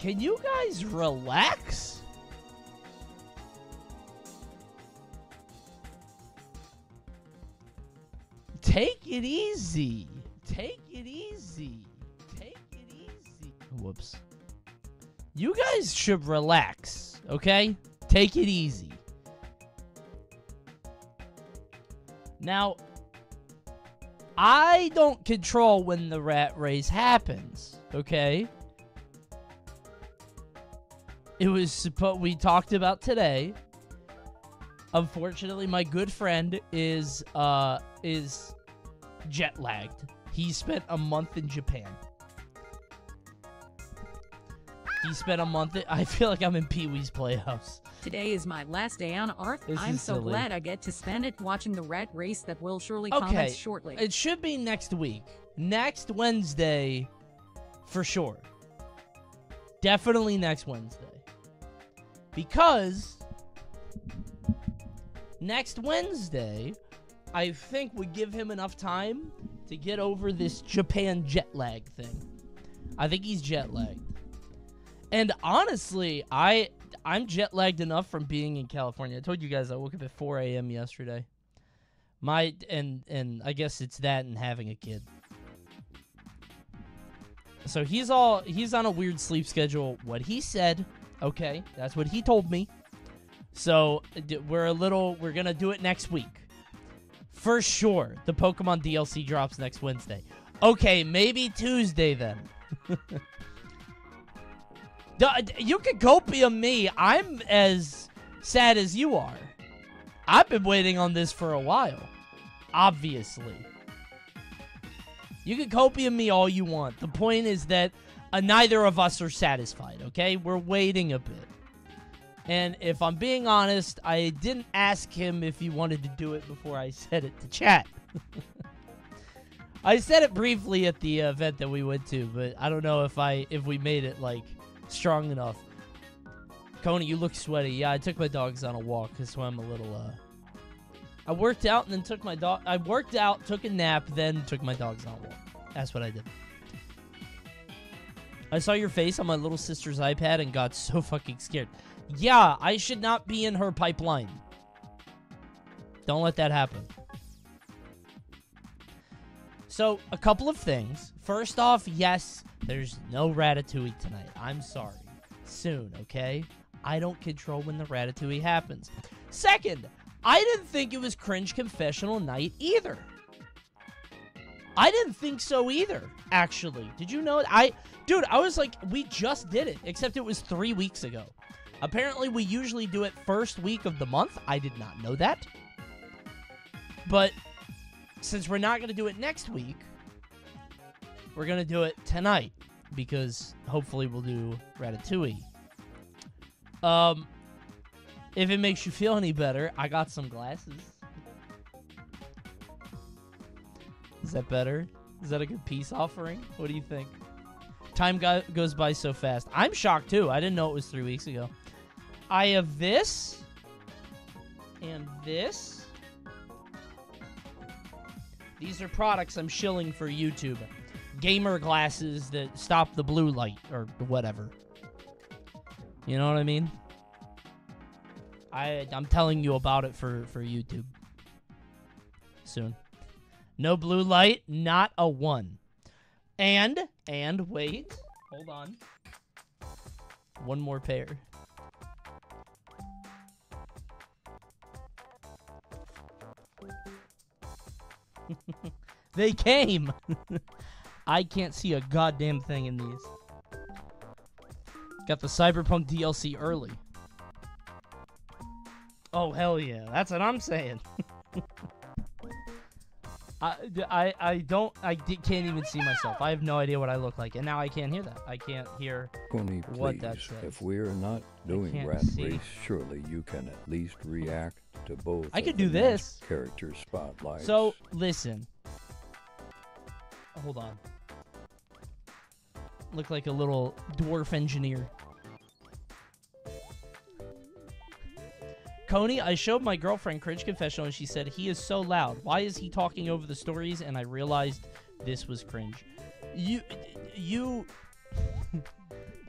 Can you guys relax? Take it easy. Take it easy. Take it easy. Whoops. You guys should relax, okay? Take it easy. Now, I don't control when the rat race happens, okay? It was we talked about today. Unfortunately, my good friend is jet lagged. He spent a month in Japan. He spent a month I feel like I'm in Pee-wee's Playhouse. Today is my last day on Earth. I'm so silly. glad I get to spend it watching the rat race that will surely comment shortly. It should be next week. Next Wednesday, for sure. Definitely next Wednesday. Because next Wednesday, I think would give him enough time to get over this Japan jet lag thing. I think he's jet lagged. And honestly, I'm jet lagged enough from being in California. I told you guys I woke up at 4 a.m. yesterday. And I guess it's that and having a kid. So he's on a weird sleep schedule. What he said, okay, that's what he told me. So we're gonna do it next week. For sure, the Pokemon DLC drops next Wednesday. Okay, maybe Tuesday then. You could copium me. I'm as sad as you are. I've been waiting on this for a while. Obviously. You can copium me all you want. The point is that neither of us are satisfied, okay? We're waiting a bit. And if I'm being honest, I didn't ask him if he wanted to do it before I said it to chat. I said it briefly at the event that we went to, but I don't know if we made it, like, strong enough. Coney, you look sweaty. Yeah, I took my dogs on a walk, so I'm a little, I worked out and then took my dog... I worked out, took a nap, then took my dogs on a walk. That's what I did. I saw your face on my little sister's iPad and got so fucking scared. Yeah, I should not be in her pipeline. Don't let that happen. So, a couple of things. First off, yes, there's no Ratatouille tonight. I'm sorry. Soon, okay? I don't control when the Ratatouille happens. Second, I didn't think it was cringe confessional night either. I didn't think so either, actually. Did you know? Dude, I was like, we just did it, except it was 3 weeks ago. Apparently, we usually do it first week of the month. I did not know that. But since we're not going to do it next week, we're going to do it tonight because hopefully we'll do Ratatouille. If it makes you feel any better, I got some glasses. Is that better? Is that a good peace offering? What do you think? Time goes by so fast. I'm shocked, too. I didn't know it was 3 weeks ago. I have this. And this. These are products I'm shilling for YouTube. Gamer glasses that stop the blue light or whatever. You know what I mean? I'm telling you about it for YouTube. Soon. No blue light, not a 1. And wait. Hold on. One more pair. They came! I can't see a goddamn thing in these. Got the Cyberpunk DLC early. Oh, hell yeah. That's what I'm saying. I can't even see myself. I have no idea what I look like. And now I can't hear that. I can't hear Coney, what please, that says. if we're not doing can't Rat see. Race, surely you can at least react to both I of could the do this. next character spotlights. So, listen. Hold on. Look like a little dwarf engineer. Coney, I showed my girlfriend Cringe Confessional and she said, he is so loud. Why is he talking over the stories? And I realized this was cringe. You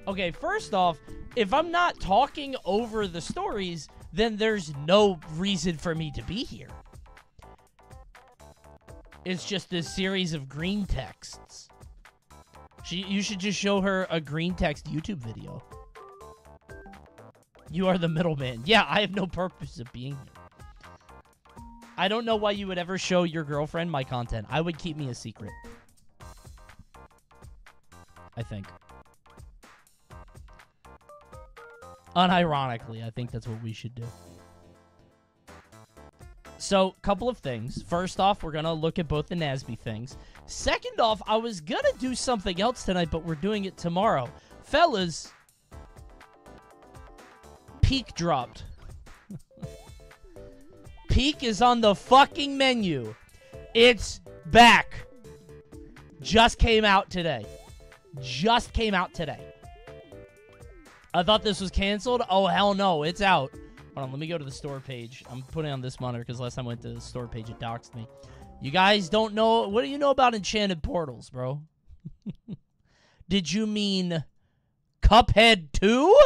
Okay, first off, if I'm not talking over the stories, then there's no reason for me to be here. It's just a series of green texts. You should just show her a green text YouTube video. You are the middleman. Yeah, I have no purpose of being here. I don't know why you would ever show your girlfriend my content. I would keep me a secret. I think. Unironically, I think that's what we should do. So, couple of things. First off, we're going to look at both the Nasby things. Second off, I was going to do something else tonight, but we're doing it tomorrow. Fellas, Peak dropped. Peak is on the fucking menu. It's back. Just came out today. Just came out today. I thought this was canceled. Oh, hell no. It's out. Hold on, let me go to the store page. I'm putting it on this monitor because last time I went to the store page, it doxed me. You guys don't know... What do you know about Enchanted Portals, bro? Did you mean Cuphead 2?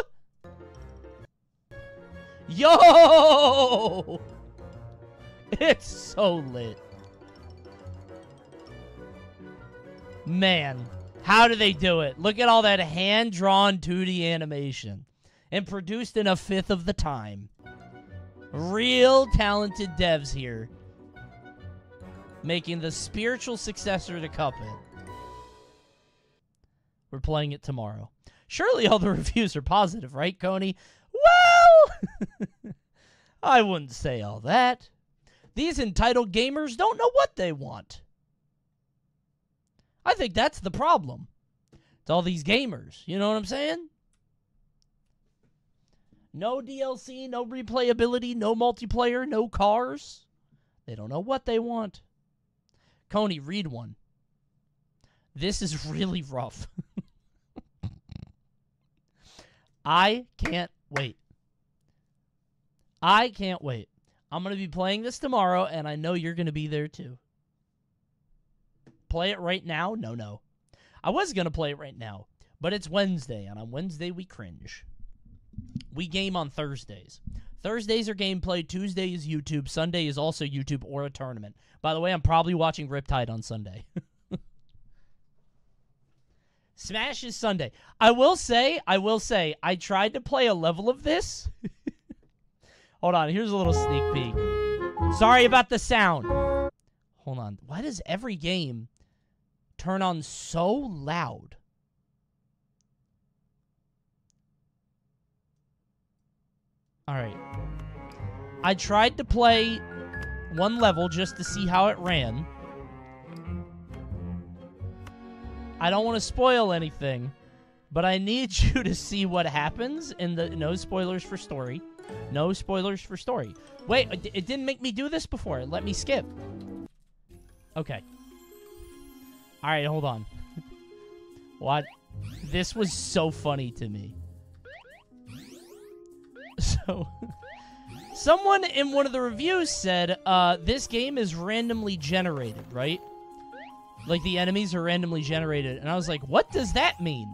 Yo! It's so lit. Man, how do they do it? Look at all that hand-drawn 2D animation. And produced in a fifth of the time. Real talented devs here. Making the spiritual successor to Cuphead. We're playing it tomorrow. Surely all the reviews are positive, right, Coney? Well, I wouldn't say all that. These entitled gamers don't know what they want. I think that's the problem. It's all these gamers. You know what I'm saying? No DLC, no replayability, no multiplayer, no cars. They don't know what they want. Coney, read one. This is really rough. I can't wait. I can't wait. I'm going to be playing this tomorrow, and I know you're going to be there too. Play it right now? No. I was going to play it right now, but it's Wednesday, and on Wednesday we cringe. We game on Thursdays. Thursdays are gameplay, Tuesday is YouTube, Sunday is also YouTube or a tournament. By the way, I'm probably watching Riptide on Sunday. Smash is Sunday. I will say, I tried to play a level of this. Hold on, here's a little sneak peek. Sorry about the sound. Hold on. Why does every game turn on so loud? Alright. I tried to play one level just to see how it ran. I don't want to spoil anything, but I need you to see what happens in the... No spoilers for story. No spoilers for story. Wait, it didn't make me do this before. It let me skip. Okay. Alright, hold on. What? This was so funny to me. So, someone in one of the reviews said, this game is randomly generated, right? Like, the enemies are randomly generated. And I was like, what does that mean?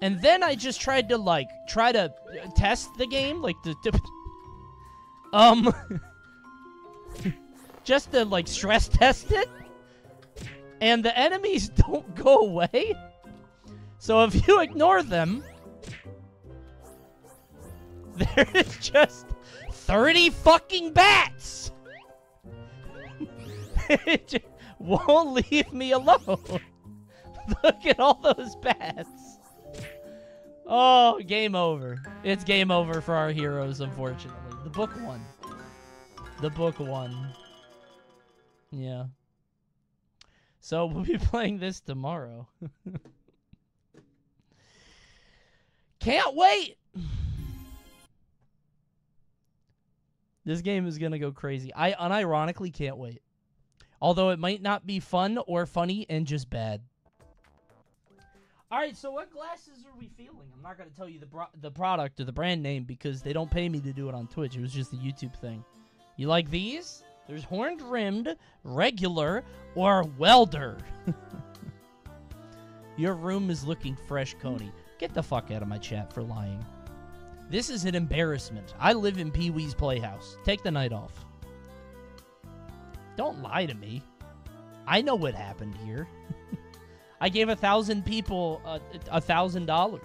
And then I just tried to, test the game, like, just to, stress test it. And the enemies don't go away. So if you ignore them... There is just 30 fucking bats! It just won't leave me alone. Look at all those bats. Oh, game over. It's game over for our heroes, unfortunately. The book won. The book won. Yeah. So, we'll be playing this tomorrow. Can't wait! This game is going to go crazy. I unironically can't wait. Although it might not be fun or funny and just bad. Alright, so what glasses are we feeling? I'm not going to tell you the product or the brand name because they don't pay me to do it on Twitch. It was just a YouTube thing. You like these? There's horned rimmed, regular, or welder. Your room is looking fresh, Coney. Get the fuck out of my chat for lying. This is an embarrassment. I live in Pee-wee's Playhouse. Take the night off. Don't lie to me. I know what happened here. I gave 1,000 people $1,000.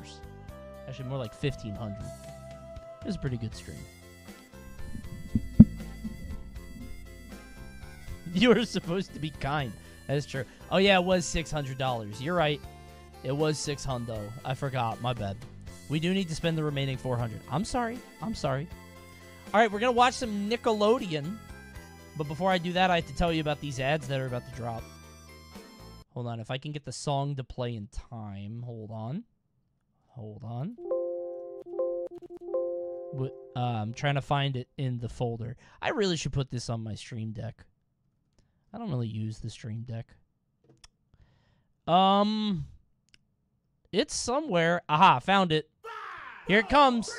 Actually, more like 1,500. It was a pretty good stream. You were supposed to be kind. That is true. Oh, yeah, it was $600. You're right. It was $600. I forgot. My bad. We do need to spend the remaining $400. I'm sorry. I'm sorry. All right, we're going to watch some Nickelodeon. But before I do that, I have to tell you about these ads that are about to drop. Hold on. If I can get the song to play in time. Hold on. Hold on. I'm trying to find it in the folder. I really should put this on my Stream Deck. I don't really use the Stream Deck. It's somewhere. Aha, found it. Here it comes.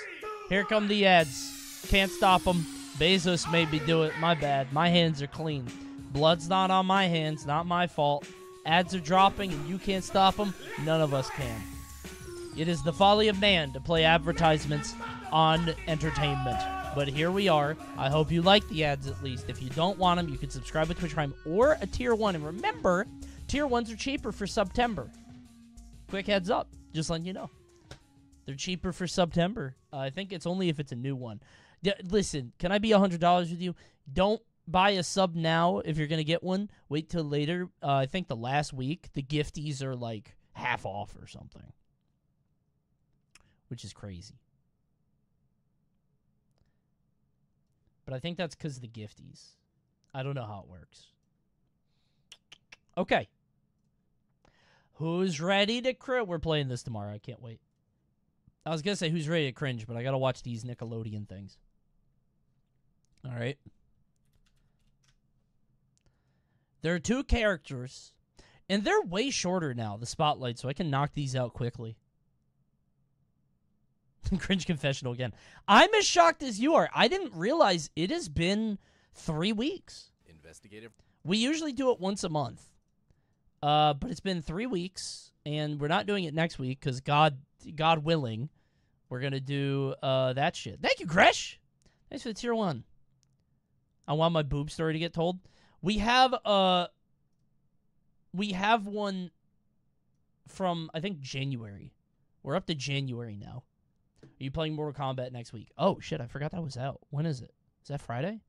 Here come the ads. Can't stop them. Bezos made me do it. My bad. My hands are clean. Blood's not on my hands. Not my fault. Ads are dropping and you can't stop them. None of us can. It is the folly of man to play advertisements on entertainment. But here we are. I hope you like the ads at least. If you don't want them, you can subscribe with Twitch Prime or a Tier 1. And remember, Tier 1s are cheaper for September. Quick heads up. Just letting you know. They're cheaper for September. I think it's only if it's a new one. Listen, can I be $100 with you? Don't buy a sub now if you're going to get one. Wait till later. I think the last week, the gifties are like half off or something. Which is crazy. But I think that's because of the gifties. I don't know how it works. Okay. Who's ready to cringe? We're playing this tomorrow. I can't wait. I was going to say who's ready to cringe, but I got to watch these Nickelodeon things. All right. There are 2 characters, and they're way shorter now, the spotlight, so I can knock these out quickly. Cringe confessional again. I'm as shocked as you are. I didn't realize it has been 3 weeks. Investigative. We usually do it once a month. But it's been 3 weeks, and we're not doing it next week because God willing, we're going to do that shit. Thank you, Gresh. Thanks for the Tier 1. I want my boob story to get told. We have one from, I think, January. We're up to January now. Are you playing Mortal Kombat next week? Oh, shit, I forgot that was out. When is it? Is that Friday?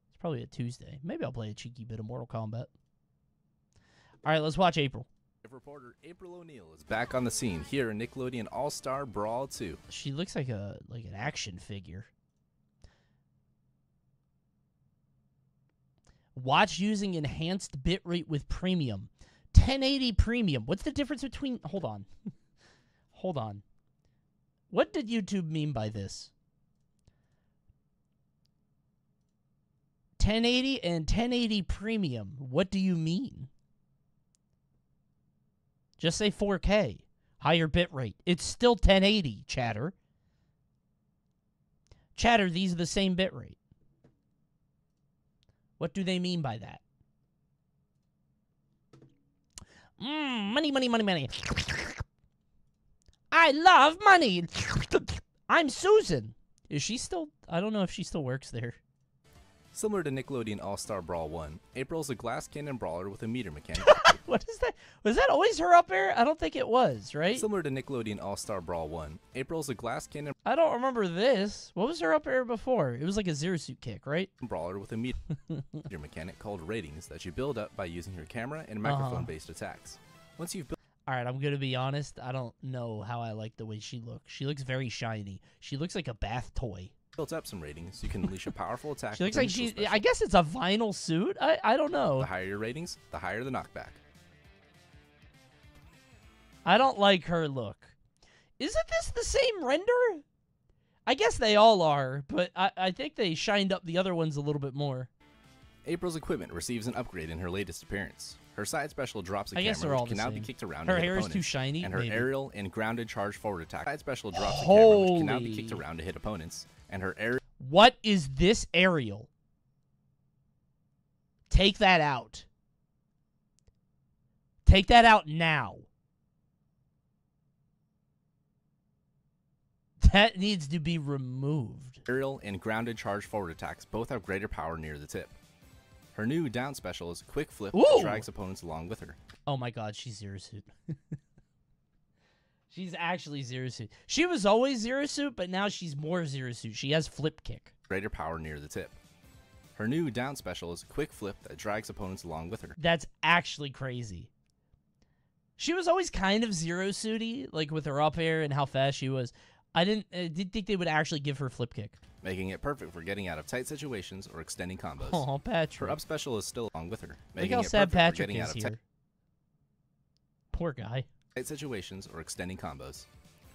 It's probably a Tuesday. Maybe I'll play a cheeky bit of Mortal Kombat. All right, let's watch April. Reporter April O'Neil is back on the scene here in Nickelodeon All-Star Brawl 2. She looks like an action figure. Watch using enhanced bitrate with premium. 1080 premium. What's the difference between... Hold on. Hold on. What did YouTube mean by this? 1080 and 1080 premium. What do you mean? Just say 4K. Higher bitrate. It's still 1080, chatter. Chatter, these are the same bitrate. What do they mean by that? Money, money, money, money. I love money. I'm Susan. Is she still... I don't know if she still works there. Similar to Nickelodeon All-Star Brawl 1, April's a glass cannon brawler with a meter mechanic. What is that? Was that always her up air? I don't think it was, right? Similar to Nickelodeon All-Star Brawl 1, April's a glass cannon I don't remember this. What was her up air before? It was like a zero suit kick, right? brawler with a meter mechanic called ratings that you build up by using your camera and microphone-based attacks. Once you've built... All right, I'm going to be honest. I don't know how I like the way she looks. She looks very shiny. She looks like a bath toy. Built up some ratings, you can unleash a powerful attack. She looks like she... I guess it's a vinyl suit? I don't know. The higher your ratings, the higher the knockback. I don't like her look. Isn't this the same render? I guess they all are, but I think they shined up the other ones a little bit more. April's equipment receives an upgrade in her latest appearance. Her side special drops a I guess they're camera all which can the now be same. kicked around Her to hit hair is opponents, too shiny, and her maybe. aerial and grounded charge forward attack. Side special drops a camera which can now be kicked Holy. around to hit opponents, and her aerial... What is this aerial? Take that out. Take that out now. That needs to be removed. Aerial and grounded charge forward attacks both have greater power near the tip. Her new down special is Quick Flip that drags opponents along with her. Oh my god, she's Zero Suit. She's actually Zero Suit. She was always Zero Suit, but now she's more Zero Suit. She has Flip Kick. Greater power near the tip. Her new down special is Quick Flip that drags opponents along with her. That's actually crazy. She was always kind of Zero Suity, like with her up air and how fast she was. I didn't think they would actually give her Flip Kick. Making it perfect for getting out of tight situations or extending combos. Oh, Patrick. Her up special is still along with her. Look Making how it sad perfect for Patrick getting is out of here. Poor guy. tight situations or extending combos.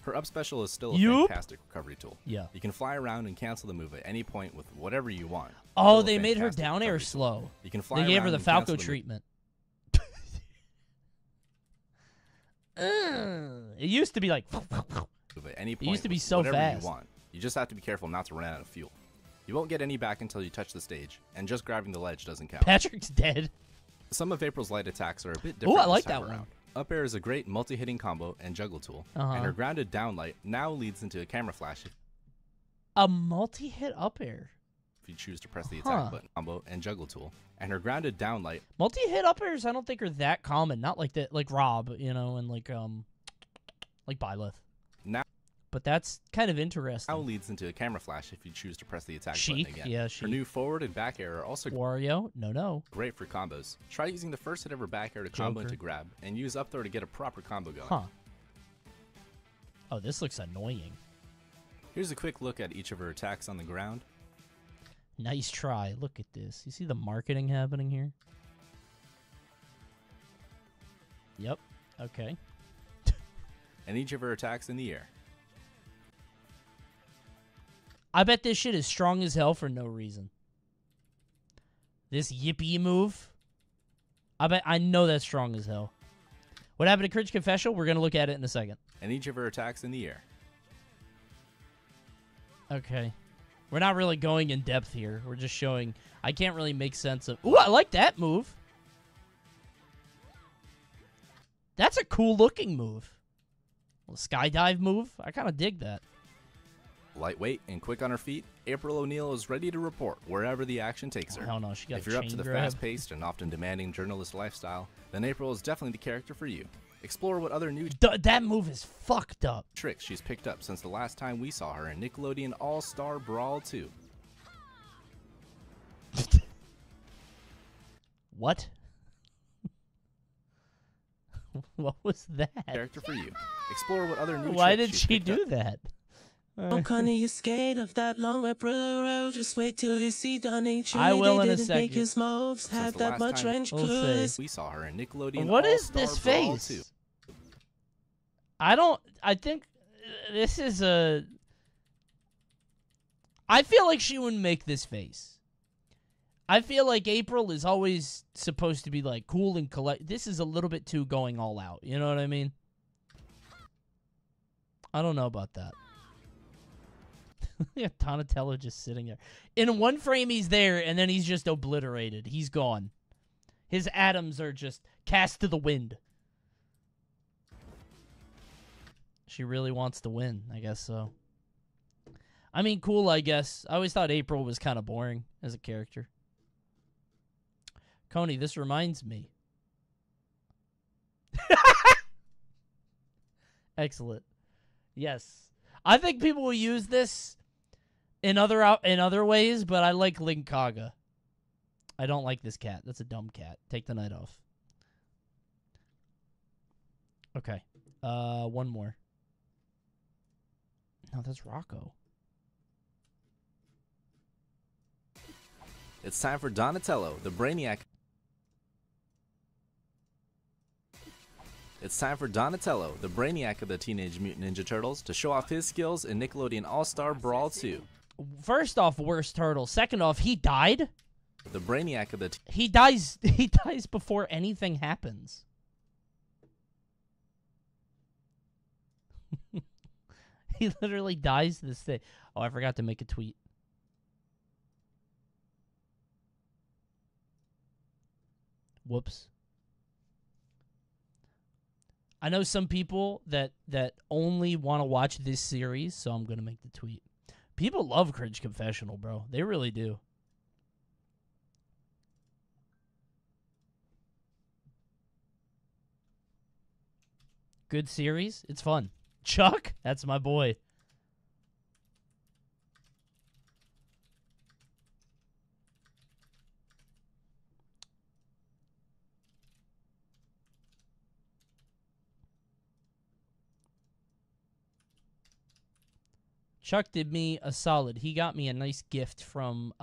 Her up special is still a Yup. fantastic recovery tool. Yeah. You can fly around and cancel the move at any point with whatever you want. Oh, Still a they made her fantastic down air recovery tool. slow. You can fly They gave her around the and cancel Falco move treatment. It used to be like. at any point used to be with so whatever fast. you want. You just have to be careful not to run out of fuel. You won't get any back until you touch the stage, and just grabbing the ledge doesn't count. Patrick's dead. Some of April's light attacks are a bit Ooh, different I like this time that one. around. Up air is a great multi-hitting combo and juggle tool, Uh-huh. and her grounded down light now leads into a camera flash A multi-hit up air. if you choose to press the Huh. attack button combo and juggle tool. And her grounded down light Multi-hit up airs, I don't think are that common. Not like that, like Rob, and like Byleth. Now- But that's kind of now interesting. leads into a camera flash if you choose to press the attack Sheik, button again. yeah, Her Sheik. new forward and back air are also Wario, no. great for combos. Try using the first hit of her back air to combo Joker. into grab, and use up throw to get a proper combo going. Huh. Oh, this looks annoying. Here's a quick look at each of her attacks on the ground. Nice try. Look at this. You see the marketing happening here? Yep. Okay. And each of her attacks in the air. I bet this shit is strong as hell for no reason. This yippee move. I know that's strong as hell. What happened to Cringe Confessional? We're gonna look at it in a second. And each of her attacks in the air. Okay. We're not really going in depth here. We're just showing. I can't really make sense of. Ooh, I like that move. That's a cool looking move. Well, skydive move. I kind of dig that. Lightweight and quick on her feet, April O'Neil is ready to report wherever the action takes her. Oh, hell no, she got If a you're up chain to the grab. fast-paced and often demanding journalist lifestyle, then April is definitely the character for you. Explore what other new That move is fucked up. tricks she's picked up since the last time we saw her in Nickelodeon All-Star Brawl 2. What? What was that? Character for you. Explore what other new Why tricks did she's she picked do up. that? Oh, Connie, you scared of that long red road. Just wait till you see Donnie. I will they in a didn't second. make his moves. Since Have the that last much time range We'll cause. see. We saw her in Nickelodeon What is All-Star this Brawl face? 2. I think this is a. I feel like she wouldn't make this face. I feel like April is always supposed to be like cool and collect. This is a little bit too going all out. You know what I mean? I don't know about that. Yeah, Donatello just sitting there. In one frame, he's there, and then he's just obliterated. He's gone. His atoms are just cast to the wind. She really wants to win, I guess so. I mean, cool, I guess. I always thought April was kind of boring as a character. Coney, this reminds me. Excellent. Yes. I think people will use this in other ways, but I like Linkaga. I don't like this cat. That's a dumb cat. Take the night off. Okay. One more. No, that's Rocco. It's time for Donatello, the Brainiac. It's time for Donatello, the Brainiac of the Teenage Mutant Ninja Turtles, to show off his skills in Nickelodeon All-Star Brawl 2. First off, worst turtle. Second off, he died. The Brainiac of the He dies. He dies before anything happens. He literally dies this day. Oh, I forgot to make a tweet. Whoops. I know some people that only want to watch this series, so I'm gonna make the tweet. People love Cringe Confessional, bro. They really do. Good series. It's fun. Chuck, that's my boy. Chuck did me a solid. He got me a nice gift from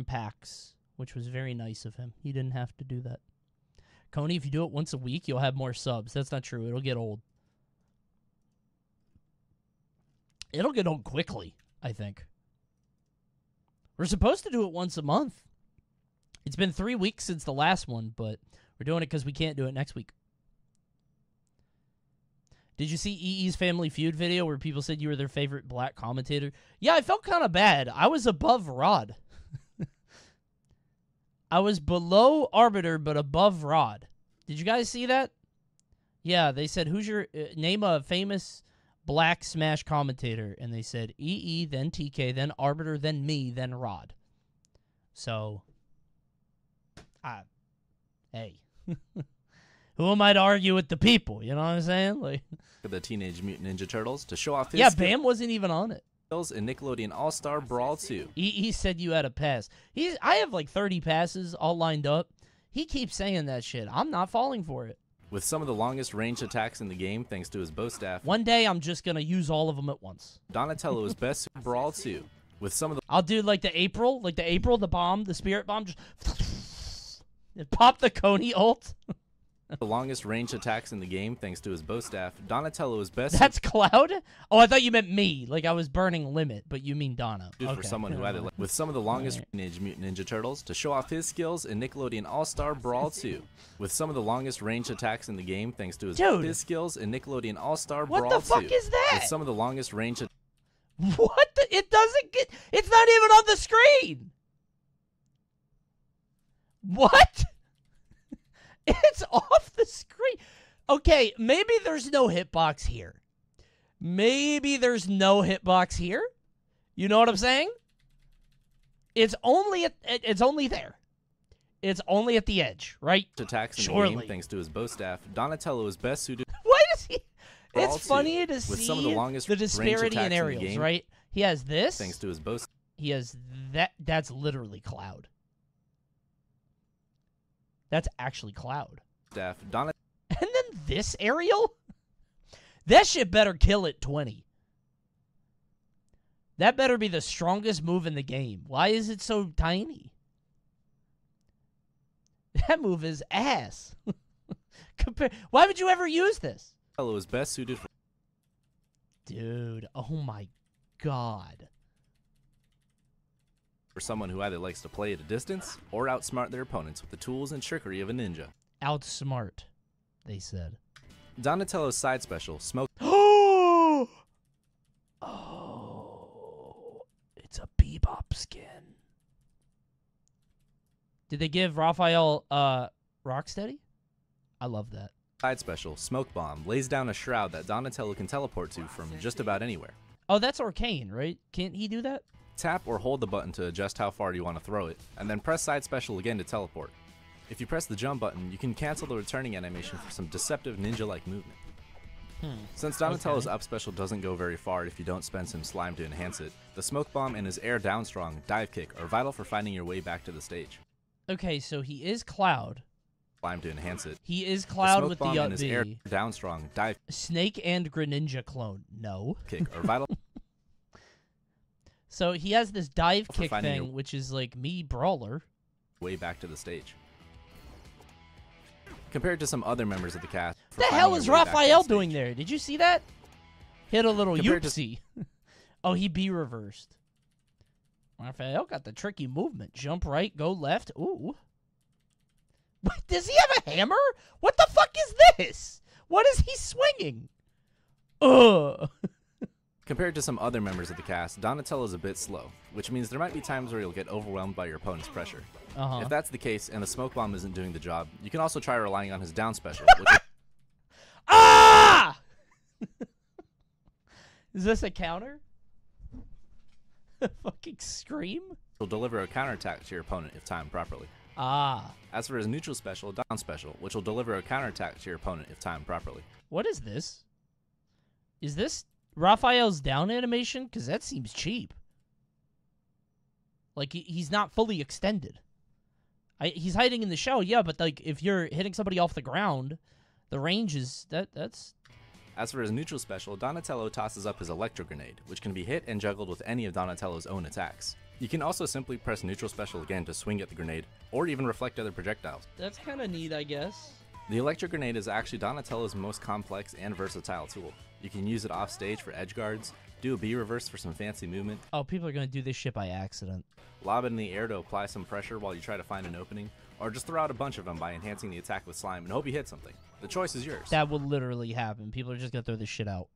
PAX, which was very nice of him. He didn't have to do that. Coney, if you do it once a week, you'll have more subs. That's not true. It'll get old. It'll get old quickly, I think. We're supposed to do it once a month. It's been 3 weeks since the last one, but we're doing it because we can't do it next week. Did you see EE's Family Feud video where people said you were their favorite black commentator? Yeah, I felt kind of bad. I was above Rod. I was below Arbiter, but above Rod. Did you guys see that? Yeah, they said, who's your... name a famous black Smash commentator. And they said EE, then TK, then Arbiter, then me, then Rod. So... hey. Who am I to argue with the people? You know what I'm saying? Like the Teenage Mutant Ninja Turtles to show off his Bam wasn't even on it. In Nickelodeon All-Star Brawl 2. He said you had a pass. I have like 30 passes all lined up. He keeps saying that shit. I'm not falling for it. With some of the longest ranged attacks in the game thanks to his bow staff. One day I'm just going to use all of them at once. Donatello is best suited for Brawl 2. With some of the... I'll do like the April, the bomb, the spirit bomb. Just pop the Coney ult. The longest ranged attacks in the game thanks to his bow staff. Donatello is best... That's Cloud? Oh, I thought you meant me. Like I was burning Limit, but you mean Donna. Okay. For someone who either... With some of the longest Teenage Mutant Ninja Turtles to show off his skills in Nickelodeon All-Star Brawl 2. With some of the longest ranged attacks in the game thanks to his skills in Nickelodeon All-Star Brawl 2. What the fuck is that? With some of the longest ranged... What the... It doesn't get... It's not even on the screen! What? It's off the screen. Okay, maybe there's no hitbox here. Maybe there's no hitbox here. You know what I'm saying? It's only there. It's only at the edge, right? Attacks in the game thanks to his bow staff. Donatello is best suited. Why does he? Brawl It's funny 2, to see some of the longest disparity in aerials, game, right? He has this. Thanks to his bow. He has that. That's literally Cloud. That's actually Cloud. Staff, and then this aerial? That shit better kill at 20. That better be the strongest move in the game. Why is it so tiny? That move is ass. Why would you ever use this? Donatello is best suited for... Dude, oh my god. For someone who either likes to play at a distance or outsmart their opponents with the tools and trickery of a ninja. Outsmart, they said. Donatello's side special, Smoke... Oh, it's a Bebop skin. Did they give Raphael Rocksteady? I love that. Side special, Smoke Bomb, lays down a shroud that Donatello can teleport to from just about anywhere. Oh, that's Arcane, right? Can't he do that? Tap or hold the button to adjust how far you want to throw it, and then press side special again to teleport. If you press the jump button, you can cancel the returning animation for some deceptive ninja-like movement. Since Donatello's up special doesn't go very far if you don't spend some slime to enhance it, the Smoke Bomb and his air down strong dive kick are vital for finding your way back to the stage. Okay, so he is Cloud. Slime to enhance it. He is Cloud with the Smoke Bomb and his air down strong dive Snake and Greninja clone. No. Kick are vital. So he has this dive kick thing, which is like me Brawler. Way back to the stage. Compared to some other members of the cast. What the hell is Raphael doing there? Did you see that? Hit a little youpsie. Oh, he B reversed. Raphael got the tricky movement. Jump right, go left. Ooh. What, does he have a hammer? What the fuck is this? What is he swinging? Ugh. Compared to some other members of the cast, Donatello is a bit slow, which means there might be times where you'll get overwhelmed by your opponent's pressure. If that's the case and the Smoke Bomb isn't doing the job, you can also try relying on his down special. Ah! Is this a counter? Fucking scream? Will deliver a counterattack to your opponent if timed properly. Ah. As for his neutral special, Down Special, which will deliver a counterattack to your opponent if timed properly. What is this? Is this Raphael's down animation? Because that seems cheap. Like, he's not fully extended. He's hiding in the shell, yeah, but like if you're hitting somebody off the ground, the range is... that's... As for his neutral special, Donatello tosses up his Electro Grenade, which can be hit and juggled with any of Donatello's own attacks. You can also simply press neutral special again to swing at the grenade, or even reflect other projectiles. That's kind of neat, I guess. The Electro Grenade is actually Donatello's most complex and versatile tool. You can use it off stage for edge guards, do a B reverse for some fancy movement, Oh, people are going to do this shit by accident. lob it in the air to apply some pressure while you try to find an opening, or just throw out a bunch of them by enhancing the attack with slime and hope you hit something. The choice is yours. That will literally happen. People are just going to throw this shit out.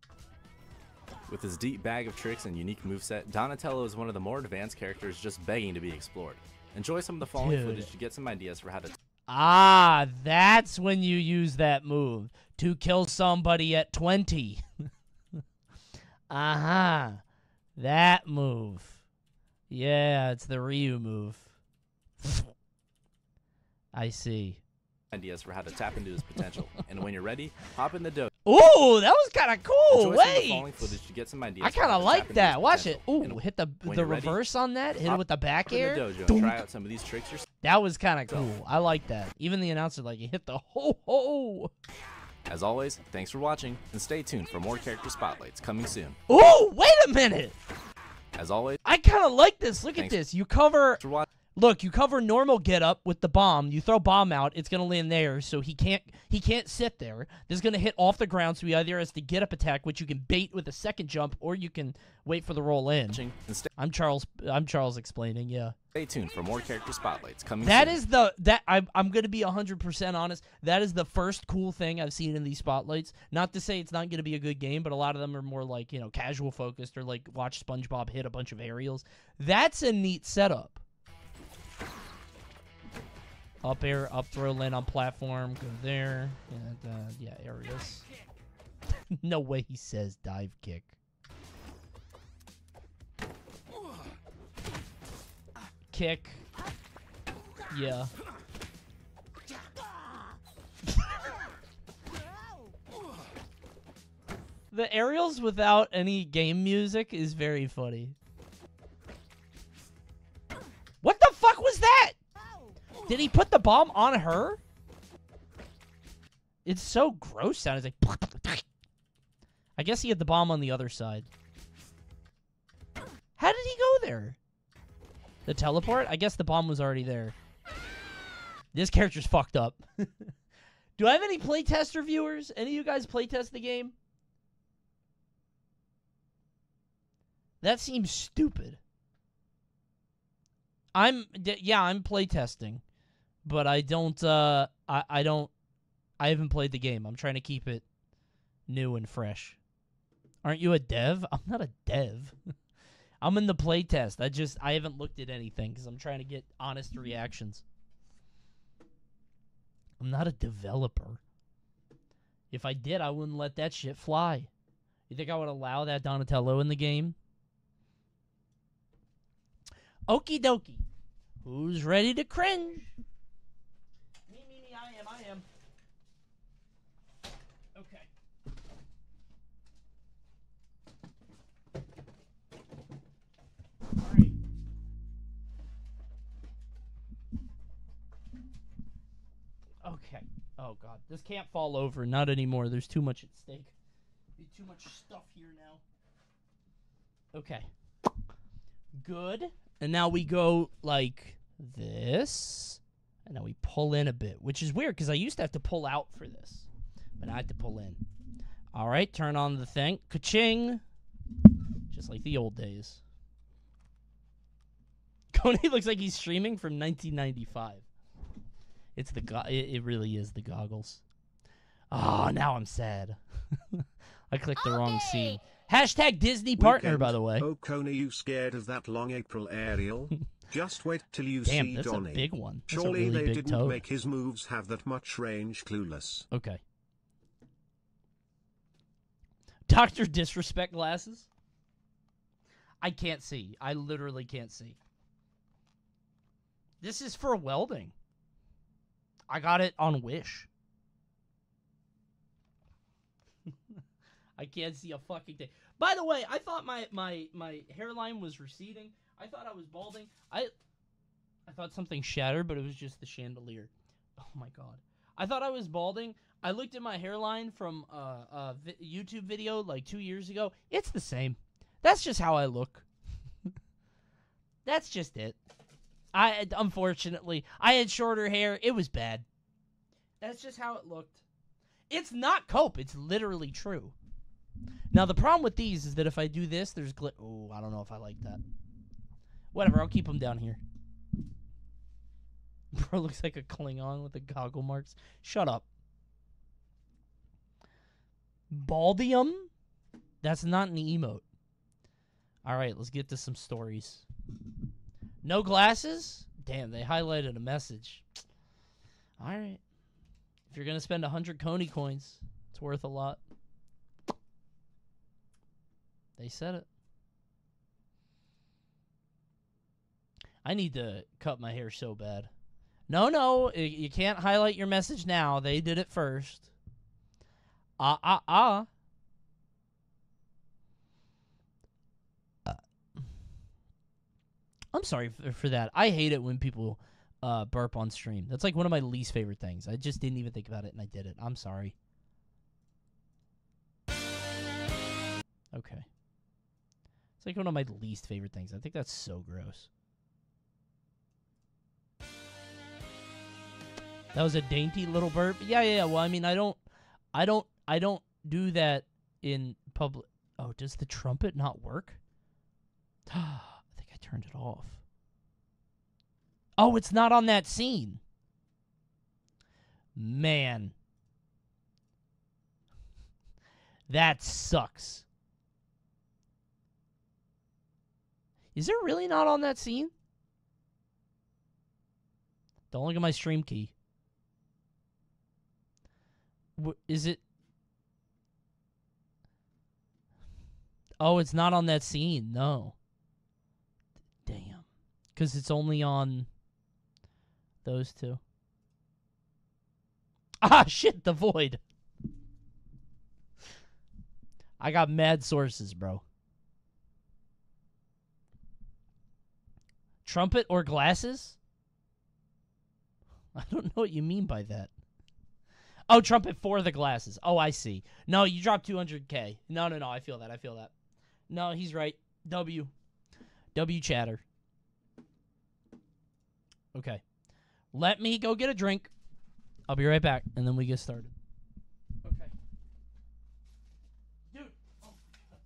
With his deep bag of tricks and unique moveset, Donatello is one of the more advanced characters just begging to be explored. Enjoy some of the following Dude. footage to get some ideas for how to... Ah, that's when you use that move. To kill somebody at 20. Uh-huh. That move. Yeah, it's the Ryu move. I see. ideas for how to tap into his potential. And when you're ready, hop in the dojo. Ooh, that was kind of cool. Enjoy some of the Wait. following footage to get some ideas I for kind how of to like tap into that. his Watch it. potential. Ooh, And hit the when the you're ready, reverse on that. Hit it hop with the back in the air. dojo and Dunk. try out some of these tricks yourself. That was kind of cool. I like that. Even the announcer like he hit the ho ho. As always, thanks for watching, and stay tuned for more character spotlights coming soon. Ooh, wait a minute. As always, I kind of like this. Look at Thanks. this. You cover. thanks for watching. Look, you cover normal get up with the bomb. You throw bomb out, it's gonna land there, so he can't sit there. This is gonna hit off the ground, so he either has to get up attack, which you can bait with a second jump, or you can wait for the roll in. And stay I'm Charles explaining, yeah. tuned for more character spotlights coming That soon. is I'm gonna be 100% honest. That is the first cool thing I've seen in these spotlights. Not to say it's not gonna be a good game, but a lot of them are more like, you know, casual focused, or like watch SpongeBob hit a bunch of aerials. That's a neat setup. Up air, up throw, land on platform, go there, and yeah, aerials. No way he says dive kick. Kick. Yeah. The aerials without any game music is very funny. What the fuck was that? Did he put the bomb on her? It's so gross sounding. It's like... I guess he had the bomb on the other side. How did he go there? The teleport? I guess the bomb was already there. This character's fucked up. Do I have any playtest reviewers? Any of you guys playtest the game? That seems stupid. I'm playtesting. But I don't, I haven't played the game. I'm trying to keep it new and fresh. Aren't you a dev? I'm not a dev. I'm in the playtest. I haven't looked at anything because I'm trying to get honest reactions. I'm not a developer. If I did, I wouldn't let that shit fly. You think I would allow that Donatello in the game? Okie dokie. Who's ready to cringe? I am. Okay. Alright. Okay. Oh god. This can't fall over. Not anymore. There's too much at stake. There's too much stuff here now. Okay. Good. And now we go like this. And now we pull in a bit, which is weird because I used to have to pull out for this. But I had to pull in. All right, turn on the thing. Ka-ching. Just like the old days. Coney looks like he's streaming from 1995. It's it really is the goggles. Oh, now I'm sad. I clicked the wrong scene. Hashtag Disney partner, Weekend. by the way. Oh, Coney, you scared of that long April aerial? Just wait till you Damn, see that's Donnie. a big one. That's Surely a really they big didn't toe. make his moves have that much range. Clueless. Okay. Dr. Disrespect glasses? I can't see. I literally can't see. This is for welding. I got it on Wish. I can't see a fucking thing. By the way, I thought my hairline was receding. I thought I was balding. I thought something shattered, but it was just the chandelier. Oh my god. I thought I was balding. I looked at my hairline from a YouTube video like 2 years ago. It's the same. That's just how I look. That's just it. Unfortunately, I had shorter hair. It was bad. That's just how it looked. It's not cope. It's literally true. Now, the problem with these is that if I do this, there's oh, I don't know if I like that. Whatever, I'll keep them down here. Bro looks like a Klingon with the goggle marks. Shut up. Baldium? That's not an emote. Alright, let's get to some stories. No glasses? Damn, they highlighted a message. Alright. If you're going to spend 100 Coney coins, it's worth a lot. They said it. I need to cut my hair so bad. No, you can't highlight your message now. They did it first. I'm sorry for that. I hate it when people burp on stream. That's like one of my least favorite things. I just didn't even think about it, and I did it. I'm sorry. Okay. It's like one of my least favorite things. I think that's so gross. That was a dainty little burp. Yeah. Well, I mean, I don't do that in public. Oh, does the trumpet not work? I think I turned it off. Oh, it's not on that scene. Man. That sucks. Is it really not on that scene? Don't look at my stream key. Is it? Oh, it's not on that scene. No. Damn. Because it's only on those two. Ah, shit, the void. I got mad sources, bro. Trumpet or glasses? I don't know what you mean by that. Oh, trumpet for the glasses. Oh, I see. No, you dropped 200K. No, I feel that. No, he's right. W chatter. Okay. Let me go get a drink. I'll be right back, and then we get started. Okay. Dude. Oh, God.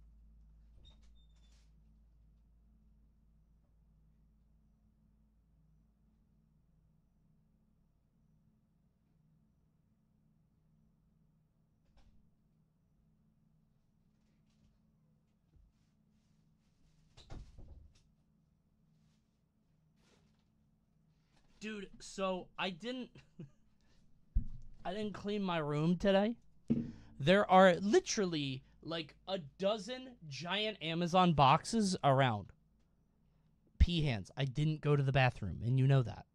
Dude, so I didn't clean my room today. There are literally like a dozen giant Amazon boxes around. Pee hands. I didn't go to the bathroom, and you know that.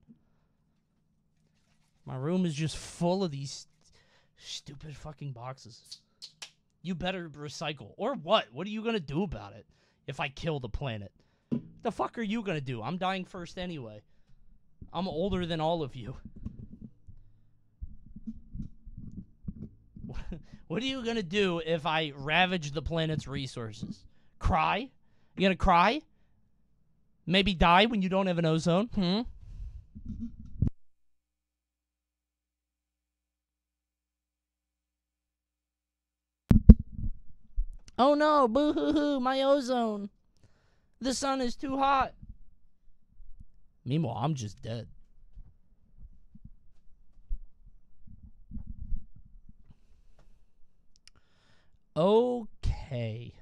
My room is just full of these stupid fucking boxes. You better recycle. Or what? What are you gonna do about it if I kill the planet? The fuck are you gonna do? I'm dying first anyway. I'm older than all of you. What are you going to do if I ravage the planet's resources? Cry? You going to cry? Maybe die when you don't have an ozone? Oh no, boo-hoo-hoo, my ozone. The sun is too hot. Meanwhile, I'm just dead. Okay.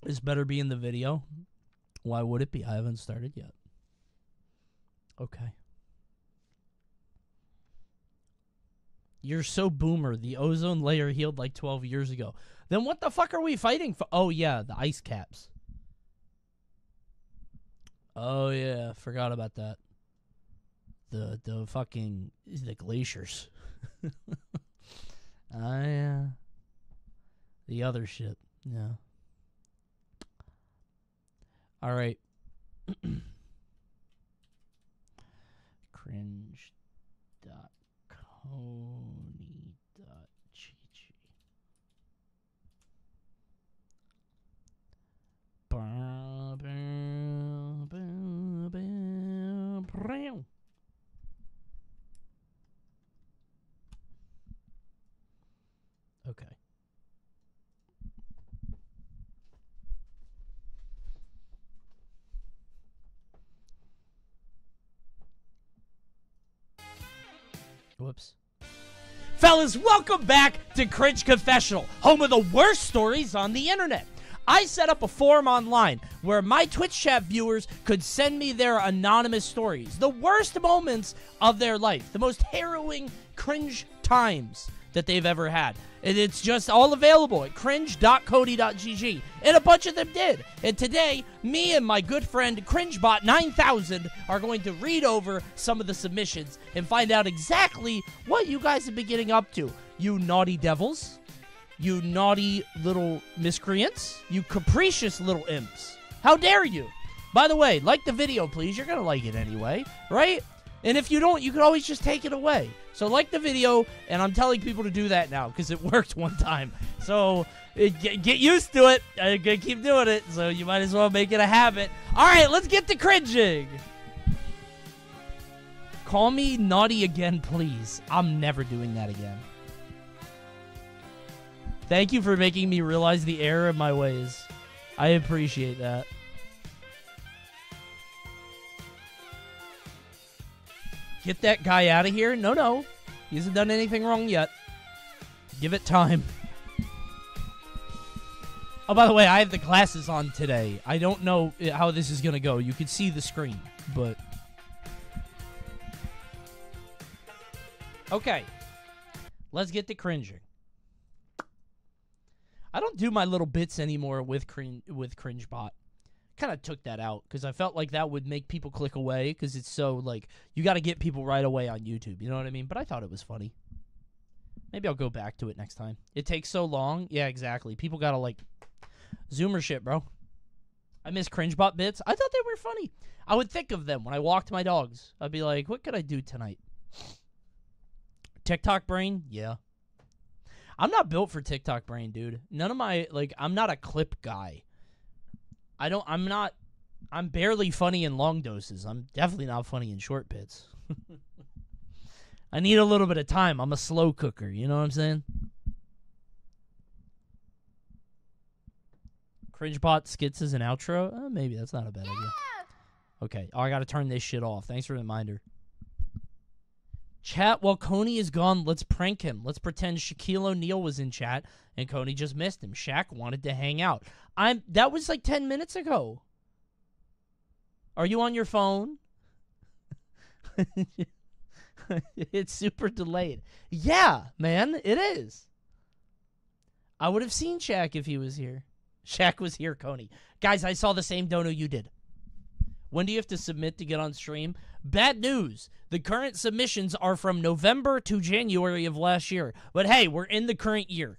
This better be in the video. Why would it be? I haven't started yet. Okay. You're so boomer. The ozone layer healed like 12 years ago. Then what the fuck are we fighting for? Oh, yeah, the ice caps. Oh, yeah, forgot about that. The fucking... the glaciers. Yeah. The other shit. Yeah. All right. Cringe.coney.gg. Okay. Whoops. Fellas, welcome back to Cringe Confessional, home of the worst stories on the internet. I set up a forum online where my Twitch chat viewers could send me their anonymous stories, the worst moments of their life, the most harrowing cringe times that they've ever had. And it's just all available at cringe.cody.gg. And a bunch of them did. And today, me and my good friend CringeBot9000 are going to read over some of the submissions and find out exactly what you guys have been getting up to. You naughty devils. You naughty little miscreants. You capricious little imps. How dare you? By the way, like the video, please. You're going to like it anyway, right? And if you don't, you can always just take it away. So like the video, and I'm telling people to do that now because it worked one time. So get used to it. I'm going to keep doing it, so you might as well make it a habit. All right, let's get to cringing. Call me naughty again, please. I'm never doing that again. Thank you for making me realize the error of my ways. I appreciate that. Get that guy out of here? No. He hasn't done anything wrong yet. Give it time. Oh, by the way, I have the glasses on today. I don't know how this is going to go. You can see the screen, but... Okay. Let's get to cringing. I don't do my little bits anymore with CringeBot. Kind of took that out because I felt like that would make people click away because it's so, like, you got to get people right away on YouTube. You know what I mean? But I thought it was funny. Maybe I'll go back to it next time. It takes so long. Yeah, exactly. People got to, like, Zoomer shit, bro. I miss CringeBot bits. I thought they were funny. I would think of them when I walked my dogs. I'd be like, what could I do tonight? TikTok brain? Yeah. I'm not built for TikTok brain, dude. None of my, like, I'm not a clip guy. I'm barely funny in long doses. I'm definitely not funny in short bits. I need a little bit of time. I'm a slow cooker, you know what I'm saying? CringeBot skits as an outro? Maybe, that's not a bad idea. Okay, I gotta turn this shit off. Thanks for the reminder. Chat, while Coney is gone, let's prank him. Let's pretend Shaquille O'Neal was in chat and Coney just missed him. Shaq wanted to hang out. That was like 10 minutes ago. Are you on your phone? It's super delayed. Yeah, man, it is. I would have seen Shaq if he was here. Shaq was here, Coney. Guys, I saw the same dono you did. When do you have to submit to get on stream? Bad news. The current submissions are from November to January of last year. But hey, we're in the current year.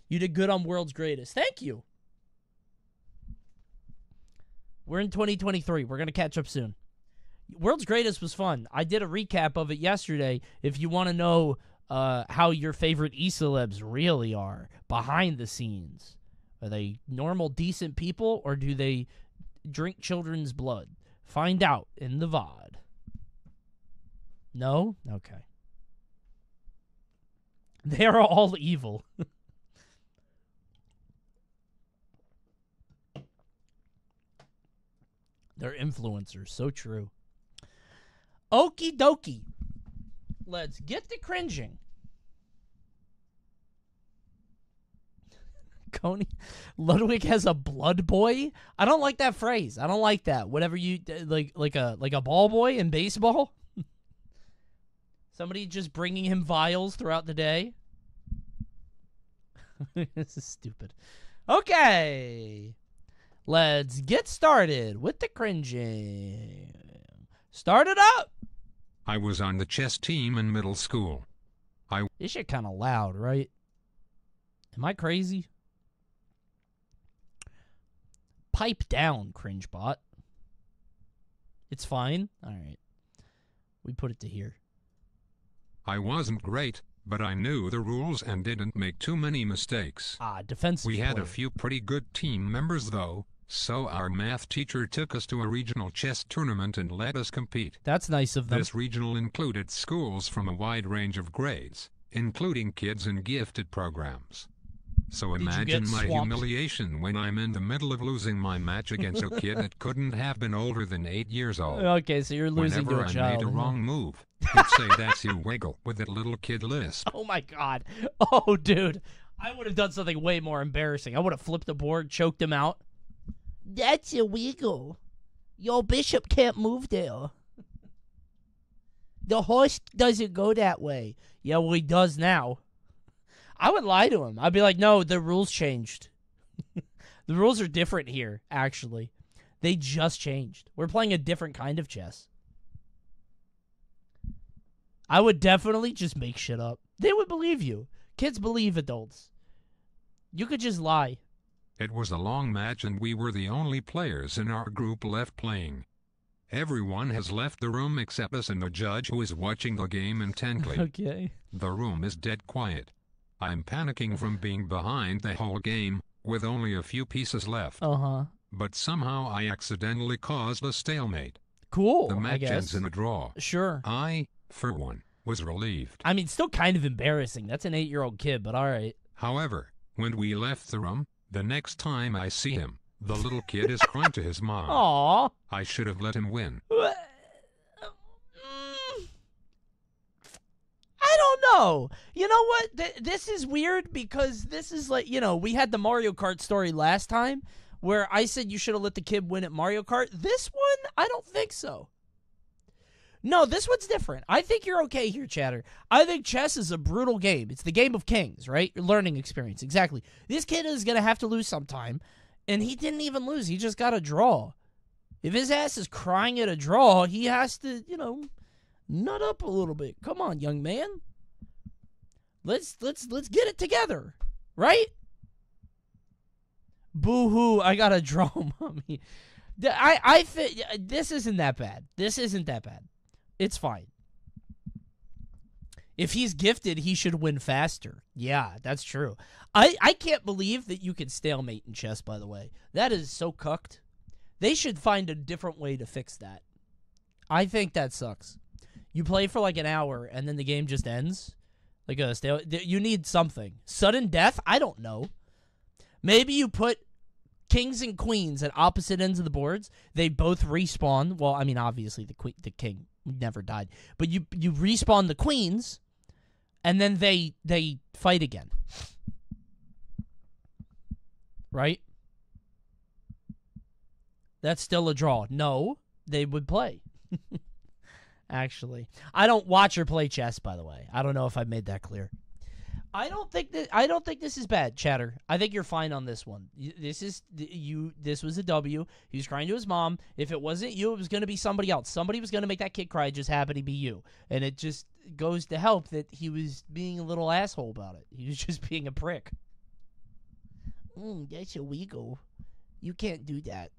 You did good on World's Greatest. Thank you. We're in 2023. We're going to catch up soon. World's Greatest was fun. I did a recap of it yesterday. If you want to know how your favorite e-celebs really are behind the scenes. Are they normal, decent people, or do they drink children's blood? Find out in the VOD. No? Okay. They are all evil. They're influencers. So true. Okie dokie. Let's get to cringing. Tony. Ludwig has a blood boy. I don't like that phrase. I don't like that. Whatever you like a ball boy in baseball. Somebody just bringing him vials throughout the day. This is stupid. Okay. Let's get started with the cringing. Start it up. I was on the chess team in middle school. This shit kind of loud, right? Am I crazy? Pipe down, CringeBot. It's fine. All right. We put it to here. I wasn't great, but I knew the rules and didn't make too many mistakes. Defensive We had player. a few pretty good team members though, so our math teacher took us to a regional chess tournament and let us compete. That's nice of them. This regional included schools from a wide range of grades, including kids in gifted programs. So Did you imagine get my swamped? humiliation when I'm in the middle of losing my match against a kid that couldn't have been older than 8 years old. Okay, so you're losing Whenever to a I child. made a wrong move, he'd say that's you wiggle with that little kid lisp. Oh my god. Oh, dude. I would have done something way more embarrassing. I would have flipped the board, choked him out. That's illegal. Your bishop can't move there. The horse doesn't go that way. Yeah, well, he does now. I would lie to him. I'd be like, no, the rules changed. The rules are different here, actually. They just changed. We're playing a different kind of chess. I would definitely just make shit up. They would believe you. Kids believe adults. You could just lie. It was a long match and we were the only players in our group left playing. Everyone has left the room except us and the judge who is watching the game intently. Okay. The room is dead quiet. I'm panicking from being behind the whole game, with only a few pieces left. Uh-huh. But somehow I accidentally caused a stalemate. Cool, The I match guess. ends in a draw. Sure. I, for one, was relieved. I mean, still kind of embarrassing. That's an 8-year-old kid, but all right. However, when we left the room, the next time I see him, the little kid is crying to his mom. Aw. I should have let him win. I don't know. You know what? This is weird because this is like, you know, we had the Mario Kart story last time where I said you should have let the kid win at Mario Kart. This one, I don't think so. No, this one's different. I think you're okay here, Chatter. I think chess is a brutal game. It's the game of kings, right? Your learning experience. Exactly. This kid is going to have to lose sometime, and he didn't even lose. He just got a draw. If his ass is crying at a draw, he has to, you know, nut up a little bit. Come on, young man. Let's get it together, right? Boo-hoo, I got a draw, mommy. I think this isn't that bad. This isn't that bad. It's fine. If he's gifted, he should win faster. Yeah, that's true. I can't believe that you can stalemate in chess, by the way. That is so cucked. They should find a different way to fix that. I think that sucks. You play for like an hour, and then the game just ends. Like a you need something. Sudden death? I don't know. Maybe you put kings and queens at opposite ends of the boards. They both respawn. Well, I mean, obviously the king never died, but you respawn the queens, and then they fight again. Right? That's still a draw. No, they would play. Actually, I don't watch or play chess, by the way. I don't know if I made that clear. I don't think this is bad, Chatter. I think you're fine on this one. This was a W. He was crying to his mom. If it wasn't you, it was going to be somebody else. Somebody was going to make that kid cry. It just happened to be you. And it just goes to help that he was being a little asshole about it. He was just being a prick. That's illegal. You can't do that.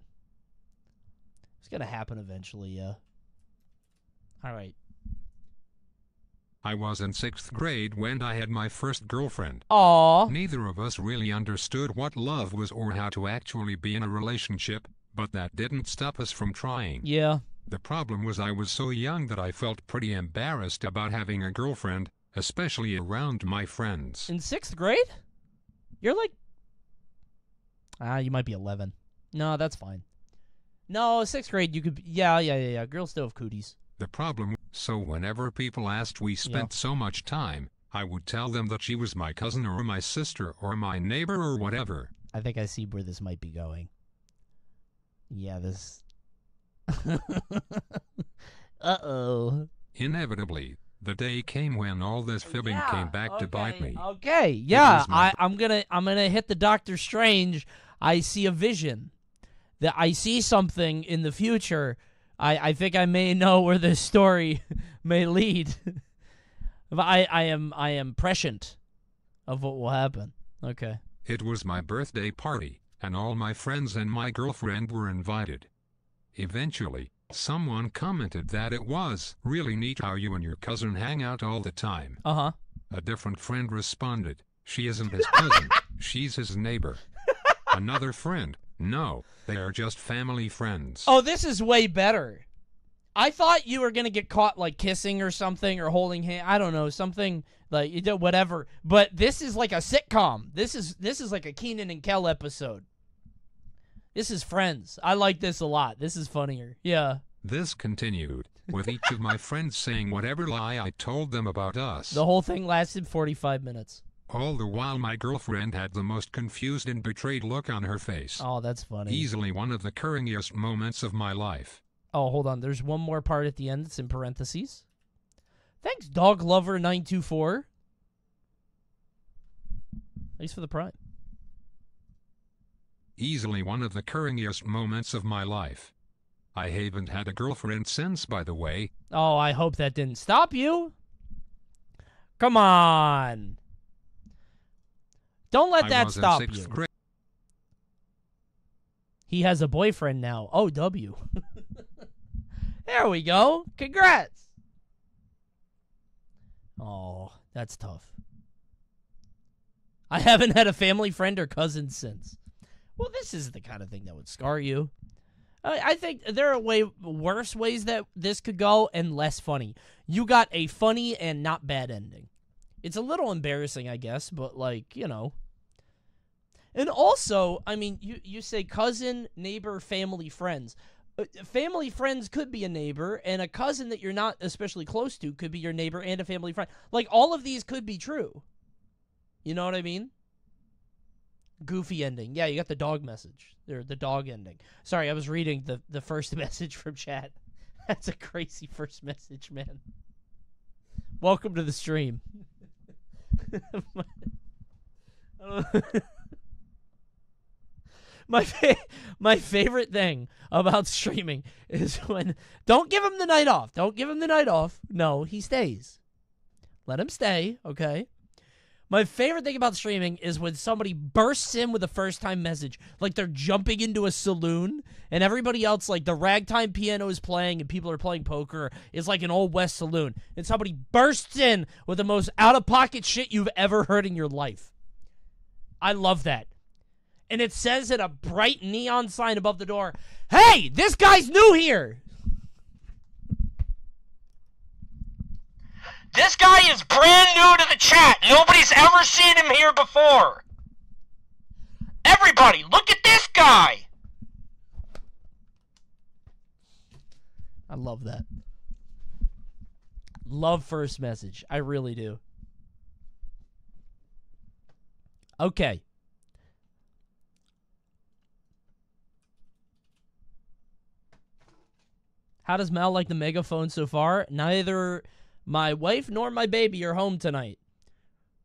It's going to happen eventually, yeah. All right. I was in 6th grade when I had my first girlfriend. Aww. Neither of us really understood what love was or how to actually be in a relationship, but that didn't stop us from trying. Yeah. The problem was I was so young that I felt pretty embarrassed about having a girlfriend, especially around my friends. In 6th grade? You're like... you might be 11. No, that's fine. No, 6th grade, you could... Yeah. Girls still have cooties. The problem, so whenever people asked we spent so much time, I would tell them that she was my cousin or my sister or my neighbor or whatever, I think I see where this might be going. Yeah, this... Uh-oh. Inevitably, the day came when all this fibbing came back to bite me. Okay, yeah, was my- I'm gonna hit the Doctor Strange. I see a vision. That I see something in the future. I think I may know where this story may lead. But I am prescient of what will happen. Okay. It was my birthday party, and all my friends and my girlfriend were invited. Eventually, someone commented that it was really neat how you and your cousin hang out all the time. Uh-huh. A different friend responded, "She isn't his cousin, she's his neighbor." Another friend, "No, they are just family friends." Oh, this is way better. I thought you were gonna get caught like kissing or something or holding hand. I don't know, something like you did whatever. But this is like a sitcom. This is like a Keenan and Kel episode. This is Friends. I like this a lot. This is funnier. Yeah. This continued, with each of my friends saying whatever lie I told them about us. The whole thing lasted 45 minutes. All the while my girlfriend had the most confused and betrayed look on her face. Oh, that's funny. Easily one of the curringiest moments of my life. Oh, hold on. There's one more part at the end that's in parentheses. Thanks, Dog Lover 924. Thanks for the prime. Easily one of the curringiest moments of my life. I haven't had a girlfriend since, by the way. Oh, I hope that didn't stop you. Come on. Don't let I that was in stop sixth you. grade. He has a boyfriend now. Oh, W. There we go. Congrats. Oh, that's tough. I haven't had a family friend or cousin since. Well, this is the kind of thing that would scar you. I think there are way worse ways that this could go and less funny. You got a funny and not bad ending. It's a little embarrassing, I guess, but like, you know. And also, I mean, you say cousin, neighbor, family, friends. Family friends could be a neighbor, and a cousin that you're not especially close to could be your neighbor and a family friend. Like, all of these could be true. You know what I mean? Goofy ending. Yeah, you got the dog message. Or the dog ending. Sorry, I was reading the first message from chat. That's a crazy first message, man. Welcome to the stream. My favorite thing about streaming is when... Don't give him the night off. Don't give him the night off. No, he stays. Let him stay, okay? My favorite thing about streaming is when somebody bursts in with a first-time message. Like they're jumping into a saloon, and everybody else, like the ragtime piano is playing and people are playing poker. It's like an Old West saloon. And somebody bursts in with the most out-of-pocket shit you've ever heard in your life. I love that. And it says in a bright neon sign above the door, "Hey, this guy's new here." This guy is brand new to the chat. Nobody's ever seen him here before. Everybody, look at this guy. I love that. Love first message. I really do. Okay. How does Mal like the megaphone so far? Neither my wife nor my baby are home tonight,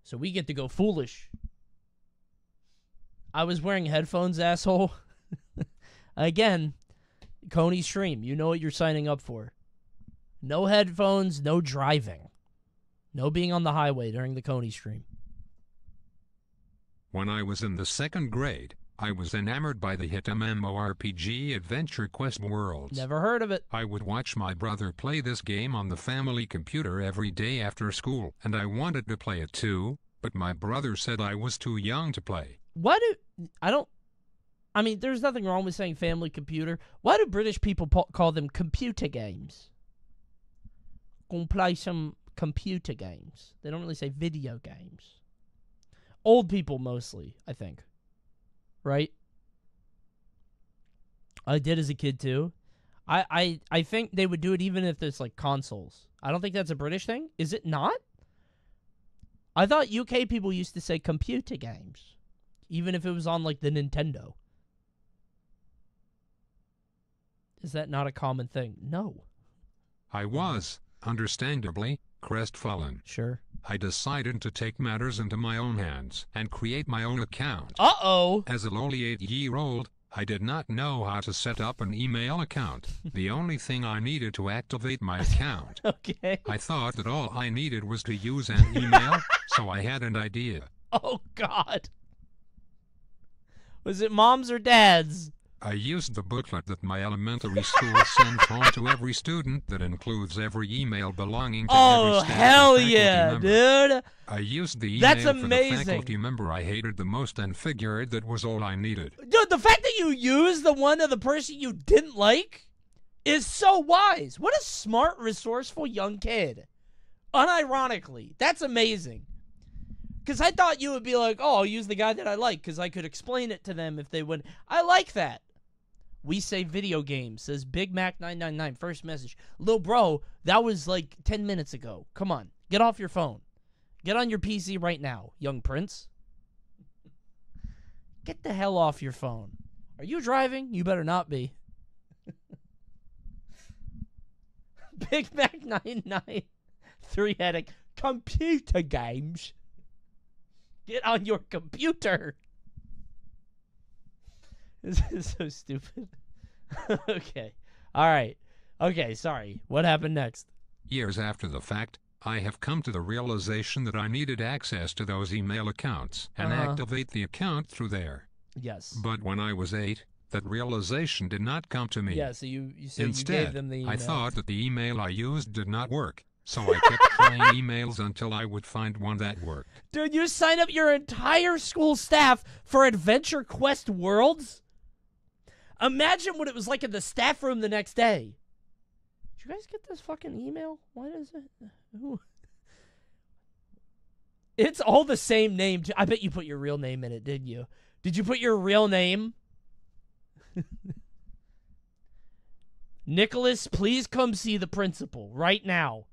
so we get to go foolish. I was wearing headphones, asshole. Again, Coney stream. You know what you're signing up for. No headphones, no driving. No being on the highway during the Coney stream. When I was in the 2nd grade, I was enamored by the hit MMORPG Adventure Quest Worlds. Never heard of it. I would watch my brother play this game on the family computer every day after school, and I wanted to play it too, but my brother said I was too young to play. I mean, there's nothing wrong with saying family computer. Why do British people call them computer games? Gonna play some computer games. They don't really say video games. Old people mostly, I think. Right? I did as a kid too. I think they would do it even if it's like consoles. I don't think that's a British thing. Is it not? I thought UK people used to say computer games. even if it was on like the Nintendo. Is that not a common thing? No. I was, understandably, crestfallen. Sure. I decided to take matters into my own hands and create my own account. Uh-oh. As a lowly 8-year-old, I did not know how to set up an email account. The only thing I needed to activate my account. Okay. I thought that all I needed was to use an email, so I had an idea. Oh, God. Was it mom's or dad's? I used the booklet that my elementary school sends home to every student that includes every email belonging to every staff hell and faculty yeah, member. dude. I used the email That's for amazing. the faculty member I hated the most and figured that was all I needed. Dude, the fact that you used the one of the person you didn't like is so wise. What a smart, resourceful young kid. Unironically. That's amazing. Because I thought you would be like, oh, I'll use the guy that I like because I could explain it to them if they would. I like that. We say video games, says Big Mac 999. First message. Lil bro, that was like 10 minutes ago. Come on. Get off your phone. Get on your PC right now, young prince. Get the hell off your phone. Are you driving? You better not be. Big Mac 999. Three-headed computer games. Get on your computer. This is so stupid. Okay. All right. Okay, sorry. What happened next? Years after the fact, I have come to the realization that I needed access to those email accounts and activate the account through there. Yes. But when I was 8, that realization did not come to me. Yeah, so you Instead, gave them the email. I thought that the email I used did not work, so I kept trying emails until I would find one that worked. Dude, you sign up your entire school staff for Adventure Quest Worlds? Imagine what it was like in the staff room the next day. Did you guys get this fucking email? Why does it... Ooh. It's all the same name. I bet you put your real name in it, didn't you? Did you put your real name? Nicholas, please come see the principal right now.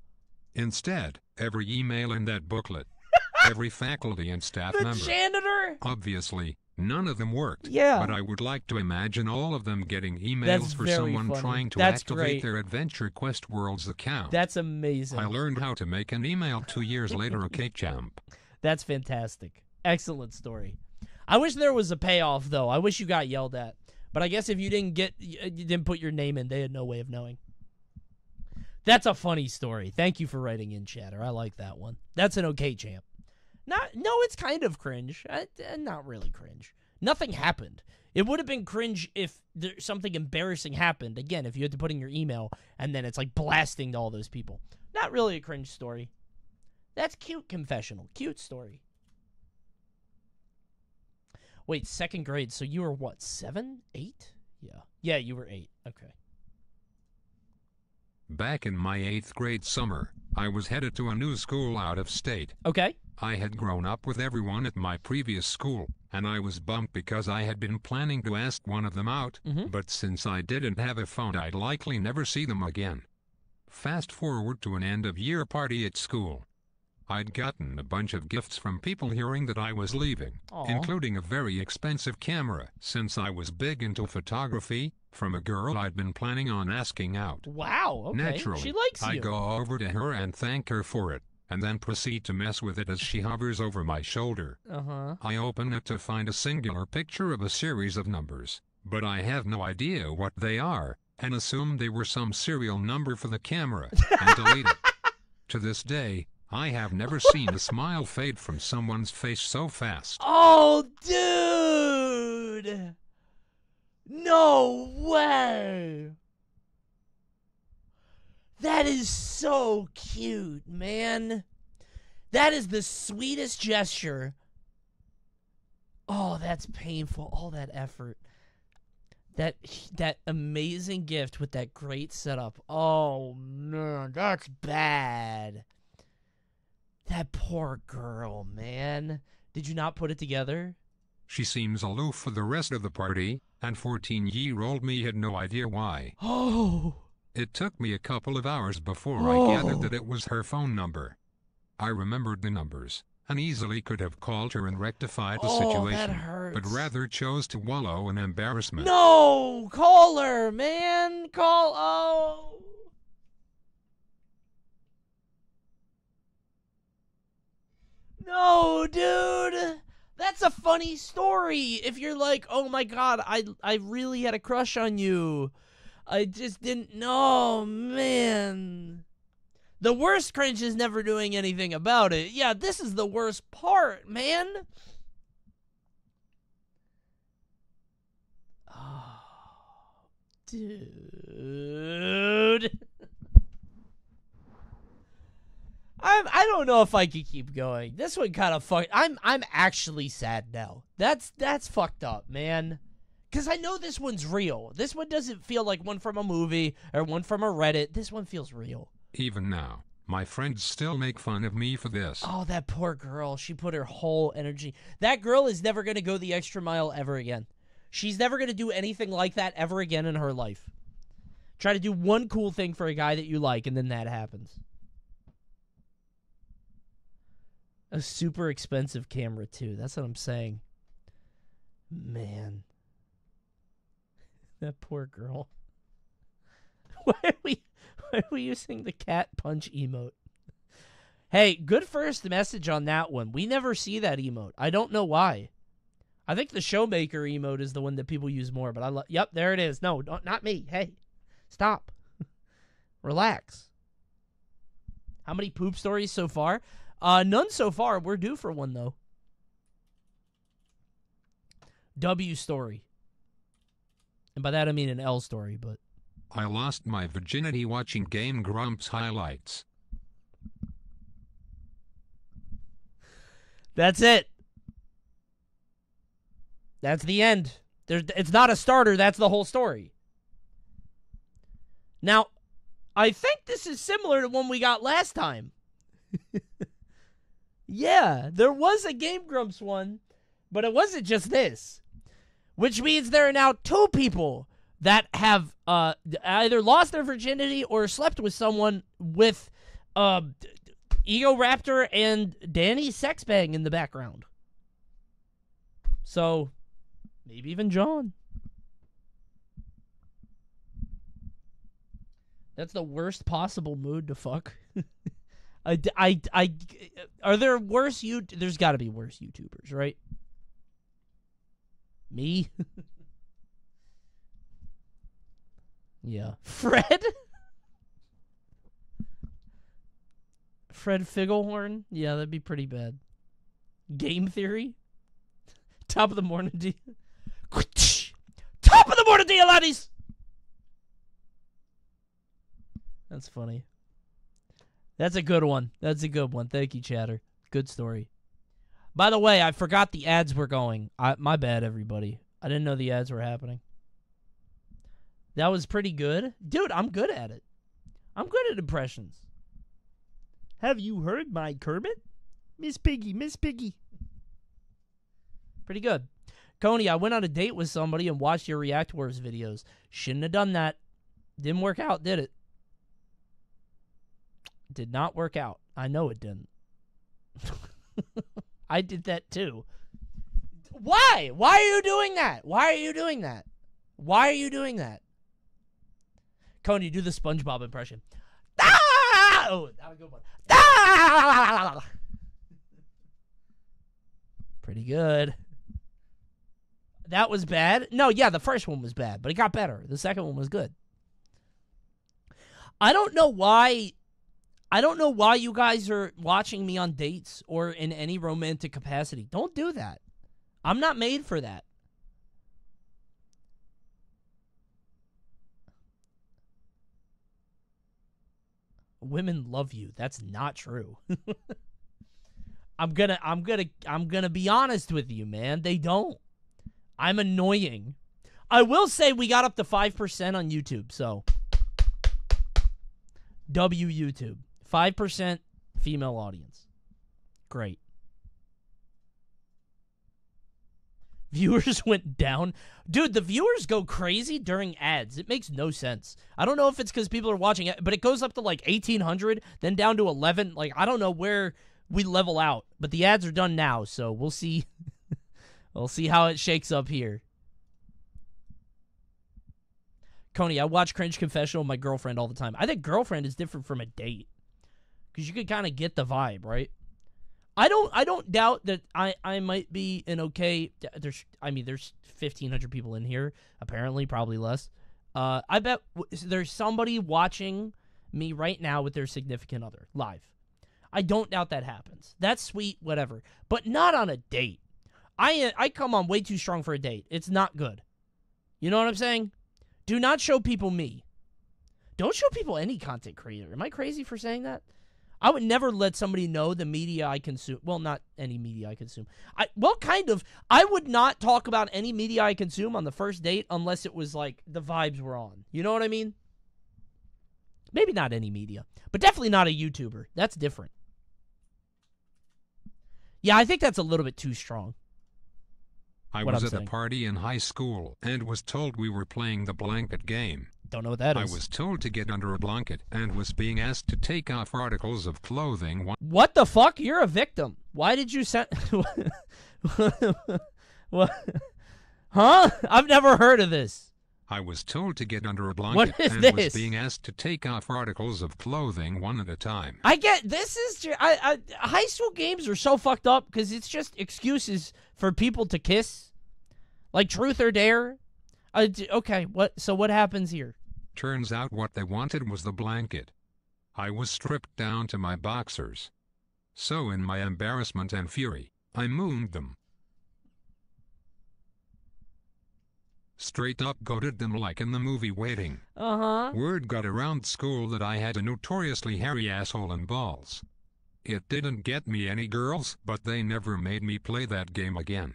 Instead, every email in that booklet, every faculty and staff The member, janitor? obviously, none of them worked. Yeah. But I would like to imagine all of them getting That's emails for very someone funny. trying to That's activate great. their Adventure Quest Worlds account. That's amazing. I learned how to make an email 2 years later, okay, champ. That's fantastic. Excellent story. I wish there was a payoff, though. I wish you got yelled at. But I guess if you didn't put your name in, they had no way of knowing. That's a funny story. Thank you for writing in, Chatter. I like that one. That's an okay, champ. No, it's kind of cringe. Not really cringe. Nothing happened. It would have been cringe if something embarrassing happened. Again, if you had to put in your email and then it's like blasting to all those people. Not really a cringe story. That's cute confessional. Cute story. Wait, second grade. So you were what, 7? 8? Yeah. Yeah, you were 8. Okay. Back in my 8th grade summer, I was headed to a new school out of state. Okay. I had grown up with everyone at my previous school, and I was bummed because I had been planning to ask one of them out, but since I didn't have a phone, I'd likely never see them again. Fast forward to an end-of-year party at school. I'd gotten a bunch of gifts from people hearing that I was leaving, Aw. including a very expensive camera, since I was big into photography, from a girl I'd been planning on asking out. Wow. Okay. Naturally, She likes I you. go over to her and thank her for it, and then proceed to mess with it as she hovers over my shoulder. Uh-huh. I open it to find a singular picture of a series of numbers, but I have no idea what they are, and assume they were some serial number for the camera, and delete it. To this day, I have never seen a smile fade from someone's face so fast. Oh, dude! No way! That is so cute, man. That is the sweetest gesture. Oh, that's painful. All that effort. That amazing gift with that great setup. Oh, man, that's bad. That poor girl, man. Did you not put it together? She seems aloof for the rest of the party, and 14-year-old me had no idea why. Oh. It took me a couple of hours before Oh. I gathered that it was her phone number. I remembered the numbers, and easily could have called her and rectified the Oh, situation, that hurts. but rather chose to wallow in embarrassment. No! Call her, man! Oh! No, dude! That's a funny story. If you're like, oh my god, I really had a crush on you. I just didn't know, man. The worst cringe is never doing anything about it. Yeah, this is the worst part, man. Oh, dude. I don't know if I could keep going. This one kind of fucked. I'm actually sad now. That's fucked up, man. Because I know this one's real. This one doesn't feel like one from a movie or one from a Reddit. This one feels real. Even now, my friends still make fun of me for this. Oh, that poor girl. She put her whole energy. That girl is never going to go the extra mile ever again. She's never going to do anything like that ever again in her life. Try to do one cool thing for a guy that you like, and then that happens. A super expensive camera, too. That's what I'm saying. Man. That poor girl. Why are we using the cat punch emote? Hey, good first message on that one. We never see that emote. I don't know why. I think the Showmaker emote is the one that people use more, but yep, there it is. No, not me. Hey, stop. Relax. How many poop stories so far? None so far. We're due for one, though. W story. And by that I mean an L story, but... I lost my virginity watching Game Grumps highlights. That's it. That's the end. It's not a starter. That's the whole story. Now, I think this is similar to one we got last time. Yeah, there was a Game Grumps one, but it wasn't just this. Which means there are now two people that have either lost their virginity or slept with someone with Ego Raptor and Danny Sexbang in the background. So, maybe even John. That's the worst possible mood to fuck. Are there worse there's got to be worse YouTubers, right? Me? Yeah. Fred? Fred Figglehorn? Yeah, that'd be pretty bad. Game Theory? Top of the morning, Top of the morning, dear laddies! That's funny. That's a good one. That's a good one. Thank you, Chatter. Good story. By the way, I forgot the ads were going. My bad, everybody. I didn't know the ads were happening. That was pretty good. Dude, I'm good at it. I'm good at impressions. Have you heard my Kermit? Miss Piggy, Miss Piggy. Pretty good. Coney, I went on a date with somebody and watched your React Wars videos. Shouldn't have done that. Didn't work out, did it? Did not work out. I know it didn't. I did that too. Why? Why are you doing that? Why are you doing that? Why are you doing that? Coney, do the SpongeBob impression. Ah! Oh, that was a good one. Ah! Pretty good. That was bad. No, yeah, the first one was bad, but it got better. The second one was good. I don't know why you guys are watching me on dates or in any romantic capacity. Don't do that. I'm not made for that. Women love you. That's not true. I'm gonna be honest with you, man. They don't. I'm annoying. I will say we got up to 5% on YouTube, so W YouTube. 5% female audience. Great. Viewers went down. Dude, the viewers go crazy during ads. It makes no sense. I don't know if it's because people are watching it, but it goes up to like 1,800, then down to 11. Like, I don't know where we level out. But the ads are done now, so we'll see. We'll see how it shakes up here. Coney, I watch Cringe Confessional with my girlfriend all the time. I think girlfriend is different from a date. Because you could kind of get the vibe, right? I don't doubt that I might be an okay... There's 1,500 people in here. Apparently, probably less. I bet there's somebody watching me right now with their significant other, live. I don't doubt that happens. That's sweet, whatever. But not on a date. I come on way too strong for a date. It's not good. You know what I'm saying? Do not show people me. Don't show people any content creator. Am I crazy for saying that? I would never let somebody know the media I consume. Well, not any media I consume. Kind of. I would not talk about any media I consume on the first date unless it was like the vibes were on. You know what I mean? Maybe not any media, but definitely not a YouTuber. That's different. Yeah, I think that's a little bit too strong. I was at a party in high school and was told we were playing the blanket game. Don't know what that is. I was told to get under a blanket and was being asked to take off articles of clothing. What the fuck? You're a victim. Why did you send... What? Huh? I've never heard of this. I was told to get under a blanket and was being asked to take off articles of clothing one at a time. I get... This is... high school games are so fucked up because it's just excuses for people to kiss. Like Truth or Dare. Okay, so what happens here? Turns out what they wanted was the blanket. I was stripped down to my boxers. So in my embarrassment and fury, I mooned them. Straight up goated them like in the movie Waiting. Uh-huh. Word got around school that I had a notoriously hairy asshole and balls. It didn't get me any girls, but they never made me play that game again.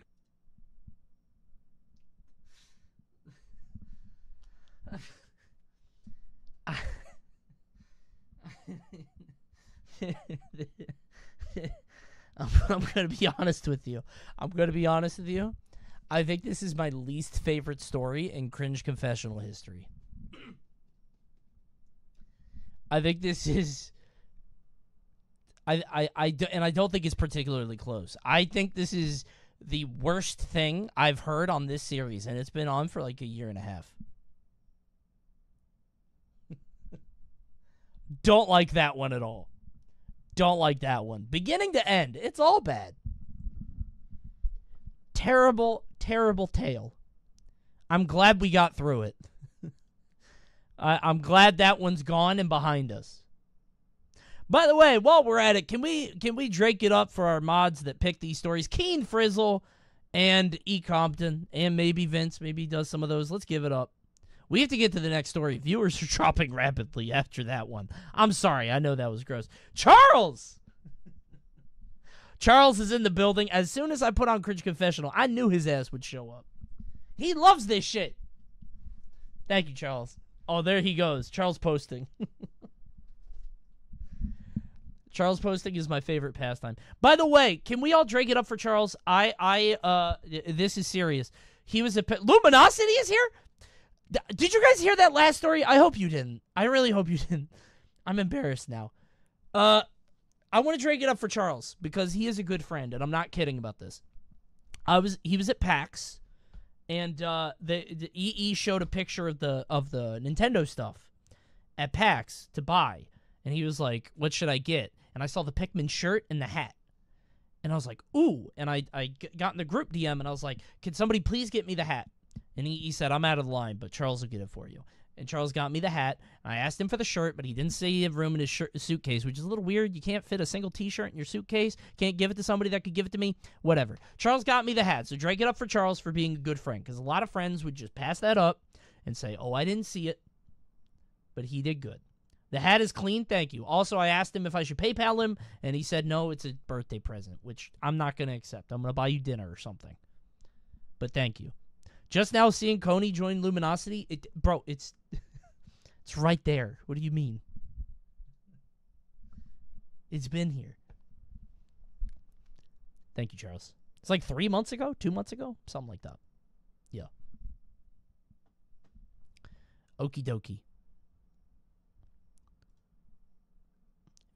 I'm going to be honest with you. I think this is my least favorite story in Cringe Confessional history. I think this is... and I don't think it's particularly close. I think this is the worst thing I've heard on this series, and it's been on for like a year and a half. Don't like that one at all. Don't like that one. Beginning to end, it's all bad. Terrible, terrible tale. I'm glad we got through it. I'm glad that one's gone and behind us. By the way, while we're at it, can we drake it up for our mods that pick these stories? Keen Frizzle and E. Compton, and maybe Vince, maybe he does some of those. Let's give it up. We have to get to the next story. Viewers are dropping rapidly after that one. I'm sorry. I know that was gross. Charles! Charles is in the building. As soon as I put on Cringe Confessional, I knew his ass would show up. He loves this shit. Thank you, Charles. Oh, there he goes. Charles posting. Charles posting is my favorite pastime. By the way, can we all drink it up for Charles? This is serious. He was Luminosity is here? Did you guys hear that last story? I hope you didn't. I really hope you didn't. I'm embarrassed now. I want to drink it up for Charles because he is a good friend, and I'm not kidding about this. He was at PAX, and the EE showed a picture of the Nintendo stuff at PAX to buy, and he was like, "What should I get?" And I saw the Pikmin shirt and the hat, and I was like, "Ooh!" And I got in the group DM, and I was like, "Can somebody please get me the hat?" And he said, "I'm out of the line, but Charles will get it for you." And Charles got me the hat. I asked him for the shirt, but he didn't say he had room in his suitcase, which is a little weird. You can't fit a single T-shirt in your suitcase. Can't give it to somebody that could give it to me. Whatever. Charles got me the hat, so drink it up for Charles for being a good friend, because a lot of friends would just pass that up and say, "Oh, I didn't see it." But he did good. The hat is clean, thank you. Also, I asked him if I should PayPal him, and he said, "No, it's a birthday present," which I'm not going to accept. I'm going to buy you dinner or something. But thank you. Just now seeing Coney join Luminosity, bro, it's right there. What do you mean? It's been here. Thank you, Charles. It's like 3 months ago, 2 months ago, something like that. Yeah. Okie dokie.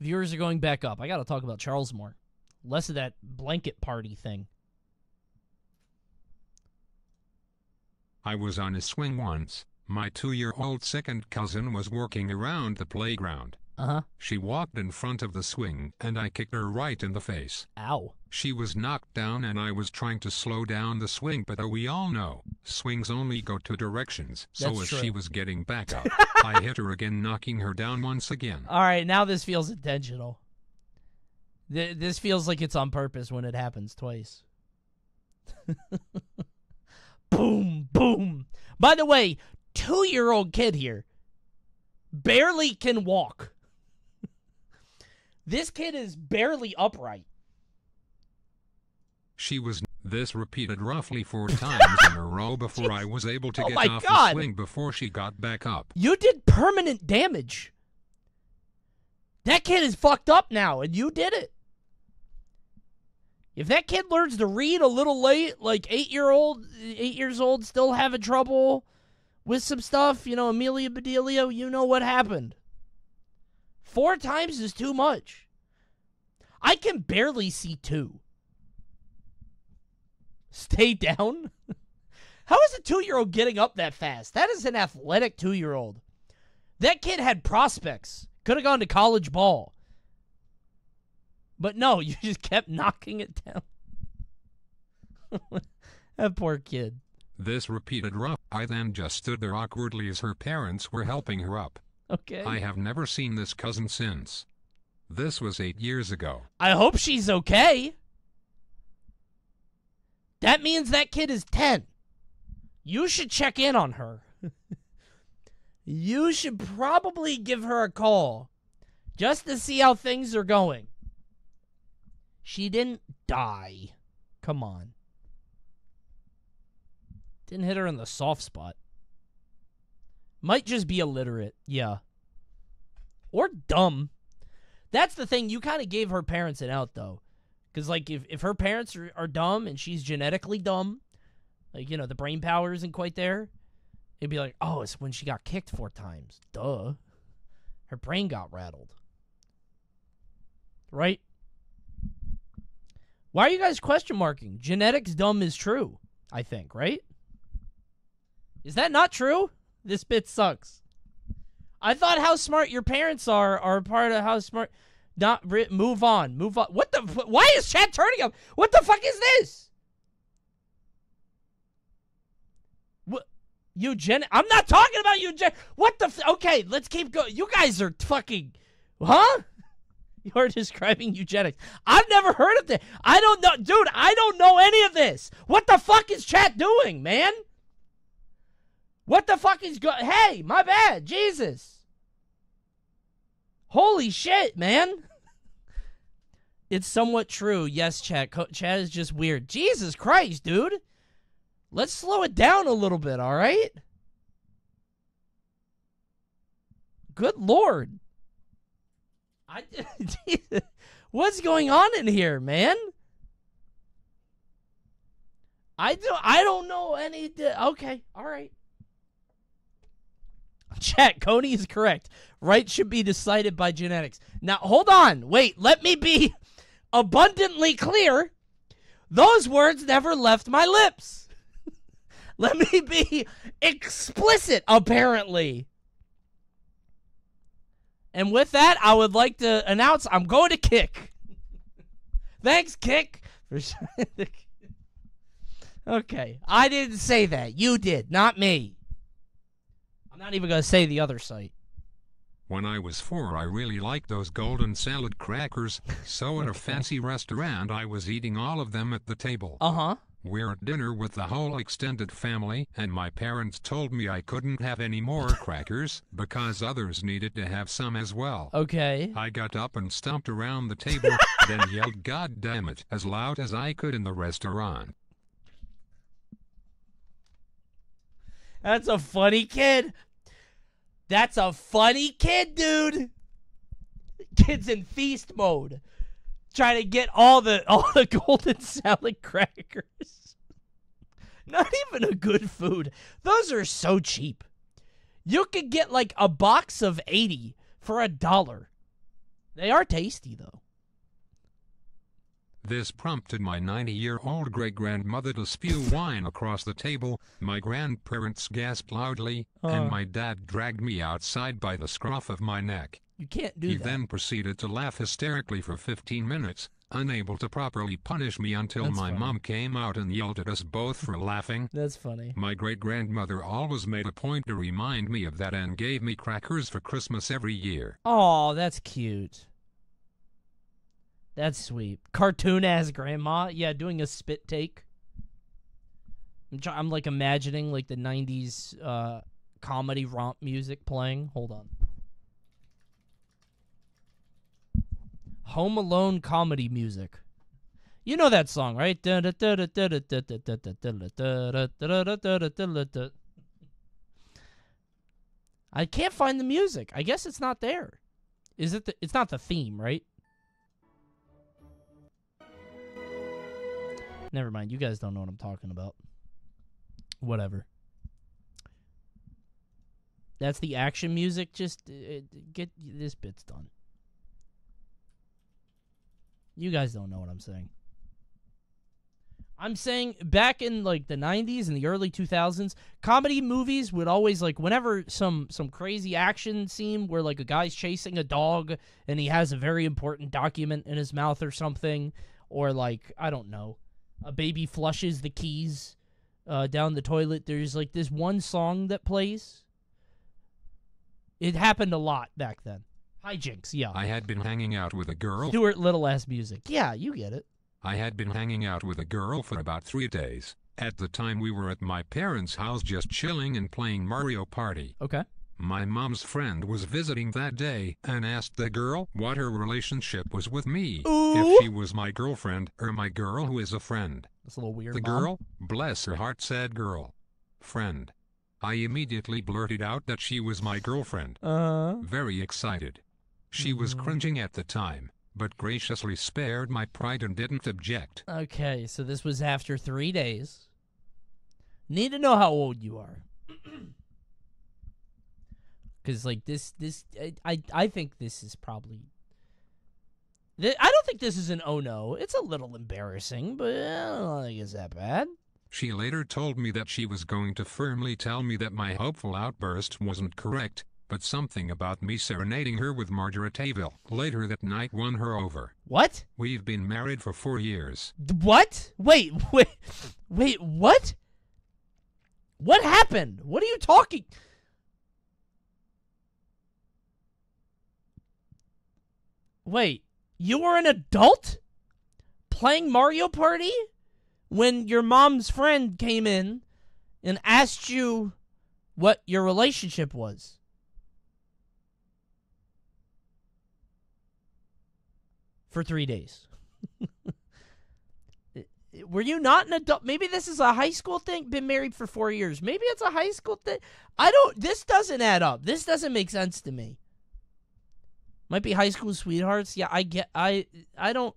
Viewers are going back up. I got to talk about Charles more. Less of that blanket party thing. I was on a swing once. My 2-year-old second cousin was working around the playground. Uh-huh. She walked in front of the swing, and I kicked her right in the face. Ow. She was knocked down, and I was trying to slow down the swing, but we all know, swings only go 2 directions. So That's as true. she was getting back up, I hit her again, knocking her down once again. All right, now this feels intentional. This feels like it's on purpose when it happens twice. Boom, boom. By the way, 2-year-old kid here barely can walk. This kid is barely upright. This repeated roughly 4 times in a row before I was able to Oh get my off God. the swing before she got back up. You did permanent damage. That kid is fucked up now, and you did it. If that kid learns to read a little late, like 8 years old, still having trouble with some stuff, you know, Amelia Bedelia, you know what happened. 4 times is too much. I can barely see 2. Stay down? How is a 2-year-old getting up that fast? That is an athletic 2-year-old. That kid had prospects. Could have gone to college ball. But no, you just kept knocking it down. That poor kid. This repeated rough. I then just stood there awkwardly as her parents were helping her up. Okay. I have never seen this cousin since. This was 8 years ago. I hope she's okay. That means that kid is 10. You should check in on her. You should probably give her a call just to see how things are going. She didn't die. Come on. Didn't hit her in the soft spot. Might just be illiterate. Yeah. Or dumb. That's the thing. You kind of gave her parents an out, though. Because, like, if her parents are dumb and she's genetically dumb, like, you know, the brain power isn't quite there, it'd be like, oh, it's when she got kicked 4 times. Duh. Her brain got rattled. Right? Why are you guys question marking? Genetics dumb is true, I think, right? Is that not true? This bit sucks. I thought how smart your parents are part of how smart... Move on. Move on. What the... Why is chat turning up? What the fuck is this? What? I'm not talking about what the... Okay, let's keep going. You guys are fucking... Huh? You're describing eugenics. I've never heard of this. I don't know. Dude, I don't know any of this. What the fuck is chat doing, man? What the fuck is Hey, my bad. Jesus. Holy shit, man. It's somewhat true. Yes, chat. Chat is just weird. Jesus Christ, dude. Let's slow it down a little bit, all right? Good Lord. What's going on in here, man? I don't know any... Okay, all right. Chat, Coney is correct. Right should be decided by genetics. Now, hold on. Wait, let me be abundantly clear. Those words never left my lips. Let me be explicit, apparently. And with that, I would like to announce I'm going to Kick. Thanks, Kick. Okay, I didn't say that. You did, not me. I'm not even going to say the other site. When I was 4, I really liked those golden salad crackers, so at a fancy restaurant I was eating all of them at the table. Uh-huh. We're at dinner with the whole extended family, and my parents told me I couldn't have any more crackers because others needed to have some as well. Okay. I got up and stomped around the table, then yelled "God damn it" as loud as I could in the restaurant. That's a funny kid. That's a funny kid, dude. Kid's in feast mode. Trying to get all the golden salad crackers. Not even a good food. Those are so cheap. You could get like a box of 80 for $1. They are tasty, though. This prompted my 90-year-old great-grandmother to spew wine across the table, my grandparents gasped loudly, and my dad dragged me outside by the scruff of my neck. You can't do He that. then proceeded to laugh hysterically for 15 minutes, unable to properly punish me until That's my funny. mom came out and yelled at us both for laughing. That's funny. My great-grandmother always made a point to remind me of that and gave me crackers for Christmas every year. Oh, that's cute. That's sweet. Cartoon-ass grandma. Yeah, doing a spit take. I'm like imagining like the 90s comedy romp music playing. Hold on. Home Alone comedy music. You know that song, right? I can't find the music. I guess it's not there. Is it? It's not the theme, right? Never mind. You guys don't know what I'm talking about. Whatever. That's the action music. Just get this bit's done. You guys don't know what I'm saying. I'm saying back in like the 90s and the early 2000s, comedy movies would always like whenever some crazy action scene where like a guy's chasing a dog and he has a very important document in his mouth or something, or like, I don't know, a baby flushes the keys down the toilet. There's like this one song that plays. It happened a lot back then. Hijinks, yeah. I had been hanging out with a girl. Stuart Little-ass music. Yeah, you get it. I had been hanging out with a girl for about 3 days. At the time we were at my parents' house just chilling and playing Mario Party. Okay. My mom's friend was visiting that day and asked the girl what her relationship was with me. Ooh. If she was my girlfriend or my girl who is a friend. That's a little weird. The Mom. girl, bless her heart, said girl. Friend. I immediately blurted out that she was my girlfriend. Very excited. She was cringing at the time, but graciously spared my pride and didn't object. Okay, so this was after 3 days. Need to know how old you are. Because, like, I think this is probably... I don't think this is an oh no. It's a little embarrassing, but I don't think it's that bad. She later told me that she was going to firmly tell me that my hopeful outburst wasn't correct, but something about me serenading her with Margaritaville later that night won her over. What? We've been married for 4 years. What? Wait, what? What happened? What are you talking... Wait, you were an adult playing Mario Party when your mom's friend came in and asked you what your relationship was? For 3 days. Were you not an adult? Maybe this is a high school thing. Been married for 4 years. Maybe it's a high school thing. This doesn't add up. This doesn't make sense to me. Might be high school sweethearts. Yeah, I don't.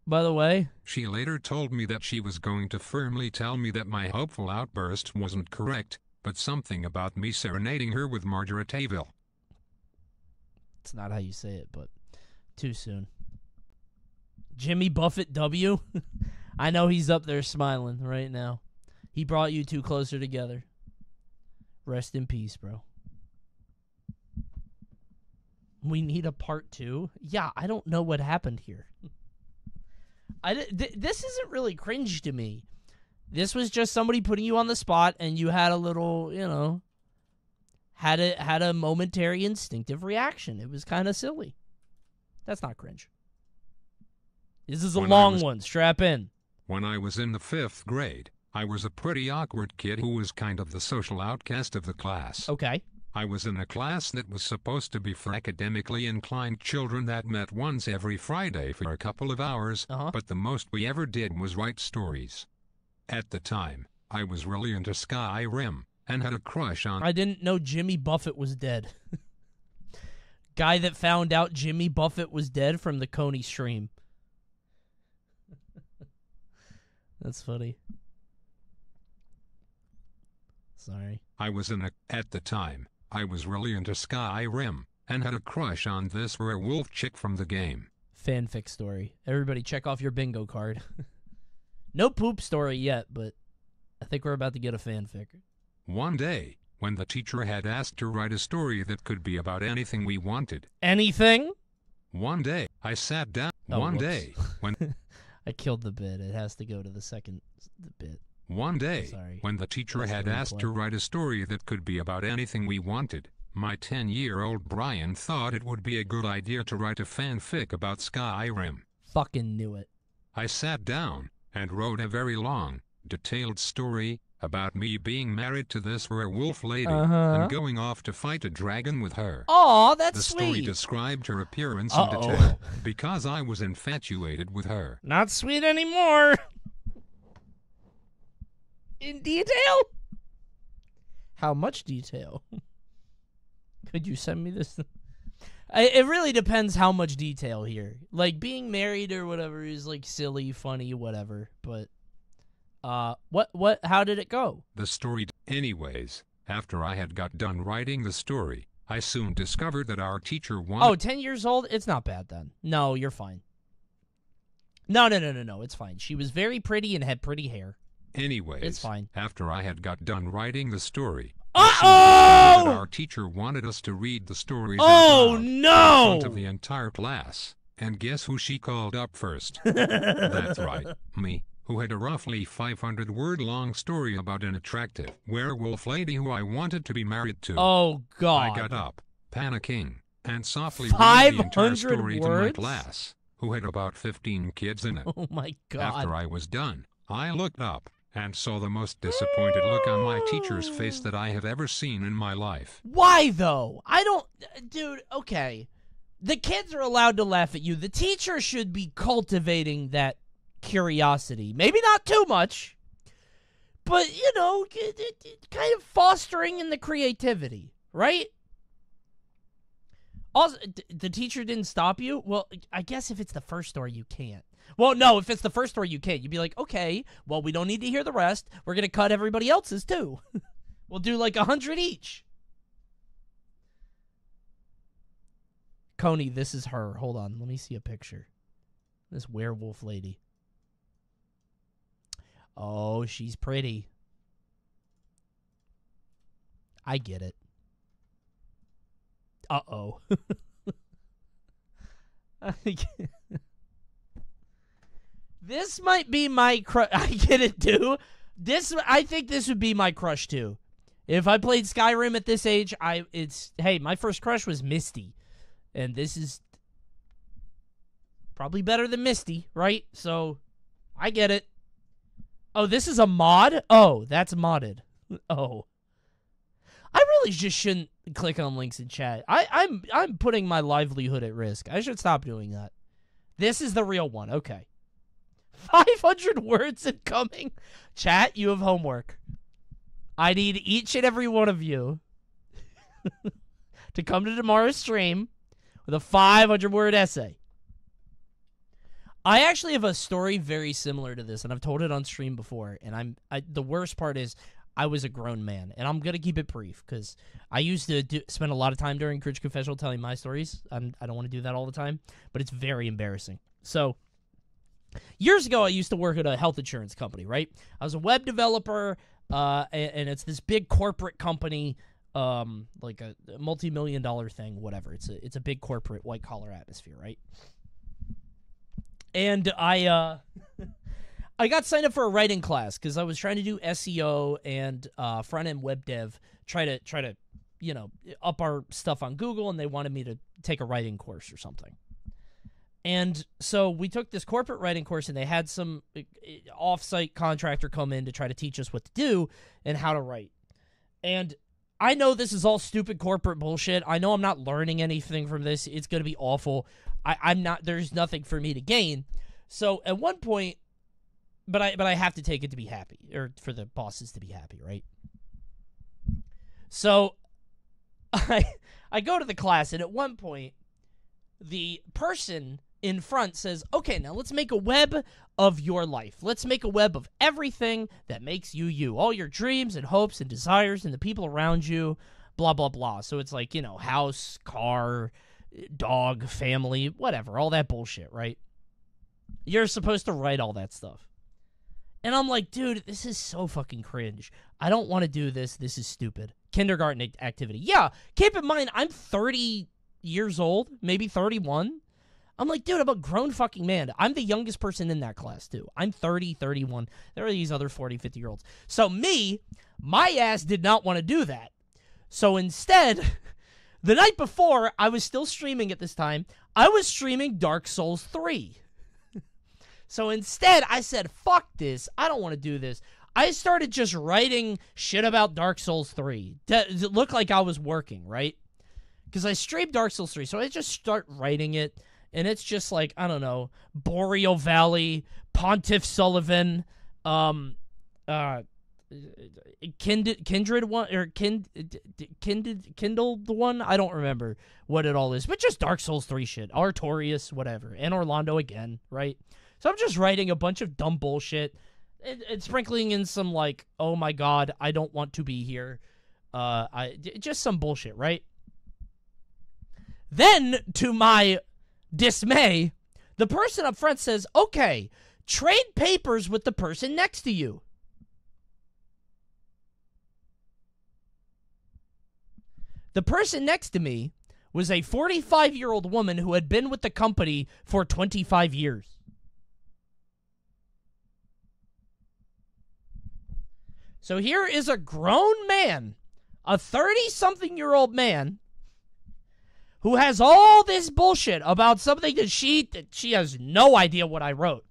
By the way, she later told me that she was going to firmly tell me that my hopeful outburst wasn't correct, but something about me serenading her with Margaritaville. It's not how you say it, but too soon. Jimmy Buffett W. I know he's up there smiling right now. He brought you two closer together. Rest in peace, bro. We need a part 2? Yeah, I don't know what happened here. This isn't really cringe to me. This was just somebody putting you on the spot, and you had a little, had a momentary instinctive reaction. It was kind of silly. That's not cringe. This is a long one. Strap in. When I was in the 5th grade, I was a pretty awkward kid who was kind of the social outcast of the class. Okay. I was in a class that was supposed to be for academically inclined children that met once every Friday for a couple of hours, but the most we ever did was write stories. At the time, I was really into Skyrim, and had a crush on... I didn't know Jimmy Buffett was dead. Guy that found out Jimmy Buffett was dead from the Coney stream. That's funny. Sorry. At the time, I was really into Skyrim, and had a crush on this werewolf chick from the game. Fanfic story. Everybody check off your bingo card. No poop story yet, but I think we're about to get a fanfic. One day, when the teacher had asked to write a story that could be about anything we wanted. Anything? One day, I sat down. Oh, One whoops. day, when I killed the bit. It has to go to the second bit. One day, Sorry. when the teacher That's had the asked replay. to write a story that could be about anything we wanted, my 10-year-old Brian thought it would be a good idea to write a fanfic about Skyrim. Fucking knew it. I sat down and wrote a very long, detailed story about me being married to this werewolf lady and going off to fight a dragon with her. Aw, that's The story sweet. described her appearance Uh-oh. in detail because I was infatuated with her. Not sweet anymore. In detail? How much detail? Could you send me this? It really depends how much detail here. Like, being married or whatever is, like, silly, funny, whatever. But, how did it go? The story. Anyways, after I had got done writing the story, I soon discovered that our teacher wanted. Oh, 10 years old? It's not bad then. No, you're fine. No, it's fine. She was very pretty and had pretty hair. Anyways, It's fine. After I had got done writing the story, Uh-oh! that our teacher wanted us to read the stories Oh, out loud in no! front of the entire class. And guess who she called up first? That's right, me, who had a roughly 500-word-long story about an attractive werewolf lady who I wanted to be married to. Oh, God. I got up, panicking, and softly read the entire 500 story to my words? class, who had about 15 kids in it. Oh, my God. After I was done, I looked up and saw the most disappointed look on my teacher's face that I have ever seen in my life. Why, though? I don't... Dude, okay. The kids are allowed to laugh at you. The teacher should be cultivating that curiosity. Maybe not too much, but, you know, kind of fostering in the creativity, right? Also, the teacher didn't stop you? Well, I guess if it's the first story, you can't. Well, no, if it's the first story, you can't. You'd be like, okay, well, we don't need to hear the rest. We're going to cut everybody else's, too. We'll do like 100 each. Coney, this is her. Hold on. Let me see a picture. This werewolf lady. Oh, she's pretty. I get it. Uh-oh. This might be my crush. I get it, too. I think this would be my crush, too. If I played Skyrim at this age, hey, my first crush was Misty. And this is probably better than Misty, right? So, I get it. Oh, this is a mod? Oh, that's modded. Oh. I really just shouldn't click on links in chat. I'm putting my livelihood at risk. I should stop doing that. This is the real one. Okay. 500 words incoming. Chat, you have homework. I need each and every one of you to come to tomorrow's stream with a 500-word essay. I actually have a story very similar to this, and I've told it on stream before. And the worst part is I was a grown man, and I'm gonna keep it brief because I used to spend a lot of time during Cringe Confessional telling my stories. I don't want to do that all the time, but it's very embarrassing. So, years ago, I used to work at a health insurance company. Right, I was a web developer, and it's this big corporate company, like a multi-million-dollar thing, whatever. It's a big corporate white-collar atmosphere, right? And I got signed up for a writing class because I was trying to do SEO and front-end web dev, try to you know, up our stuff on Google, and they wanted me to take a writing course or something. And so we took this corporate writing course, and they had some off-site contractor come in to try to teach us what to do and how to write. And I know this is all stupid corporate bullshit. I know I'm not learning anything from this. It's going to be awful. I'm not. There's nothing for me to gain. So at one point, but I have to take it to be happy, or for the bosses to be happy, right? So I go to the class, and at one point, the person in front says, okay, now let's make a web of your life. Let's make a web of everything that makes you you. All your dreams and hopes and desires and the people around you, blah, blah, blah. So it's like, you know, house, car, dog, family, whatever, all that bullshit, right? You're supposed to write all that stuff. And I'm like, dude, this is so fucking cringe. I don't want to do this. This is stupid. Kindergarten activity. Yeah, keep in mind, I'm 30 years old, maybe 31. I'm like, dude, I'm a grown fucking man. I'm the youngest person in that class, too. I'm 30, 31. There are these other 40, 50-year-olds. So me, my ass did not want to do that. So instead, the night before, I was still streaming at this time. I was streaming Dark Souls 3. So instead, I said, fuck this. I don't want to do this. I started just writing shit about Dark Souls 3. It looked like I was working, right? Because I streamed Dark Souls 3, so I just start writing it, and it's just like, I don't know, Boreal Valley, Pontiff Sullivan, Kindred one, or Kindled one? I don't remember what it all is, but just Dark Souls 3 shit. Artorias, whatever. And Orlando again, right? So I'm just writing a bunch of dumb bullshit and sprinkling in some, like, oh my god, I don't want to be here. Just some bullshit, right? Then, to my dismay, the person up front says, okay, trade papers with the person next to you. The person next to me was a 45-year-old woman who had been with the company for 25 years. So here is a grown man, a 30-something-year-old man, who has all this bullshit about something that she has no idea what I wrote.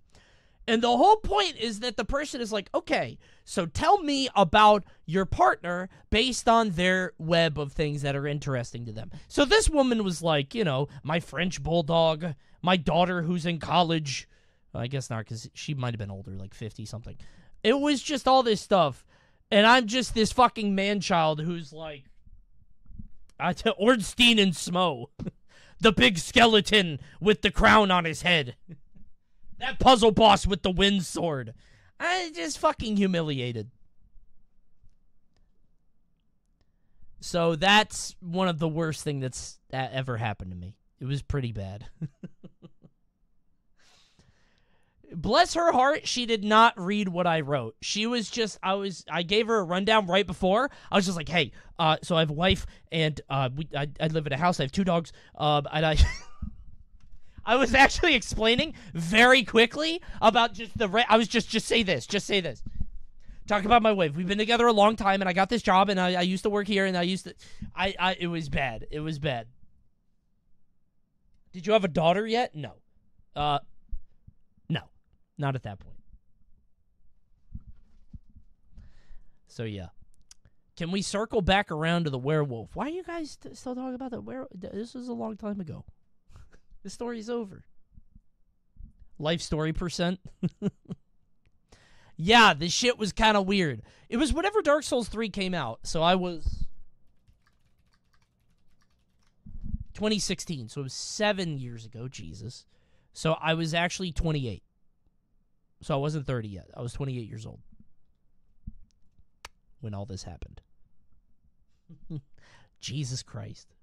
And the whole point is that the person is like, okay, so tell me about your partner based on their web of things that are interesting to them. So this woman was like, you know, my French bulldog, my daughter who's in college. Well, I guess not, because she might have been older, like 50-something. It was just all this stuff. And I'm just this fucking man-child who's like, Ornstein and Smo. The big skeleton with the crown on his head. That puzzle boss with the wind sword. I just fucking humiliated. So that's one of the worst things that ever happened to me. It was pretty bad. Bless her heart, she did not read what I wrote. She was just, I gave her a rundown right before. I was just like, hey, so I have a wife, and I live in a house, I have 2 dogs, and I was actually explaining very quickly about just I was just say this. Talk about my wife. We've been together a long time, and I got this job, and I used to work here, and it was bad. It was bad. Did you have a daughter yet? No. No. Not at that point. So, yeah. Can we circle back around to the werewolf? Why are you guys still talking about the werewolf? This was a long time ago. The story's over. Life story percent. Yeah, this shit was kind of weird. It was whenever Dark Souls 3 came out. So I was 2016. So it was 7 years ago. Jesus. So I was actually 28. So I wasn't 30 yet. I was 28 years old when all this happened. Jesus Christ.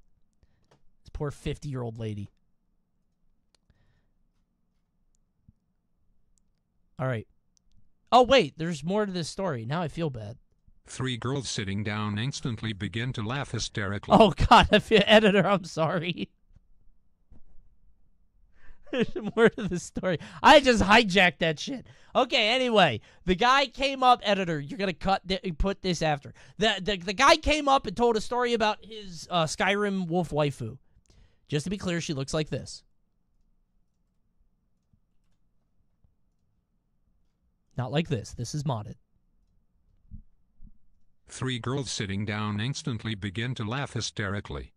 This poor 50-year-old lady. All right. Oh, wait. There's more to this story. Now I feel bad. 3 girls sitting down instantly begin to laugh hysterically. Oh, God. Editor, I'm sorry. There's more to the story. I just hijacked that shit. Okay, anyway, the guy came up, editor, you're going to put this after. The guy came up and told a story about his Skyrim wolf waifu. Just to be clear, she looks like this. Not like this. This is modded. 3 girls sitting down instantly begin to laugh hysterically.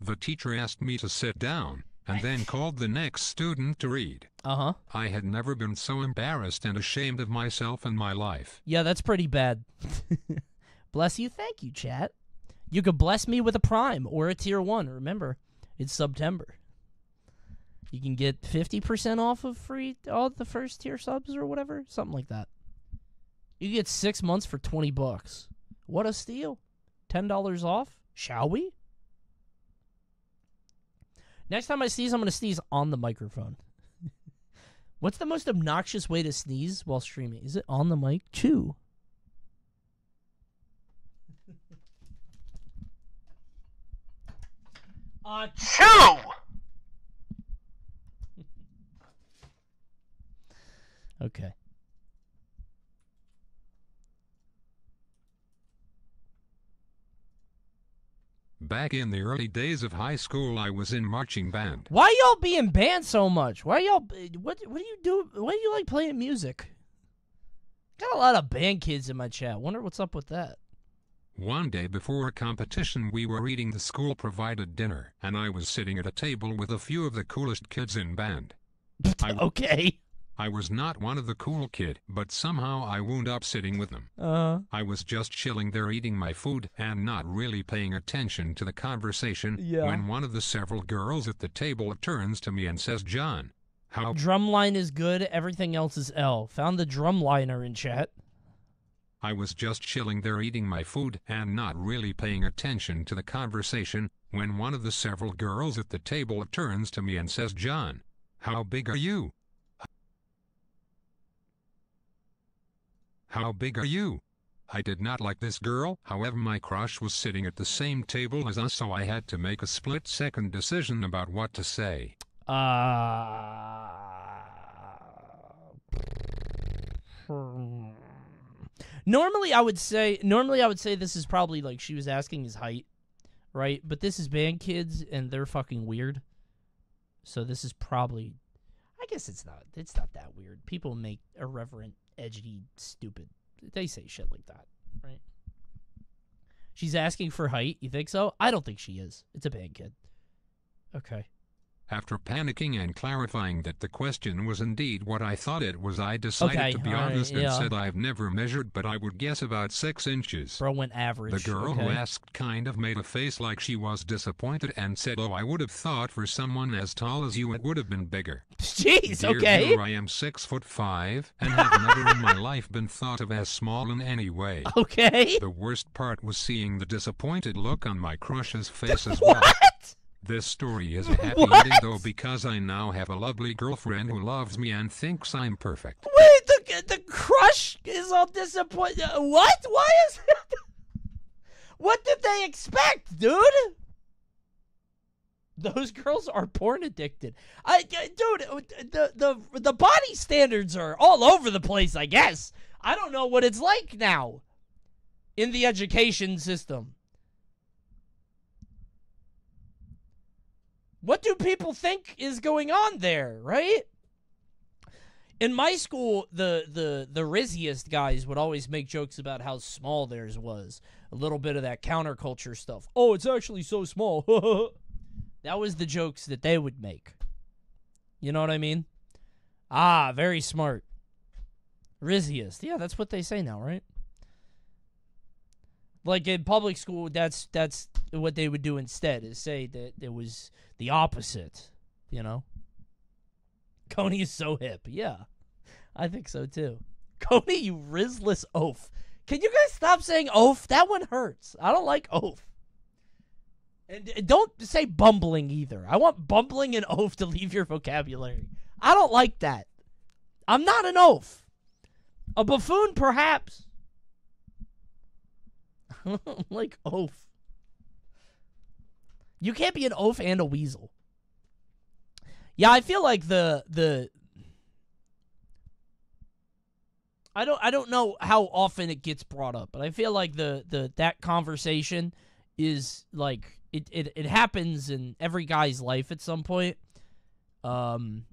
The teacher asked me to sit down, and then called the next student to read. Uh-huh. I had never been so embarrassed and ashamed of myself in my life. Yeah, that's pretty bad. Bless you. Thank you, chat. You could bless me with a Prime or a Tier 1. Remember, it's September. You can get 50% off of all the first tier subs or whatever. Something like that. You get 6 months for $20. What a steal. $10 off. Shall we? Next time I sneeze, I'm going to sneeze on the microphone. What's the most obnoxious way to sneeze while streaming? Is it on the mic? Chew. Chew! Okay. Back in the early days of high school, I was in marching band. Why y'all be in band so much? Why y'all? What do you do? Why do you like playing music? Got a lot of band kids in my chat. Wonder what's up with that. One day before a competition, we were eating the school-provided dinner, and I was sitting at a table with a few of the coolest kids in band. Okay. I was not one of the cool kid, but somehow I wound up sitting with them. I was just chilling there eating my food and not really paying attention to the conversation when one of the several girls at the table turns to me and says, "John, how..." Drumline is good, everything else is L. Found the drumliner in chat. I was just chilling there eating my food and not really paying attention to the conversation when one of the several girls at the table turns to me and says, "John, how big are you? How big are you?" I did not like this girl, however my crush was sitting at the same table as us, so I had to make a split-second decision about what to say. Normally I would say this is probably like she was asking his height, right? But this is band kids and they're fucking weird. So this is probably, I guess it's not that weird. People make irreverent, edgy, stupid. They say shit like that, right? She's asking for height. You think so? I don't think she is. It's a band kid. Okay. After panicking and clarifying that the question was indeed what I thought it was, I decided to be honest and said I've never measured, but I would guess about 6 inches. Bro went average. The girl who asked kind of made a face like she was disappointed and said, "Oh, I would have thought for someone as tall as you it would have been bigger." Jeez, Dear okay. viewer, I am 6'5" and have never in my life been thought of as small in any way. Okay. The worst part was seeing the disappointed look on my crush's face as well. What? This story is a happy ending, though, because I now have a lovely girlfriend who loves me and thinks I'm perfect. Wait, the crush is all disappointed. What? Why is it? What did they expect, dude? Those girls are porn addicted. Dude, the body standards are all over the place, I guess. I don't know what it's like now in the education system. What do people think is going on there, right? In my school, the rizziest guys would always make jokes about how small theirs was. A little bit of that counterculture stuff. Oh, it's actually so small. That was the jokes that they would make. You know what I mean? Ah, very smart. Rizziest. Yeah, that's what they say now, right? Like in public school, that's what they would do instead, is say that it was the opposite, you know? Coney is so hip. Yeah, I think so too. Coney, you rizless oaf. Can you guys stop saying oaf? That one hurts. I don't like oaf. And don't say bumbling either. I want bumbling and oaf to leave your vocabulary. I don't like that. I'm not an oaf. A buffoon, perhaps. I don't like oaf. You can't be an oaf and a weasel. Yeah, I feel like I don't know how often it gets brought up, but I feel like that conversation is like it happens in every guy's life at some point. And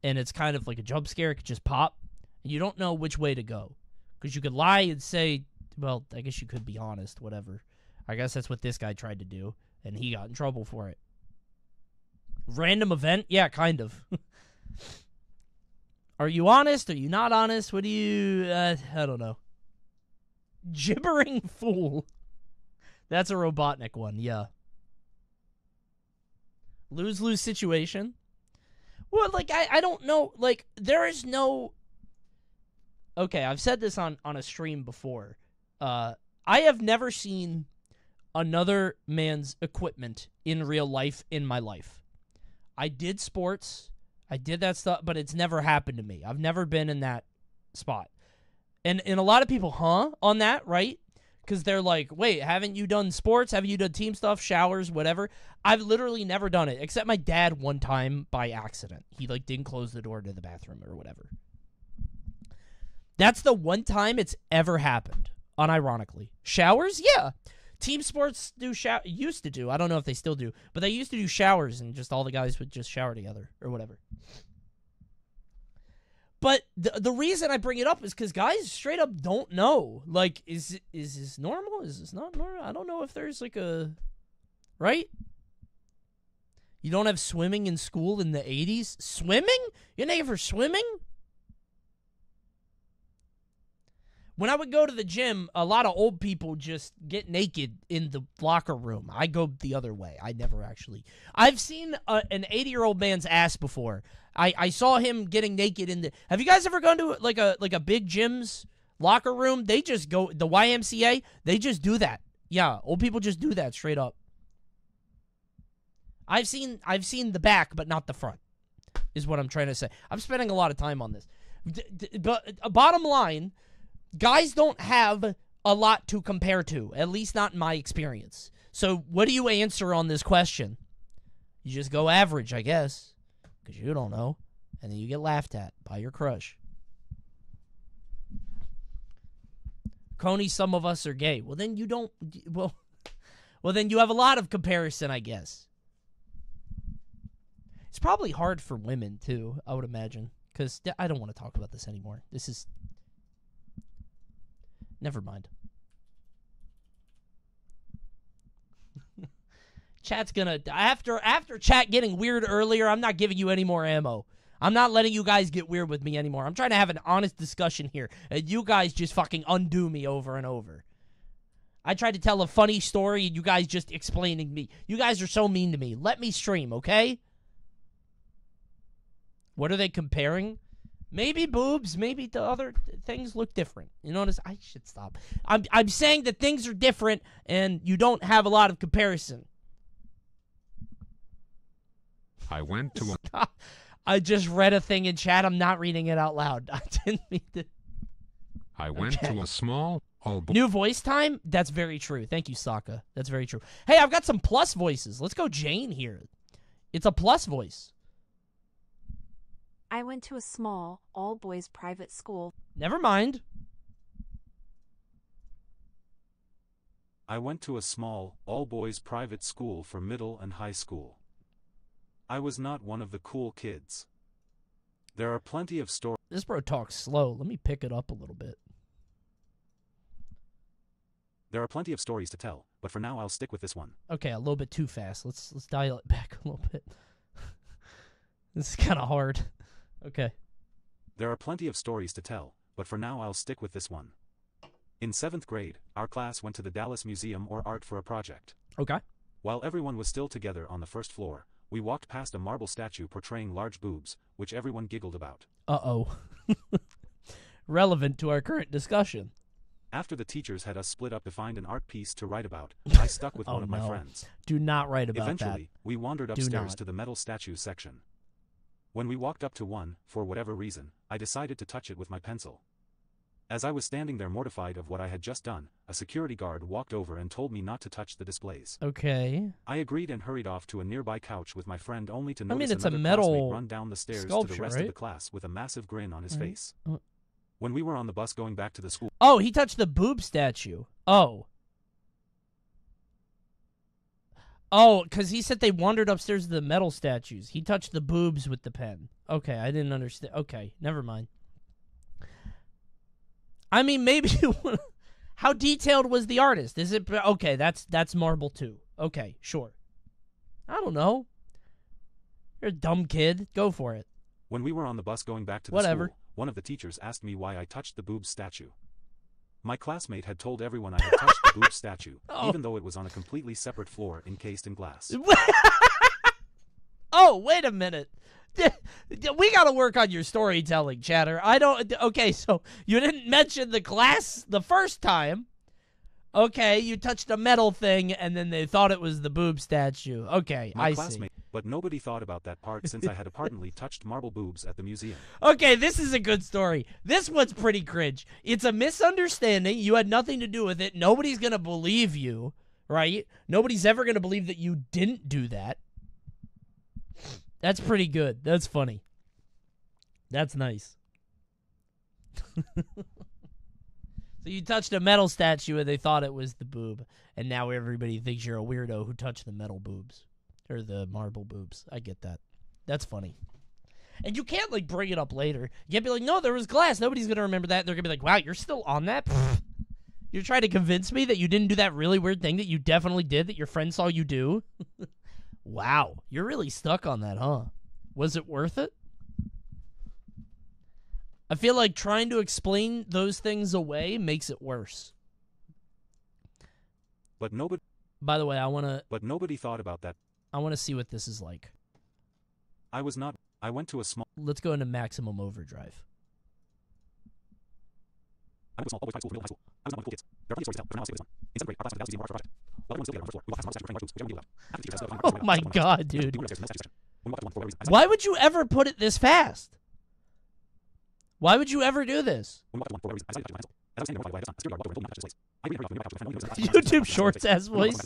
it's kind of like a jump scare. It could just pop. And you don't know which way to go. Because you could lie and say, well, I guess you could be honest, whatever. I guess that's what this guy tried to do, and he got in trouble for it. Random event? Yeah, kind of. Are you honest? Are you not honest? What do you... I don't know. Gibbering fool. That's a Robotnik one, yeah. Lose-lose situation? Well, like, I don't know. Like, there is no... Okay, I've said this on a stream before. I have never seen another man's equipment in real life in my life. I did sports. I did that stuff, but it's never happened to me. I've never been in that spot. And a lot of people, on that, right? Because they're like, wait, haven't you done sports? Haven't you done team stuff, showers, whatever? I've literally never done it, except my dad one time by accident. He, like, didn't close the door to the bathroom or whatever. That's the one time it's ever happened, unironically. Showers? Yeah. Team sports used to do. I don't know if they still do, but they used to do showers, and just all the guys would just shower together or whatever. But the reason I bring it up is because guys straight up don't know. Like, is this normal? Is this not normal? I don't know if there's like a... Right? You don't have swimming in school in the 80s? Swimming? You're naked for swimming? When I would go to the gym, a lot of old people just get naked in the locker room. I go the other way. I never actually... I've seen an 80-year-old man's ass before. I saw him getting naked in the... Have you guys ever gone to like a big gym's locker room? They just go... The YMCA, they just do that. Yeah, old people just do that straight up. I've seen the back, but not the front, is what I'm trying to say. I'm spending a lot of time on this. But bottom line... Guys don't have a lot to compare to, at least not in my experience. So what do you answer on this question? You just go average, I guess, because you don't know, and then you get laughed at by your crush. Coney, some of us are gay. Well, then you don't... Well, then you have a lot of comparison, I guess. It's probably hard for women, too, I would imagine, because I don't want to talk about this anymore. This is... Never mind. Chat's gonna... After chat getting weird earlier, I'm not giving you any more ammo. I'm not letting you guys get weird with me anymore. I'm trying to have an honest discussion here. And you guys just fucking undo me over and over. I tried to tell a funny story, and you guys just explaining me. You guys are so mean to me. Let me stream, okay? What are they comparing? Maybe boobs, maybe the other things look different. You notice? I should stop. I'm saying that things are different and you don't have a lot of comparison. I went to a... I just read a thing in chat. I'm not reading it out loud. I didn't mean to... I went to a small... New voice time? That's very true. Thank you, Sokka. That's very true. Hey, I've got some plus voices. Let's go Jane here. It's a plus voice. I went to a small, all-boys private school. Never mind. I went to a small, all-boys private school for middle and high school. I was not one of the cool kids. There are plenty of stories. This bro talks slow. Let me pick it up a little bit. There are plenty of stories to tell, but for now I'll stick with this one. Okay, a little bit too fast. Let's dial it back a little bit. This is kind of hard. Okay. There are plenty of stories to tell, but for now I'll stick with this one. In 7th grade, our class went to the Dallas Museum of Art for a project. Okay. While everyone was still together on the first floor, we walked past a marble statue portraying large boobs, which everyone giggled about. Uh-oh. Relevant to our current discussion. After the teachers had us split up to find an art piece to write about, I stuck with one of my friends. Do not write about Eventually, that. we wandered upstairs to the metal statue section. When we walked up to one, for whatever reason, I decided to touch it with my pencil. As I was standing there mortified of what I had just done, a security guard walked over and told me not to touch the displays. Okay. I agreed and hurried off to a nearby couch with my friend only to notice it's a another metal classmate run down the stairs sculpture, to the rest right? of the class with a massive grin on his face. When we were on the bus going back to the school... Oh, he touched the boob statue. Oh. Oh, because he said they wandered upstairs to the metal statues. He touched the boobs with the pen. Okay, I didn't understand. Okay, never mind. I mean, maybe... How detailed was the artist? Is it... Okay, that's marble too. Okay, sure. I don't know. You're a dumb kid. Go for it. When we were on the bus going back to the school, one of the teachers asked me why I touched the boobs statue. My classmate had told everyone I had touched the boobs statue, even though it was on a completely separate floor encased in glass. Oh, wait a minute. We got to work on your storytelling, chatter. I don't... Okay, so you didn't mention the glass the first time. Okay, you touched a metal thing, and then they thought it was the boob statue. Okay, My I classmate, see. but nobody thought about that part since I had apparently touched marble boobs at the museum. Okay, this is a good story. This one's pretty cringe. It's a misunderstanding. You had nothing to do with it. Nobody's going to believe you, right? Nobody's ever going to believe that you didn't do that. That's pretty good. That's funny. That's nice. So you touched a metal statue and they thought it was the boob, and now everybody thinks you're a weirdo who touched the metal boobs. Or the marble boobs. I get that. That's funny. And you can't, like, bring it up later. You can't be like, no, there was glass. Nobody's going to remember that. They're going to be like, wow, you're still on that? You're trying to convince me that you didn't do that really weird thing that you definitely did, that your friend saw you do? Wow. You're really stuck on that, huh? Was it worth it? I feel like trying to explain those things away makes it worse. But nobody. By the way, I want to. But nobody thought about that. I want to see what this is like. I was not. I went to a small. Let's go into maximum overdrive. I went to a small all-boys private school, middle high school. I was not one of the cool kids. There are plenty of stories to tell, but for now I'll stay with this one. In 7th grade, our class went to the project. While everyone was still together on the first floor, we walked past the statue of which everyone knew about. Oh my god, dude. We went upstairs to the statue section. When we walked up to one floor, Why would you ever put it this fast? Why would you ever do this? when we walked up to one floor, I decided to touch my pencil. As I was standing there, my security guard walked over and told me not to touch this place. I really hurried off to the nearby house with a friend. No one knew YouTube Shorts ass voice.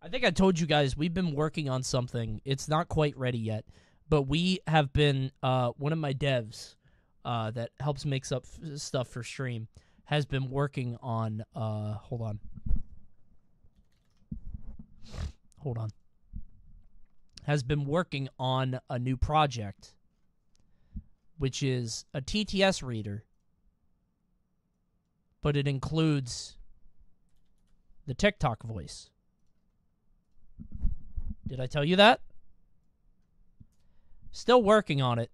I think I told you guys we've been working on something. It's not quite ready yet, but we have been one of my devs that helps makes up stuff for stream has been working on hold on. Has been working on a new project, which is a TTS reader, but it includes the TikTok voice. Did I tell you that? Still working on it,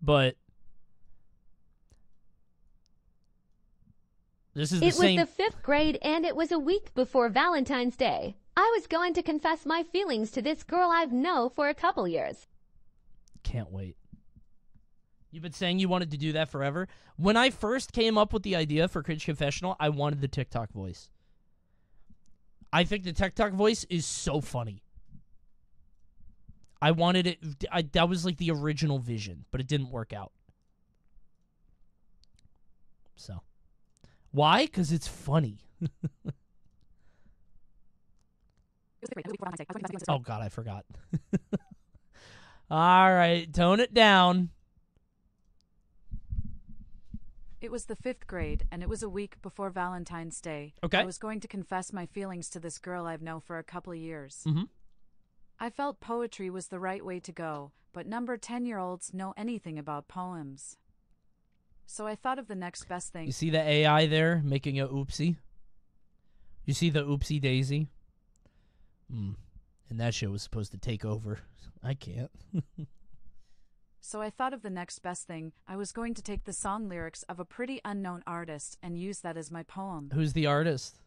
but this is the same. It was the 5th grade, and it was a week before Valentine's Day. I was going to confess my feelings to this girl I've known for a couple years. Can't wait. You've been saying you wanted to do that forever? When I first came up with the idea for Cringe Confessional, I wanted the TikTok voice. I think the TikTok voice is so funny. I wanted it. That was like the original vision, but it didn't work out. So. Why? Because it's funny. Oh, God, I forgot. All right, tone it down. It was the 5th grade, and it was a week before Valentine's Day. Okay. I was going to confess my feelings to this girl I've known for a couple of years. Mm-hmm. I felt poetry was the right way to go, but number 10-year-olds know anything about poems. So I thought of the next best thing. You see the AI there making a oopsie? You see the oopsie daisy? And that shit was supposed to take over. I can't. So I thought of the next best thing. I was going to take the song lyrics of a pretty unknown artist and use that as my poem. Who's the artist?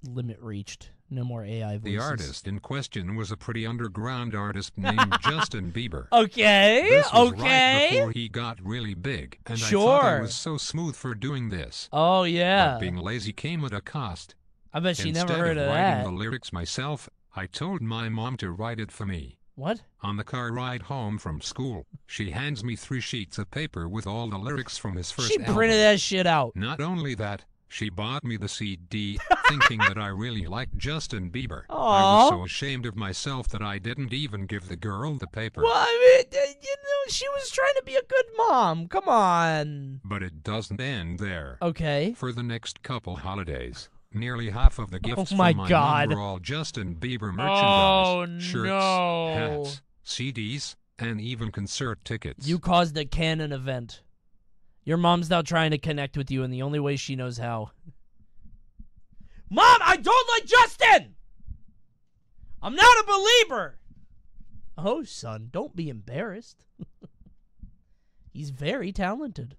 Limit reached. No more AI voices. The artist in question was a pretty underground artist named Justin Bieber. Okay, This was okay. right before he got really big, and Sure. I thought I was so smooth for doing this. Oh, yeah. But being lazy came at a cost. I bet she Instead never heard of writing that. the lyrics myself, I told my mom to write it for me. What? On the car ride home from school, she hands me 3 sheets of paper with all the lyrics from his first She album. printed that shit out. Not only that, she bought me the CD, thinking that I really liked Justin Bieber. I Aw. was so ashamed of myself that I didn't even give the girl the paper. Well, I mean, she was trying to be a good mom. Come on. But it doesn't end there. Okay. For the next couple holidays, nearly half of the gifts my from my God. mom were all Justin Bieber merchandise. Oh, shirts, no. hats, CDs, and even concert tickets. You caused a canon event. Your mom's now trying to connect with you in the only way she knows how. Mom, I don't like Justin! I'm not a believer! Oh, son, don't be embarrassed. He's very talented.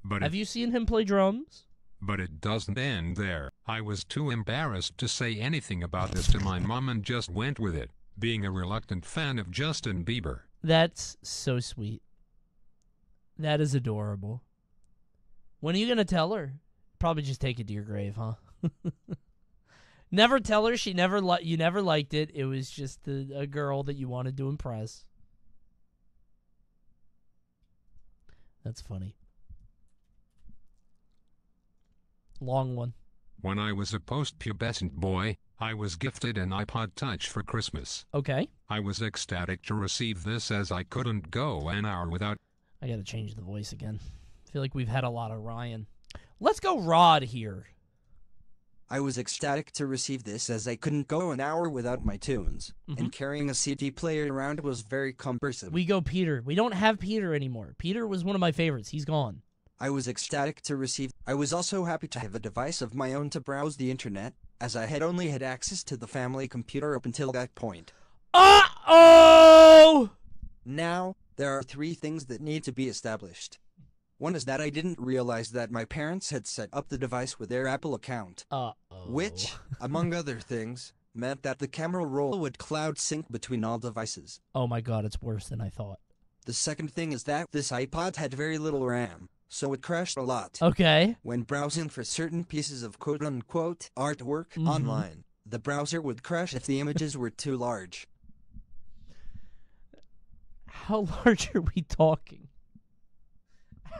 But Have you seen him play drums? But it doesn't end there. I was too embarrassed to say anything about this to my mom and just went with it, being a reluctant fan of Justin Bieber. That's so sweet. That is adorable. When are you going to tell her? Probably just take it to your grave, huh? Never tell her you never liked it. It was just a girl that you wanted to impress. That's funny. Long one. When I was a post-pubescent boy, I was gifted an iPod Touch for Christmas. Okay. I was ecstatic to receive this as I couldn't go an hour without... I gotta change the voice again. I feel like we've had a lot of Ryan. Let's go Rod here. I was ecstatic to receive this as I couldn't go an hour without my tunes, and carrying a CD player around was very cumbersome. We go Peter. We don't have Peter anymore. Peter was one of my favorites. He's gone. I was ecstatic to receive. I was also happy to have a device of my own to browse the internet, as I had only had access to the family computer up until that point. Uh-oh! Now, there are 3 things that need to be established. One is that I didn't realize that my parents had set up the device with their Apple account. Which, among other things, meant that the camera roll would cloud sync between all devices. Oh my god, it's worse than I thought. The second thing is that this iPod had very little RAM, so it crashed a lot. Okay. When browsing for certain pieces of quote-unquote artwork online, the browser would crash if the images were too large. How large are we talking?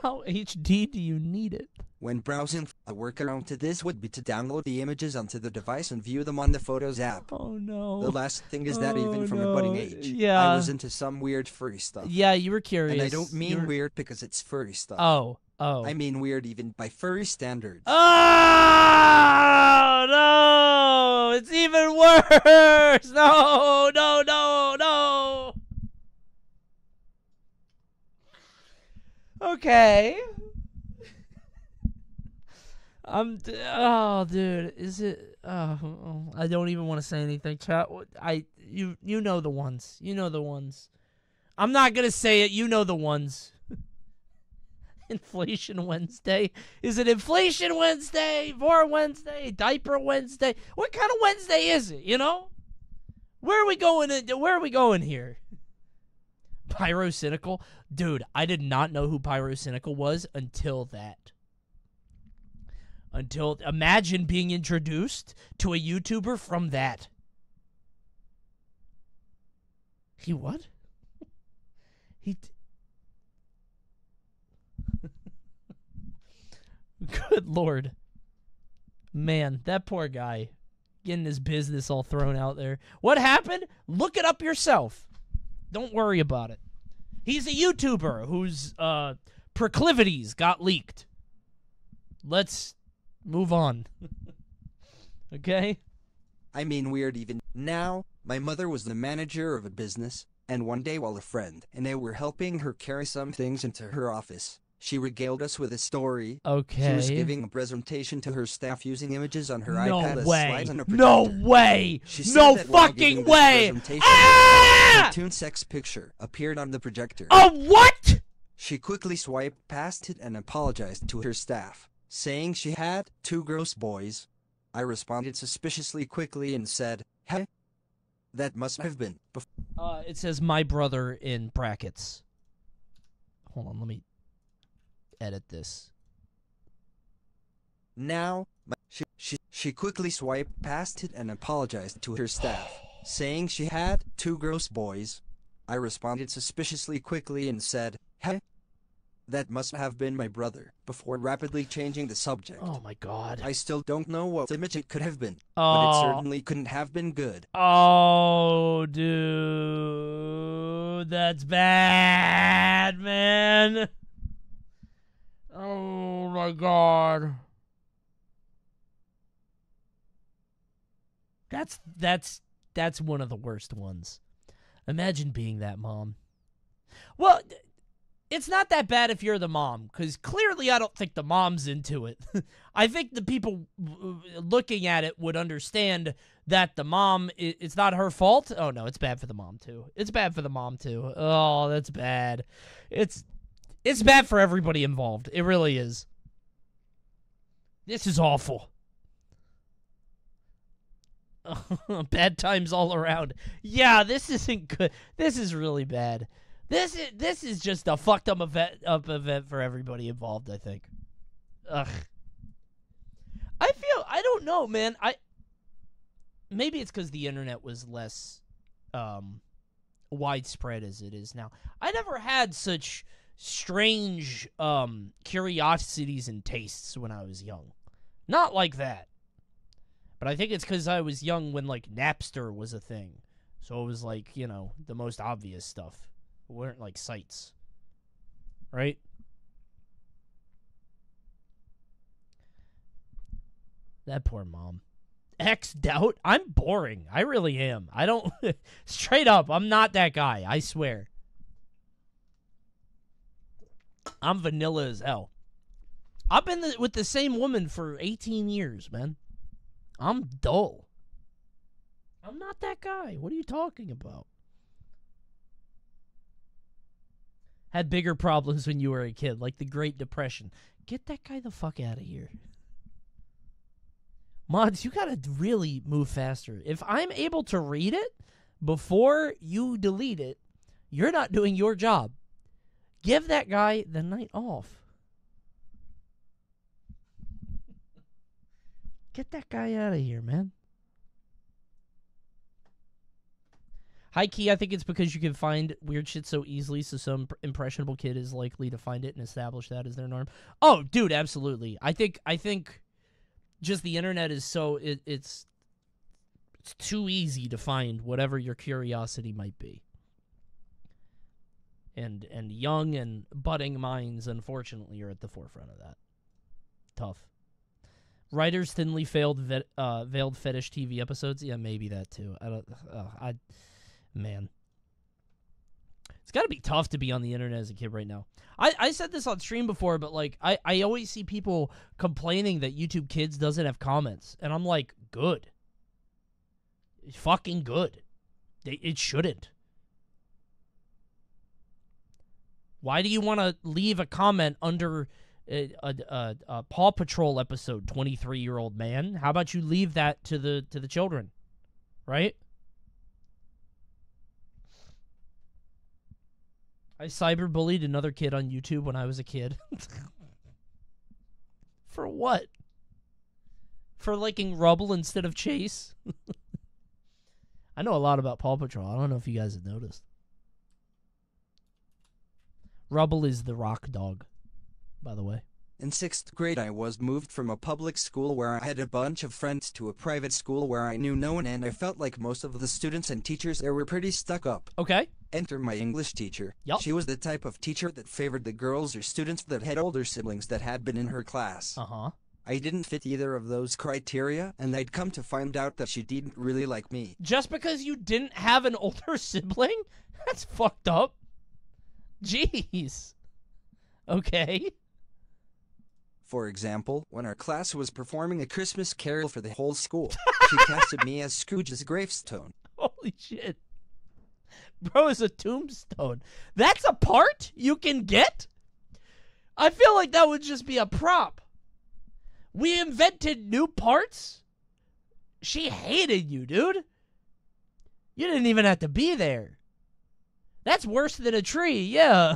How HD do you need it? When browsing, a workaround to this would be to download the images onto the device and view them on the Photos app. Oh no. The last thing is that even from a budding age, yeah. I was into some weird furry stuff. Yeah, you were curious. And I don't mean weird because it's furry stuff. Oh. I mean weird even by furry standards. Oh no! It's even worse! No! Okay. Oh, dude, is it? Oh, I don't even want to say anything. Chat. You know the ones. You know the ones. I'm not gonna say it. You know the ones. Inflation Wednesday. Is it Inflation Wednesday? War Wednesday? Diaper Wednesday? What kind of Wednesday is it? You know? Where are we going? Where are we going here? Pyrocynical? Dude, I did not know who Pyrocynical was until that. Imagine being introduced to a YouTuber from that. He what? Good Lord. Man, that poor guy. Getting his business all thrown out there. What happened? Look it up yourself. Don't worry about it. He's a YouTuber whose proclivities got leaked. Let's move on. Okay? I mean weird even. Now, my mother was the manager of a business, and one day while a friend and I were helping her carry some things into her office, she regaled us with a story. Okay. She was giving a presentation to her staff using images on her iPad as way. slides on a projector. No way! She said No that while fucking giving this way! presentation, Ah! a cartoon sex picture appeared on the projector. Oh, what? She quickly swiped past it and apologized to her staff, saying she had 2 gross boys. I responded suspiciously quickly and said, "Hey, that must have been." It says my brother in brackets. Hold on, let me edit this. Now, she quickly swiped past it and apologized to her staff, saying she had 2 gross boys. I responded suspiciously quickly and said, "Hey, that must have been my brother," before rapidly changing the subject. Oh my god. I still don't know what image it could have been, but Oh. it certainly couldn't have been good. Oh, dude. That's bad, man. Oh my god. That's one of the worst ones. Imagine being that mom. Well, it's not that bad if you're the mom, because clearly I don't think the mom's into it. I think the people looking at it would understand that the mom, it's not her fault. Oh, no, it's bad for the mom, too. It's bad for the mom, too. Oh, that's bad. It's bad for everybody involved. It really is. This is awful. Bad times all around. Yeah, this isn't good. This is really bad. This is just a fucked up event for everybody involved, I think. Ugh. I don't know, man. Maybe it's because the internet was less widespread as it is now. I never had such strange curiosities and tastes when I was young. Not like that. But I think it's because I was young when, like, Napster was a thing. So it was, like, you know, the most obvious stuff. It weren't, like, sites. Right? That poor mom. X-Doubt? I'm boring. I really am. I don't... Straight up, I'm not that guy. I swear. I'm vanilla as hell. I've been with the same woman for 18 years, man. I'm dull. I'm not that guy. What are you talking about? Had bigger problems when you were a kid, like the Great Depression. Get that guy the fuck out of here. Mods, you gotta really move faster. If I'm able to read it before you delete it, you're not doing your job. Give that guy the night off. Get that guy out of here, man. High key, I think it's because you can find weird shit so easily, so some impressionable kid is likely to find it and establish that as their norm. Oh, dude, absolutely. I think just the internet is so it's too easy to find whatever your curiosity might be. And young and budding minds, unfortunately, are at the forefront of that. Tough. Writers thinly veiled fetish TV episodes. Yeah, maybe that too. Man, it's got to be tough to be on the internet as a kid right now. I said this on stream before, but like I always see people complaining that YouTube Kids doesn't have comments, and I'm like, good, it's fucking good. It shouldn't. Why do you want to leave a comment under a Paw Patrol episode, 23-year-old man? How about you leave that to the children, right? I cyberbullied another kid on YouTube when I was a kid. For what? For liking Rubble instead of Chase? I know a lot about Paw Patrol. I don't know if you guys have noticed. Rubble is the rock dog, by the way. In 6th grade, I was moved from a public school where I had a bunch of friends to a private school where I knew no one, and I felt like most of the students and teachers there were pretty stuck up. Okay. Enter my English teacher. Yep. She was the type of teacher that favored the girls or students that had older siblings that had been in her class. Uh-huh. I didn't fit either of those criteria, and I'd come to find out that she didn't really like me. Just because you didn't have an older sibling? That's fucked up. Jeez. Okay. For example, when our class was performing a Christmas carol for the whole school, she casted me as Scrooge's gravestone. Holy shit. Bro is a tombstone. That's a part you can get? I feel like that would just be a prop. We invented new parts? She hated you, dude. You didn't even have to be there. That's worse than a tree, yeah.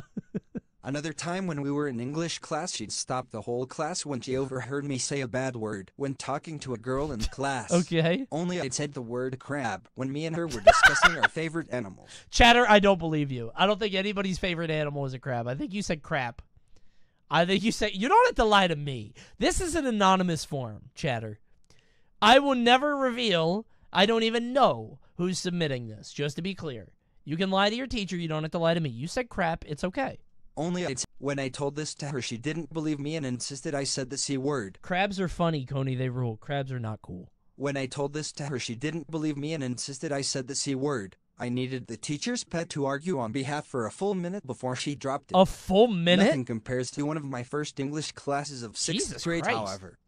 Another time when we were in English class, she'd stop the whole class when she overheard me say a bad word when talking to a girl in class. Okay. Only I'd said the word crab when me and her were discussing our favorite animals. Chatter, I don't believe you. I don't think anybody's favorite animal is a crab. I think you said crap. I think you said... You don't have to lie to me. This is an anonymous form, Chatter. I will never reveal... I don't even know who's submitting this, just to be clear. You can lie to your teacher. You don't have to lie to me. You said crap. It's okay. Only when I told this to her, she didn't believe me and insisted I said the C word. Crabs are funny, Coney. They rule. Crabs are not cool. When I told this to her, she didn't believe me and insisted I said the C word. I needed the teacher's pet to argue on behalf for a full minute before she dropped it. A full minute? Nothing compares to one of my first English classes of 6th grade, however.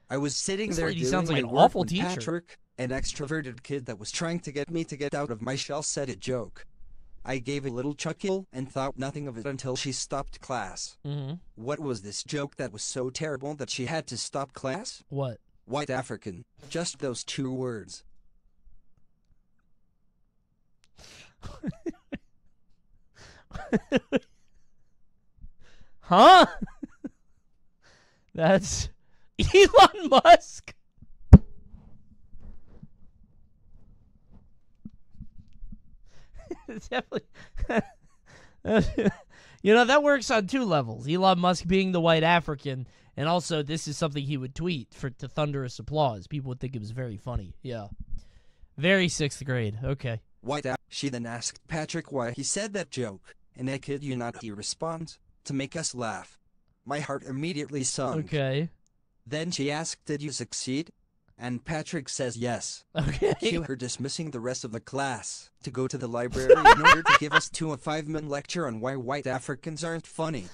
I was sitting there doing sounds like my an work awful when teacher. Patrick, an extroverted kid that was trying to get me to get out of my shell, said a joke. I gave a little chuckle and thought nothing of it until she stopped class. Mm-hmm. What was this joke that was so terrible that she had to stop class? What? White African. Just those 2 words. Huh? That's Elon Musk. It's definitely. You know, that works on two levels. Elon Musk being the white African, and also this is something he would tweet to thunderous applause. People would think it was very funny. Yeah. Very 6th grade. Okay. White out. She then asked Patrick why he said that joke, and I kid you not, he responds, to make us laugh. My heart immediately sunk. Okay. Then she asked, did you succeed? And Patrick says yes. Okay. Cue her dismissing the rest of the class to go to the library in order to give us a 5-minute lecture on why white Africans aren't funny.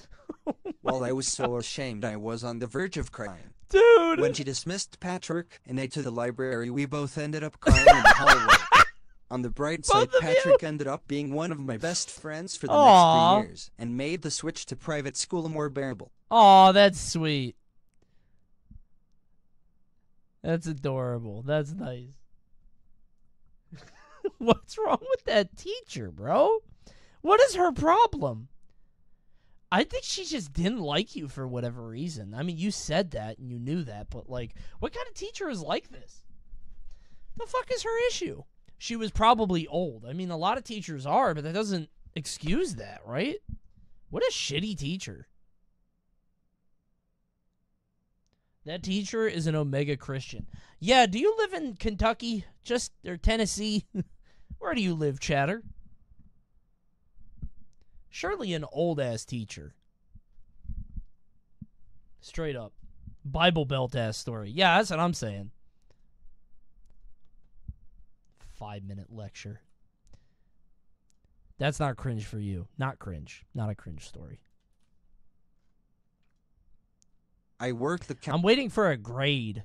While I was so ashamed I was on the verge of crying. Dude! When she dismissed Patrick and I to the library, we both ended up crying in the hallway. On the bright side, Patrick ended up being one of my best friends for the next 3 years and made the switch to private school more bearable. Aw, that's sweet. That's adorable. That's nice. What's wrong with that teacher, bro? What is her problem? I think she just didn't like you for whatever reason. I mean, you said that and you knew that, but like, what kind of teacher is like this? The fuck is her issue? She was probably old. I mean, a lot of teachers are, but that doesn't excuse that, right? What a shitty teacher. That teacher is an Omega Christian. Yeah, do you live in Kentucky? Or Tennessee? Where do you live, chatter? Surely an old-ass teacher. Straight up. Bible Belt-ass story. Yeah, that's what I'm saying. 5-minute lecture. That's not cringe for you. Not cringe. Not a cringe story. I work the I'm waiting for a grade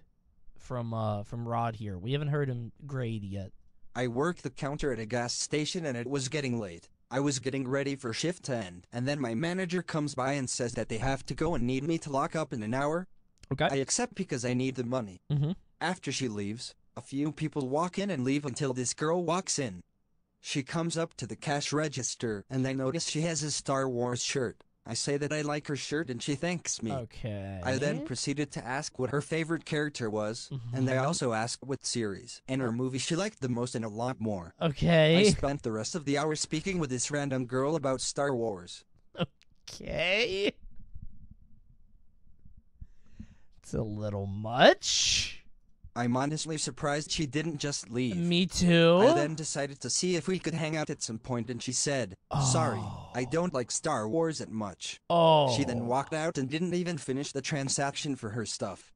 from Rod here. We haven't heard him grade yet. I worked the counter at a gas station and it was getting late. I was getting ready for shift to end, and then my manager comes by and says that they have to go and need me to lock up in an hour. Okay. I accept because I need the money. Mm-hmm. After she leaves, a few people walk in and leave until this girl walks in. She comes up to the cash register, and I notice she has a Star Wars shirt. I say that I like her shirt and she thanks me. Okay. I then proceeded to ask what her favorite character was, and I also asked what series and her movie she liked the most and a lot more. Okay. I spent the rest of the hour speaking with this random girl about Star Wars. Okay. It's a little much. I'm honestly surprised she didn't just leave. Me too. I then decided to see if we could hang out at some point, and she said, sorry, I don't like Star Wars that much. Oh. She then walked out and didn't even finish the transaction for her stuff.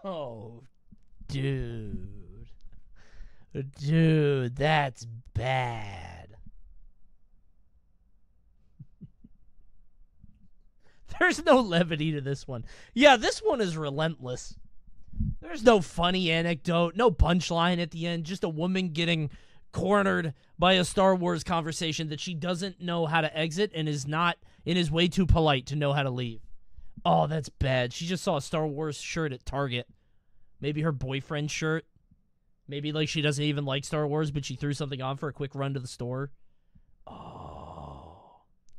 Oh, dude. Dude, that's bad. There's no levity to this one. Yeah, this one is relentless. There's no funny anecdote, no punchline at the end, just a woman getting cornered by a Star Wars conversation that she doesn't know how to exit and is way too polite to know how to leave. Oh, that's bad. She just saw a Star Wars shirt at Target. Maybe her boyfriend's shirt. Maybe like she doesn't even like Star Wars, but she threw something on for a quick run to the store. Oh.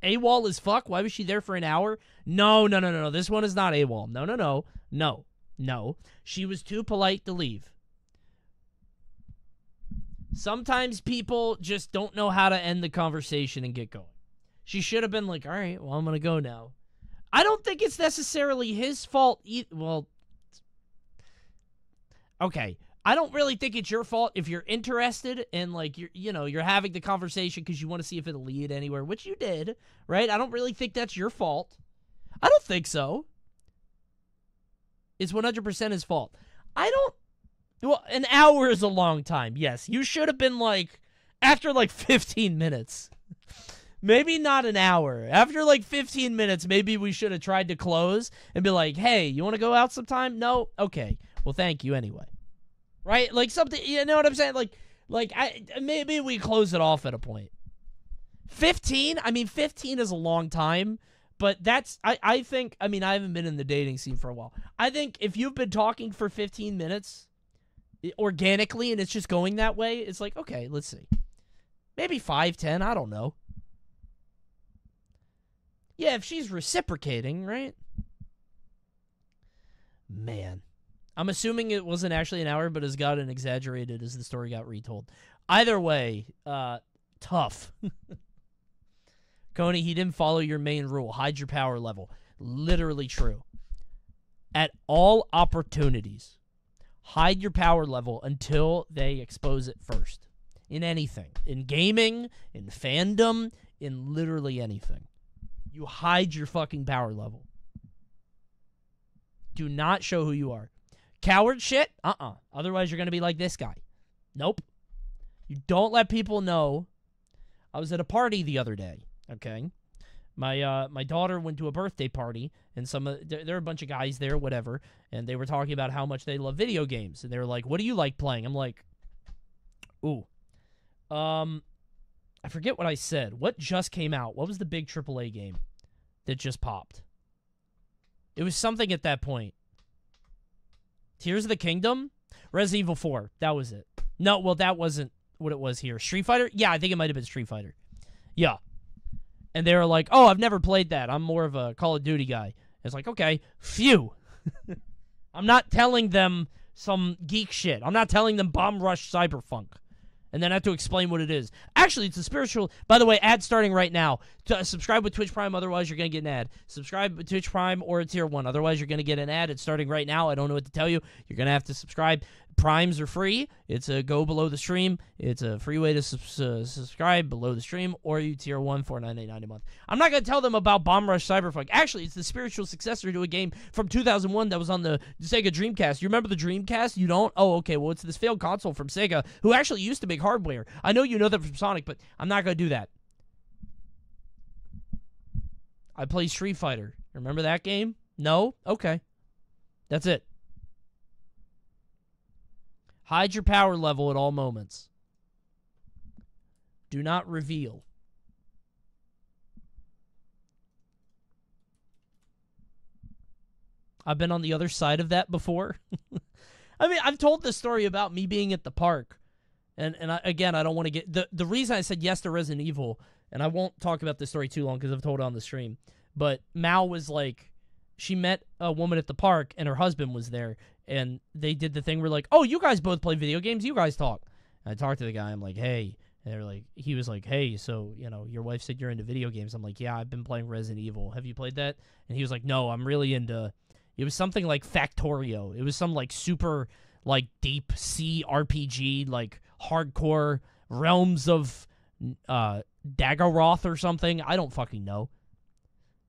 AWOL as fuck? Why was she there for an hour? No. This one is not AWOL. No. She was too polite to leave. Sometimes people just don't know how to end the conversation and get going. She should have been like, all right, well, I'm going to go now. I don't think it's necessarily his fault. Well, okay. I don't really think it's your fault if you're interested and like you're having the conversation because you want to see if it'll lead anywhere, which you did, right? I don't really think that's your fault. I don't think so. It's 100% his fault. Well, an hour is a long time. Yes, you should have been like after like 15 minutes. Maybe not an hour. After like 15 minutes, maybe we should have tried to close and be like, "Hey, you want to go out sometime?" No? Okay. Well, thank you anyway. Right? Like something, you know what I'm saying? Maybe we close it off at a point. 15? I mean, 15 is a long time, but I think, I haven't been in the dating scene for a while. I think if you've been talking for 15 minutes, organically and it's just going that way, it's like, okay, let's see. Maybe 5, 10, I don't know. Yeah, if she's reciprocating, right? Man. I'm assuming it wasn't actually an hour, but has gotten exaggerated as the story got retold. Either way, tough. Coney, he didn't follow your main rule. Hide your power level. Literally true. At all opportunities, hide your power level until they expose it first. In anything. In gaming, in fandom, in literally anything. You hide your fucking power level. Do not show who you are. Coward shit? Otherwise, you're going to be like this guy. Nope. You don't let people know. I was at a party the other day, okay? My daughter went to a birthday party, and there are a bunch of guys there, whatever, and they were talking about how much they love video games. And they were like, what do you like playing? I'm like, ooh. I forget what I said. What just came out? What was the big AAA game that just popped? It was something at that point. Tears of the Kingdom? Resident Evil 4. That was it. No, well, that wasn't what it was here. Street Fighter? Yeah, I think it might have been Street Fighter. Yeah. And they were like, oh, I've never played that. I'm more of a Call of Duty guy. It's like, okay, phew. I'm not telling them some geek shit. I'm not telling them Bomb Rush Cyberpunk. And then I have to explain what it is. Actually, it's a spiritual... By the way, ad starting right now. Subscribe with Twitch Prime, otherwise you're going to get an ad. Subscribe with Twitch Prime or a Tier 1, otherwise you're going to get an ad. It's starting right now. I don't know what to tell you. You're going to have to subscribe. Primes are free. It's a go below the stream. It's a free way to subscribe below the stream, or you Tier 1, $4.99 a month. I'm not going to tell them about Bomb Rush Cyberpunk. Actually, it's the spiritual successor to a game from 2001 that was on the Sega Dreamcast. You remember the Dreamcast? You don't? Oh, okay. Well, it's this failed console from Sega, who actually used to make hardware. I know you know that from Sonic, but I'm not going to do that. I play Street Fighter. Remember that game? No? Okay. That's it. Hide your power level at all moments. Do not reveal. I've been on the other side of that before. I mean, I've told this story about me being at the park. And again, I don't want to get... The reason I said yes to Resident Evil, and I won't talk about this story too long because I've told it on the stream, but Mal was like... She met a woman at the park, and her husband was there, and they did the thing where like, oh, you guys both play video games, you guys talk. And I talked to the guy, I'm like, hey, and they're like, he was like, hey, so, you know, your wife said you're into video games. I'm like, yeah, I've been playing Resident Evil. Have you played that? And he was like, no, I'm really into, it was something like Factorio. It was some like super like deep sea RPG, like hardcore Realms of Daggeroth or something. I don't fucking know.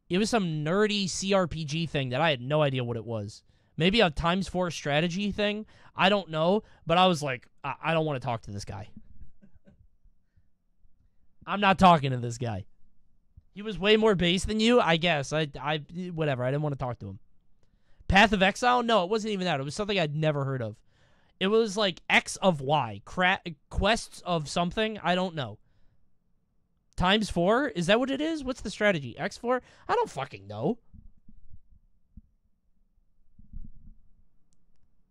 It was some nerdy CRPG thing that I had no idea what it was. Maybe a ×4 strategy thing. I don't know. But I was like, I don't want to talk to this guy. I'm not talking to this guy. He was way more base than you, I guess. Whatever. I didn't want to talk to him. Path of Exile? No, it wasn't even that. It was something I'd never heard of. It was like X of Y. Quests of something? I don't know. ×4? Is that what it is? What's the strategy? X4? I don't fucking know.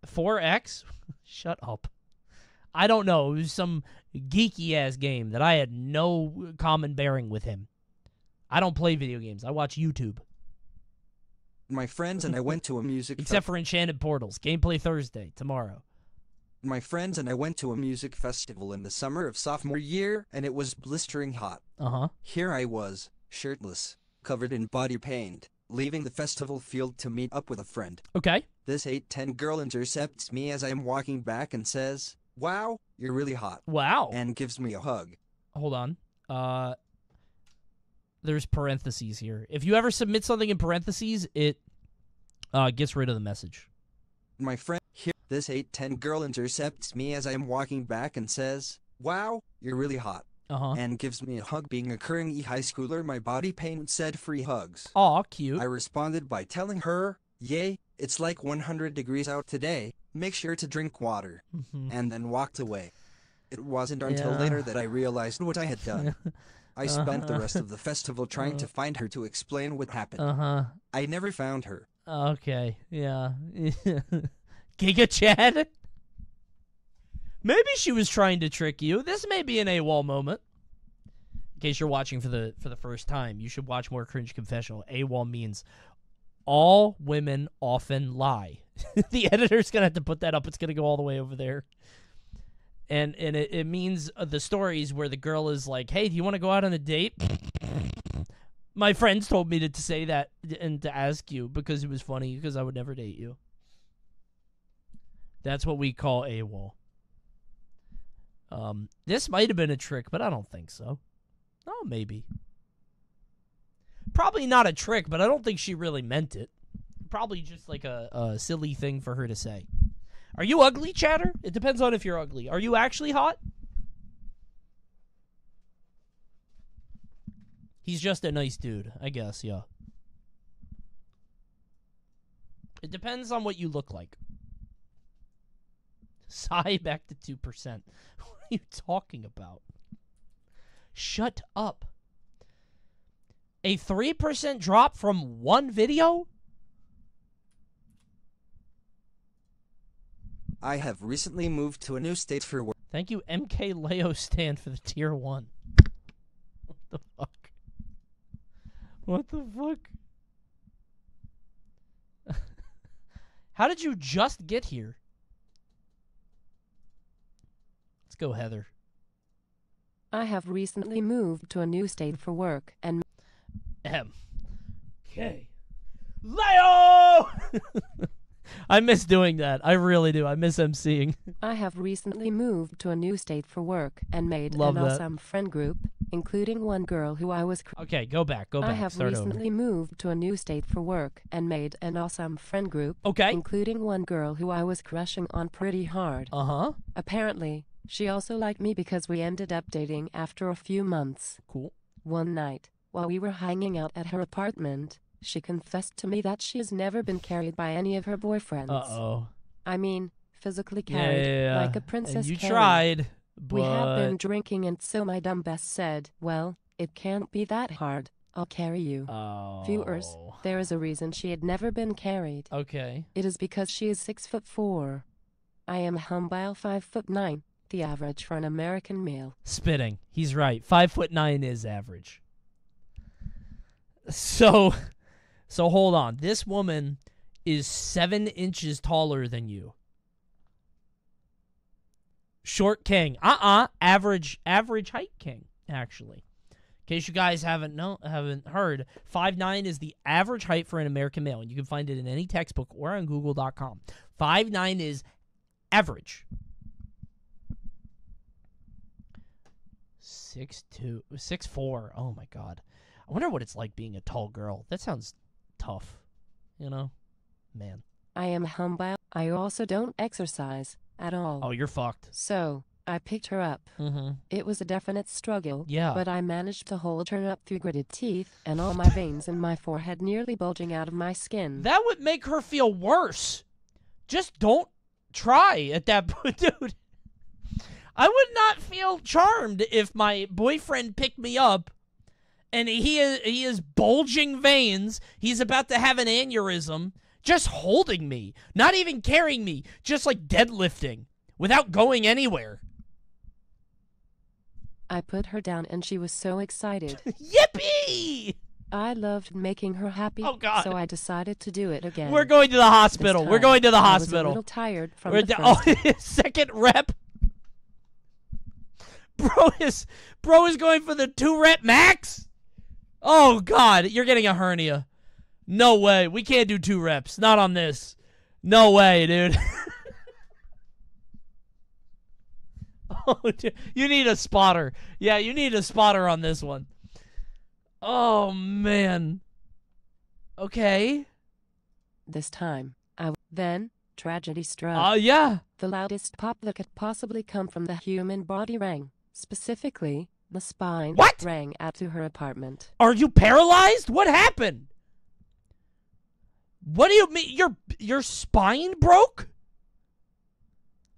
4X? Shut up. I don't know. It was some geeky-ass game that I had no common bearing with him. I don't play video games. I watch YouTube. My friends and I went to a music Except for Enchanted Portals. Gameplay Thursday, tomorrow. My friends and I went to a music festival in the summer of sophomore year, and it was blistering hot. Uh-huh. Here I was, shirtless, covered in body paint, leaving the festival field to meet up with a friend. Okay. This 8'10" girl intercepts me as I am walking back and says, "Wow, you're really hot." Wow. And gives me a hug. Hold on. There's parentheses here. If you ever submit something in parentheses, it gets rid of the message. My friend here, this 8'10" girl intercepts me as I am walking back and says, "Wow, you're really hot." And gives me a hug. Being a current high schooler, my body paint said free hugs. Aw, cute. I responded by telling her, "Yay, it's like 100 degrees out today. Make sure to drink water." And then walked away. It wasn't until later that I realized what I had done. I spent the rest of the festival trying to find her to explain what happened. I never found her. Okay, yeah. Giga Chad? Maybe she was trying to trick you. This may be an AWOL moment. In case you're watching for the first time, you should watch more Cringe Confessional. AWOL means all women often lie. The editor's going to have to put that up. It's going to go all the way over there. And it means the stories where the girl is like, hey, do you want to go out on a date? My friends told me to say that and to ask you because it was funny because I would never date you. That's what we call AWOL. This might have been a trick, but I don't think so. Oh, maybe. Probably not a trick, but I don't think she really meant it. Probably just like a silly thing for her to say. Are you ugly, chatter? It depends on if you're ugly. Are you actually hot? He's just a nice dude, I guess, yeah. It depends on what you look like. Sigh back to 2%. What are you talking about? Shut up. A 3% drop from one video? I have recently moved to a new state for work. Thank you, MK Leo Stan, for the tier 1. What the fuck? What the fuck? How did you just get here? Let's go, Heather. I have recently moved to a new state for work and MK Leo! I miss doing that. I really do. I miss emceeing. I have recently moved to a new state for work and made an awesome friend group, including one girl who I was... Okay, go back. Go back. I have Start recently over. moved to a new state for work and made an awesome friend group, okay, including one girl who I was crushing on pretty hard. Uh-huh. Apparently, she also liked me because we ended up dating after a few months. Cool. One night, while we were hanging out at her apartment, she confessed to me that she has never been carried by any of her boyfriends. Uh-oh. I mean, physically carried, like a princess. And you carried. tried, but... We have been drinking, and so my dumb best said, well, it can't be that hard. I'll carry you. Oh. Viewers, there is a reason she had never been carried. Okay. It is because she is 6'4". I am humble 5'9", the average for an American male. Spitting. He's right. 5'9" is average. So hold on. This woman is 7 inches taller than you. Short king. Average height king, actually. In case you guys haven't heard, 5'9" is the average height for an American male, and you can find it in any textbook or on Google.com. 5'9" is average. 6'2", 6'4". Oh my God. I wonder what it's like being a tall girl. That sounds tough. You know? Man. I am humble. I also don't exercise at all. Oh, you're fucked. So, I picked her up. Mm-hmm. It was a definite struggle. Yeah. But I managed to hold her up through gritted teeth and all my veins in my forehead nearly bulging out of my skin. That would make her feel worse. Just don't try at that point, dude. I would not feel charmed if my boyfriend picked me up and he is bulging veins. He's about to have an aneurysm. Just holding me. Not even carrying me. Just like deadlifting. Without going anywhere. I put her down and she was so excited. Yippee! I loved making her happy. Oh, God. So I decided to do it again. We're going to the hospital. We're going to the hospital. I was a little tired from the first. Second rep. Bro is going for the 2-rep max? Oh, God. You're getting a hernia. No way. We can't do 2 reps. Not on this. No way, dude. Oh, dude. You need a spotter. Yeah, you need a spotter on this one. Oh, man. Okay. This time, then, tragedy struck. Yeah. The loudest pop that could possibly come from the human body rang. Specifically, the spine rang out to her apartment. Are you paralyzed? What happened? What do you mean? Your spine broke?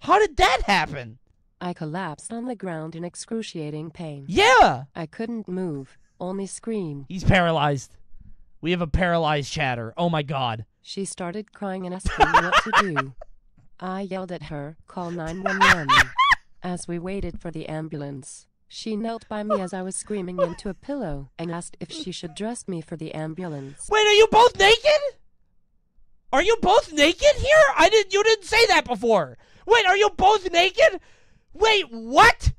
How did that happen? I collapsed on the ground in excruciating pain. Yeah. I couldn't move, only scream. He's paralyzed. We have a paralyzed chatter. Oh my God. She started crying and asking what to do. I yelled at her, call 911. As we waited for the ambulance, she knelt by me as I was screaming into a pillow and asked if she should dress me for the ambulance. Wait, are you both naked? Are you both naked here? You didn't say that before. Wait, are you both naked? Wait, what?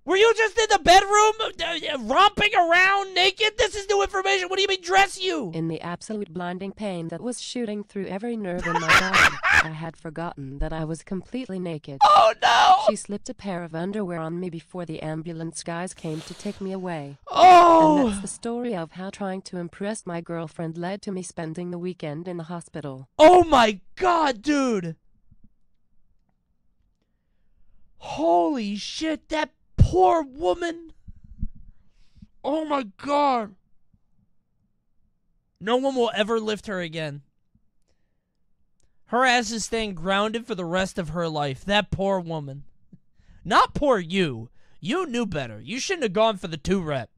Were you just in the bedroom romping around naked? This is new information. What do you mean dress you? In the absolute blinding pain that was shooting through every nerve in my body, I had forgotten that I was completely naked. Oh, no! She slipped a pair of underwear on me before the ambulance guys came to take me away. Oh! And that's the story of how trying to impress my girlfriend led to me spending the weekend in the hospital. Oh, my God, dude! Holy shit, that poor woman. Oh my God. No one will ever lift her again. Her ass is staying grounded for the rest of her life. That poor woman. Not poor you. You knew better. You shouldn't have gone for the 2-rep.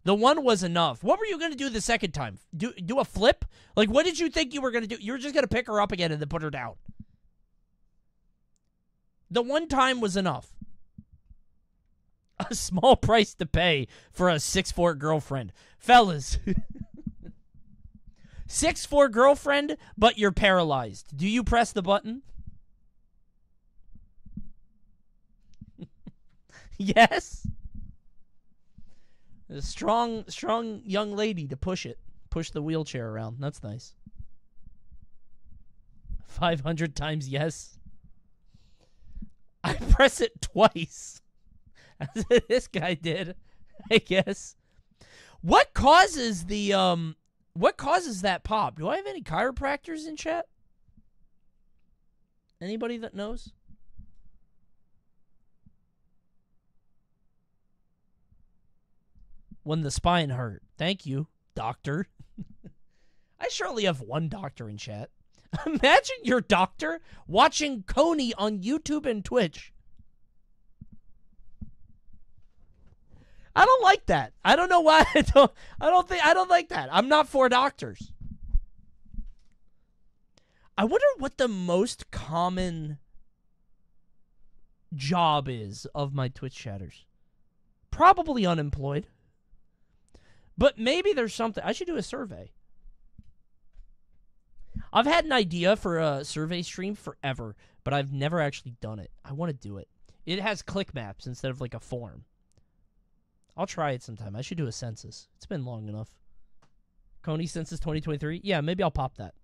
The 1 was enough. What were you going to do the second time? Do a flip? Like, what did you think you were going to do? You were just going to pick her up again and then put her down. The 1 time was enough. A small price to pay for a 6'4" girlfriend. Fellas. 6'4" girlfriend, but you're paralyzed. Do you press the button? Yes? A strong young lady to push it. Push the wheelchair around. That's nice. 500 times yes. I press it twice. As this guy did, I guess. What causes that pop? Do I have any chiropractors in chat? Anybody that knows? When the spine hurt. Thank you, doctor. I surely have one doctor in chat. Imagine your doctor watching Coney on YouTube and Twitch. I don't like that. I don't know why I don't like that. I'm not for doctors. I wonder what the most common job is of my Twitch chatters. Probably unemployed. But maybe there's something. I should do a survey. I've had an idea for a survey stream forever, but I've never actually done it. I want to do it. It has click maps instead of like a form. I'll try it sometime. I should do a census. It's been long enough. Coney Census 2023? Yeah, maybe I'll pop that.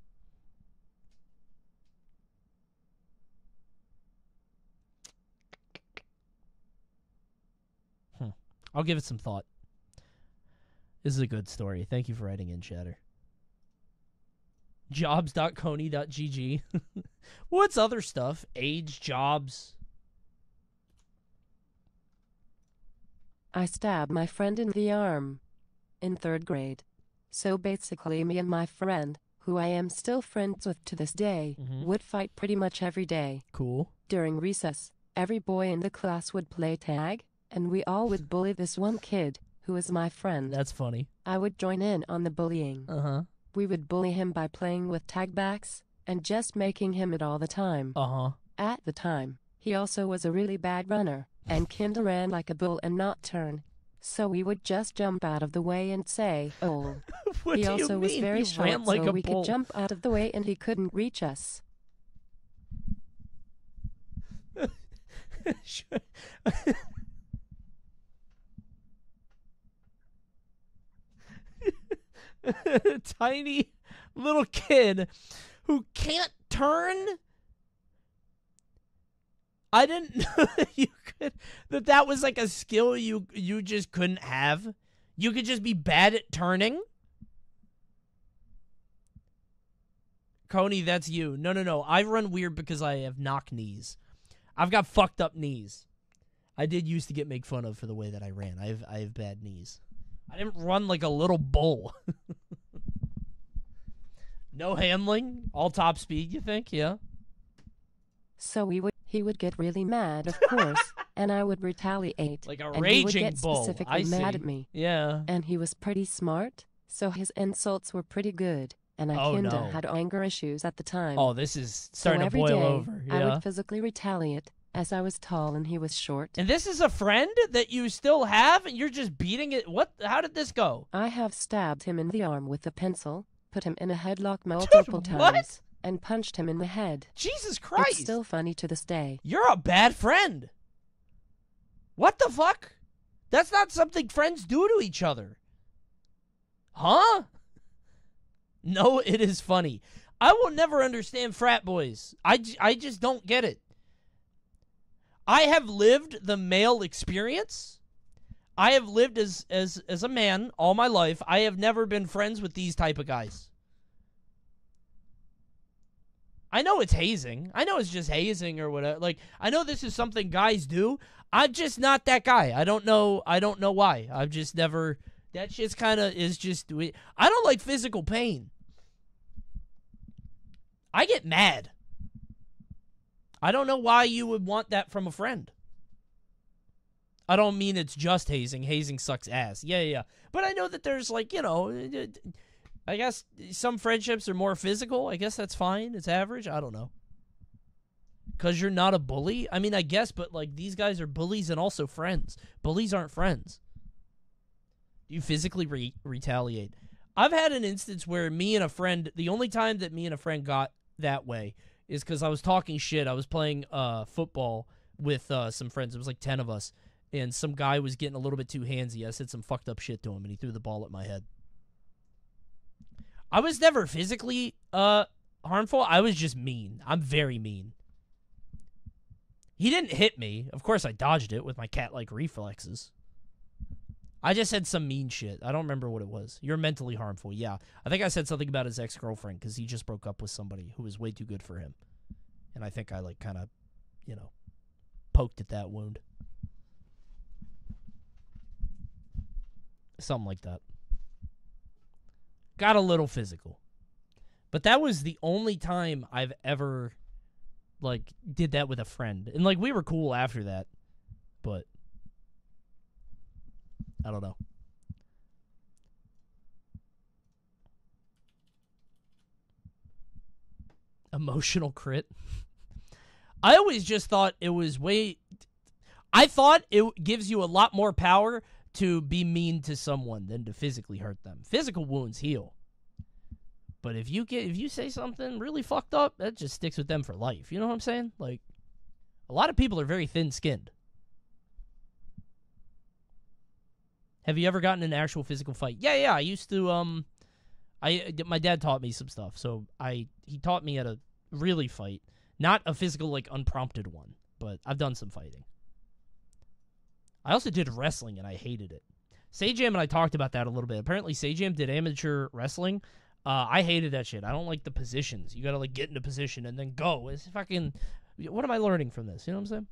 I'll give it some thought. This is a good story. Thank you for writing in, chatter. Jobs.coney.gg. What's other stuff? Age, jobs. I stabbed my friend in the arm. In 3rd grade. So basically me and my friend, who I am still friends with to this day, would fight pretty much every day. Cool. During recess, every boy in the class would play tag, and we all would bully this one kid, who is my friend. That's funny. I would join in on the bullying. We would bully him by playing with tagbacks, and just making him it all the time. At the time, he also was a really bad runner, and kinda ran like a bull and not turn. So we would just jump out of the way and say, oh. What he do you also was mean? very He short, ran like so a we bull? could jump out of the way and he couldn't reach us. Tiny little kid who can't turn. I didn't know that was like a skill you just couldn't have. You could just be bad at turning. Coney, that's you. No. I run weird because I have knock knees. I've got fucked up knees. I did used to get made fun of for the way that I ran. I have bad knees. I didn't run like a little bull. No handling, all top speed, you think? Yeah. So he would get really mad, of course, and I would retaliate. Like a and raging he would get bull. specifically I see. mad at me. Yeah. And he was pretty smart, so his insults were pretty good. And I Oh, kinda no. had anger issues at the time. Oh, this is starting so to every boil day, over. I Yeah. would physically retaliate, as I was tall and he was short. And this is a friend that you still have, and you're just beating it? What? How did this go? I have stabbed him in the arm with a pencil, put him in a headlock multiple times, and punched him in the head. Jesus Christ. It's still funny to this day. You're a bad friend. What the fuck? That's not something friends do to each other. Huh? No, it is funny. I will never understand frat boys. I just don't get it. I have lived the male experience. I have lived as a man all my life. I have never been friends with these type of guys. I know it's hazing. I know it's just hazing or whatever. Like, I know this is something guys do. I'm just not that guy. I don't know why. I've just never... That shit's kind of is just... I don't like physical pain. I get mad. I don't know why you would want that from a friend. I don't mean it's just hazing. Hazing sucks ass. Yeah. But I know that there's like, you know, I guess some friendships are more physical. I guess that's fine. It's average. I don't know. Because you're not a bully? I mean, I guess, but like these guys are bullies and also friends. Bullies aren't friends. You physically retaliate. I've had an instance where me and a friend, the only time that me and a friend got that way is because I was talking shit. I was playing football with some friends. It was like 10 of us. And some guy was getting a little bit too handsy. I said some fucked up shit to him, and he threw the ball at my head. I was never physically harmful. I was just mean. I'm very mean. He didn't hit me. Of course, I dodged it with my cat-like reflexes. I just said some mean shit. I don't remember what it was. You're mentally harmful. Yeah. I think I said something about his ex-girlfriend because he just broke up with somebody who was way too good for him. And I think I, like, kind of, you know, poked at that wound. Something like that. Got a little physical. But that was the only time I've ever, like, did that with a friend. And, like, we were cool after that. But I don't know. Emotional crit. I always just thought it was I thought it gives you a lot more power to be mean to someone than to physically hurt them. Physical wounds heal. But if you say something really fucked up, that just sticks with them for life. You know what I'm saying? Like, a lot of people are very thin-skinned. Have you ever gotten in an actual physical fight? Yeah, I used to, my dad taught me some stuff, so he taught me how to really fight. Not a physical, like, unprompted one, but I've done some fighting. I also did wrestling, and I hated it. Sajam and I talked about that a little bit. Apparently, Sajam did amateur wrestling. I hated that shit. I don't like the positions. You gotta, like, get into position and then go. It's fucking... What am I learning from this? You know what I'm saying?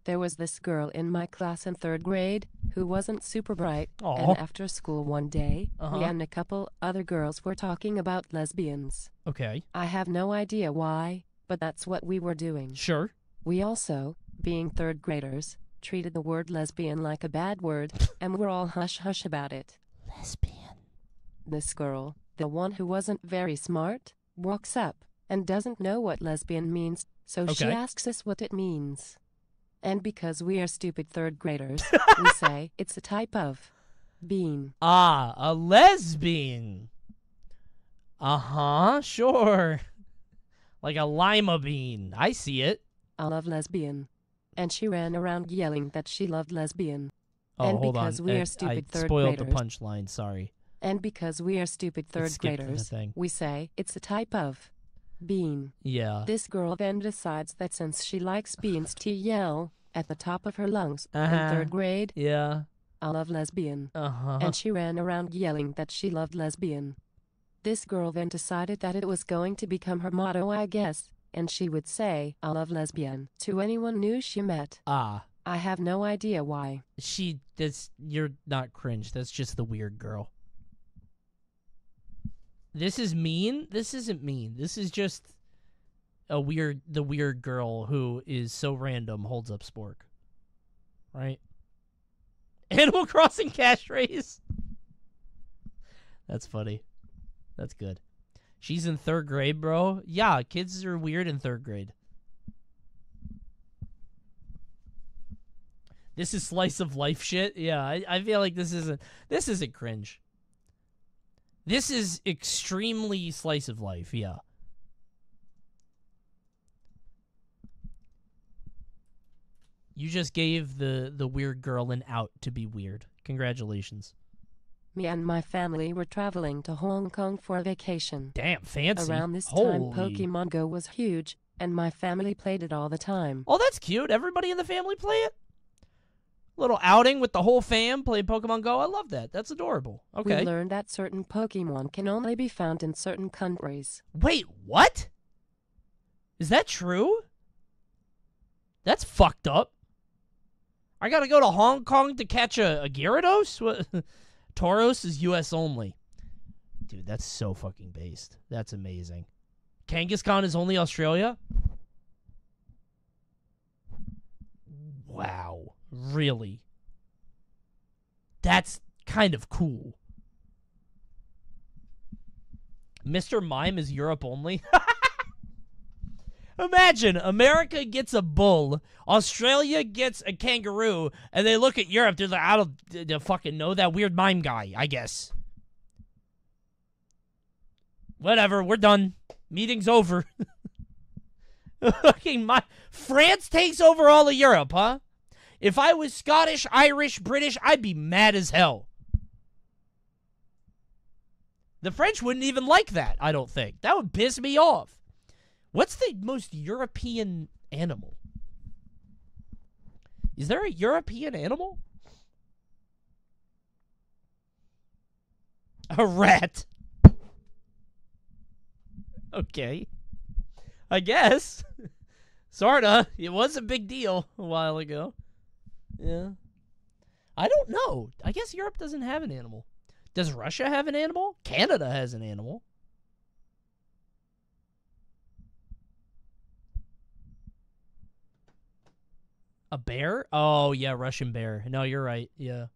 There was this girl in my class in 3rd grade who wasn't super bright, Aww. and after school one day, me and a couple other girls were talking about lesbians. Okay. I have no idea why, but that's what we were doing. Sure. We also, being 3rd graders, treated the word lesbian like a bad word, and we're all hush-hush about it. Lesbian. This girl, the one who wasn't very smart, walks up and doesn't know what lesbian means, so she asks us what it means. And because we are stupid 3rd graders, we say it's a type of bean. Ah, a lesbian. Uh-huh, sure. Like a lima bean. I see it. I love lesbian. And she ran around yelling that she loved lesbian. Oh, and hold on. because we are stupid I 3rd spoiled graders. the punchline, sorry. And because we are stupid 3rd skipped the graders, thing. we say it's a type of bean. Yeah. This girl then decides that since she likes beans to yell at the top of her lungs in Uh-huh. 3rd grade, Yeah. I love lesbian. Uh-huh. And she ran around yelling that she loved lesbian. This girl then decided that it was going to become her motto, I guess, and she would say, I love lesbian, to anyone new she met. Ah. I have no idea why. You're not cringe. That's just the weird girl. This is mean? This isn't mean. This is just the weird girl who is so random holds up Spork. Right? Animal Crossing cash raise. That's funny. That's good. She's in 3rd grade, bro. Yeah, kids are weird in 3rd grade. This is slice of life shit. Yeah, I feel like this isn't cringe. This is extremely slice of life, yeah. You just gave the weird girl an out to be weird. Congratulations. Me and my family were traveling to Hong Kong for a vacation. Damn, fancy. Around this Holy. time, Pokemon Go was huge, and my family played it all the time. Oh, that's cute. Everybody in the family play it? Little outing with the whole fam playing Pokemon Go. I love that. That's adorable. Okay. We learned that certain Pokemon can only be found in certain countries. Wait, what? Is that true? That's fucked up. I gotta go to Hong Kong to catch a Gyarados? What? Tauros is U.S. only. Dude, that's so fucking based. That's amazing. Kangaskhan is only Australia? Wow. Really? That's kind of cool. Mr. Mime is Europe only? Imagine, America gets a bull, Australia gets a kangaroo, and they look at Europe, they're like, I don't fucking know that weird mime guy, I guess. Whatever, we're done. Meeting's over. Fucking France takes over all of Europe, huh? If I was Scottish, Irish, British, I'd be mad as hell. The French wouldn't even like that, I don't think. That would piss me off. What's the most European animal? Is there a European animal? A rat. Okay. I guess. Sorta. It was a big deal a while ago. Yeah. I don't know. I guess Europe doesn't have an animal. Does Russia have an animal? Canada has an animal. A bear? Oh, yeah, Russian bear. No, you're right. Yeah.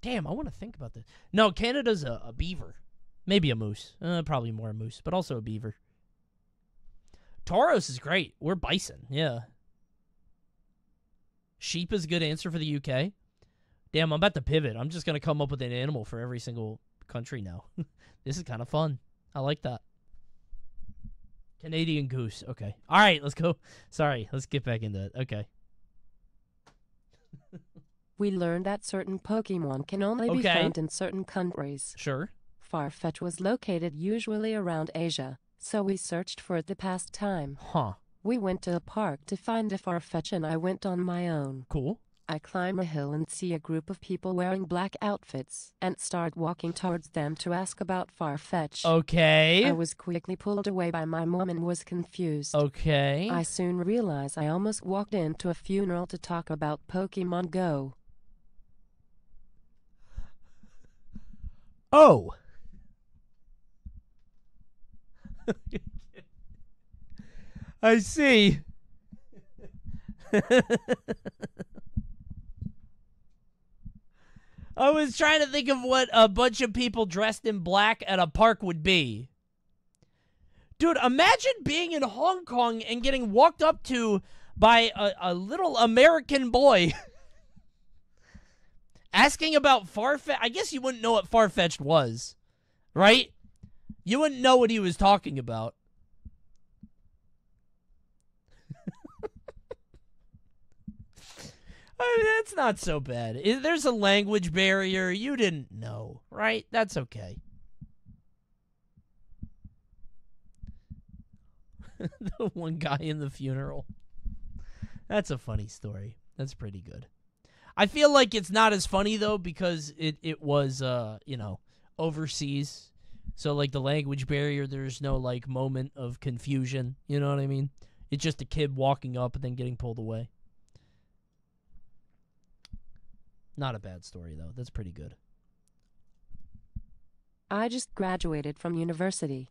Damn, I want to think about this. No, Canada's a beaver. Maybe a moose. Probably more a moose, but also a beaver. Tauros is great. We're bison. Yeah. Sheep is a good answer for the UK. Damn, I'm about to pivot. I'm just going to come up with an animal for every single country now. This is kind of fun. I like that. Canadian goose. Okay. All right, let's go. Sorry, let's get back into it. Okay. We learned that certain Pokemon can only be found in certain countries. Sure. Farfetch was located usually around Asia, so we searched for it the past time. Huh. We went to a park to find a Farfetch and I went on my own. Cool. I climb a hill and see a group of people wearing black outfits and start walking towards them to ask about Farfetch. Okay. I was quickly pulled away by my mom and was confused. Okay. I soon realized I almost walked into a funeral to talk about Pokemon Go. Oh. I see. I was trying to think of what a bunch of people dressed in black at a park would be. Dude, imagine being in Hong Kong and getting walked up to by a little American boy asking about Farfetch. I guess you wouldn't know what Farfetch was, right? You wouldn't know what he was talking about. I mean, that's not so bad. There's a language barrier. You didn't know, right? That's okay. The one guy in the funeral. That's a funny story. That's pretty good. I feel like it's not as funny, though, because it was, overseas. So, like, the language barrier, there's no, like, moment of confusion. You know what I mean? It's just a kid walking up and then getting pulled away. Not a bad story, though. That's pretty good. I just graduated from university.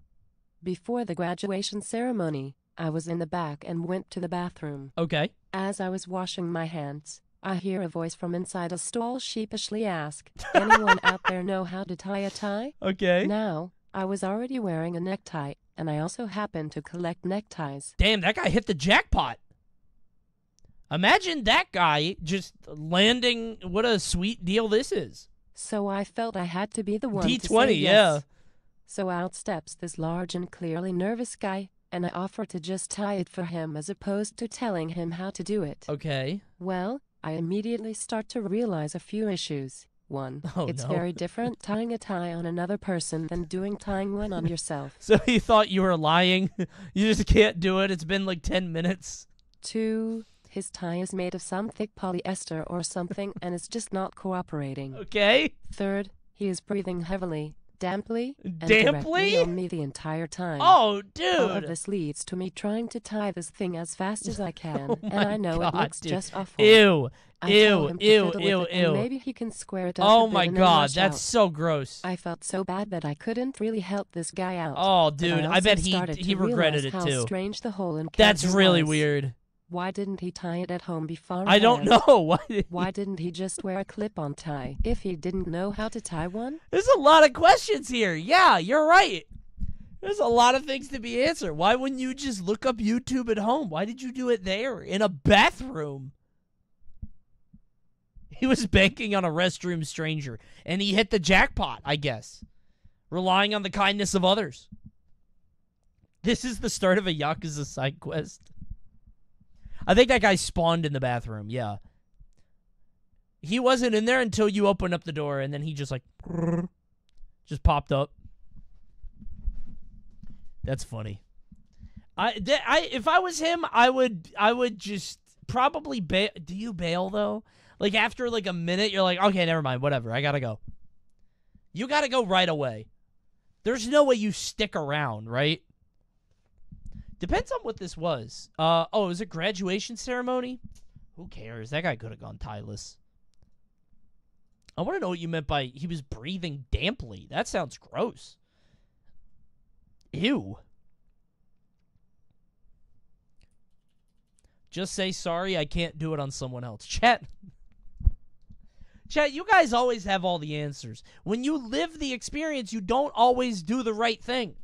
Before the graduation ceremony, I was in the back and went to the bathroom. Okay. As I was washing my hands, I hear a voice from inside a stall sheepishly ask, anyone out there know how to tie a tie? Okay. Now, I was already wearing a necktie, and I also happened to collect neckties. Damn, that guy hit the jackpot. Imagine that guy just landing. What a sweet deal this is. So I felt I had to be the one D20, to say yes. yeah. So out steps this large and clearly nervous guy, and I offer to just tie it for him as opposed to telling him how to do it. Okay. Well, I immediately start to realize a few issues. 1. It's very different tying a tie on another person than tying one on yourself. So you thought you were lying? You just can't do it? It's been like 10 minutes. 2. His tie is made of some thick polyester or something and it's just not cooperating. Okay. 3. He is breathing heavily, damply, and directly on me the entire time. Oh, dude. All of this leads to me trying to tie this thing as fast as I can, and I know God, it looks dude. just awful. Ew. I tell him to fiddle with it, and Ew. maybe he can square it up Oh a bit my and then God, rush that's out. so gross. I felt so bad that I couldn't really help this guy out. Oh, But dude, I also bet started he to regretted realize it how too. strange the whole encounter That's really was. weird. Why didn't he tie it at home before? I don't know. Why didn't he just wear a clip-on tie if he didn't know how to tie one? There's a lot of questions here. Yeah, you're right. There's a lot of things to be answered. Why wouldn't you just look up YouTube at home? Why did you do it there in a bathroom? He was banking on a restroom stranger, and he hit the jackpot, I guess, relying on the kindness of others. This is the start of a Yakuza side quest. I think that guy spawned in the bathroom, yeah. He wasn't in there until you opened up the door, and then he just just popped up. That's funny. If I was him, I would just probably bail. Do you bail though? Like after like a minute, you're like, okay, never mind, whatever. I gotta go. You gotta go right away. There's no way you stick around, right? Depends on what this was. Oh, it was a graduation ceremony? Who cares? That guy could have gone tieless. I want to know what you meant by he was breathing damply. That sounds gross. Ew. Just say sorry, I can't do it on someone else. Chat, you guys always have all the answers. When you live the experience, you don't always do the right thing.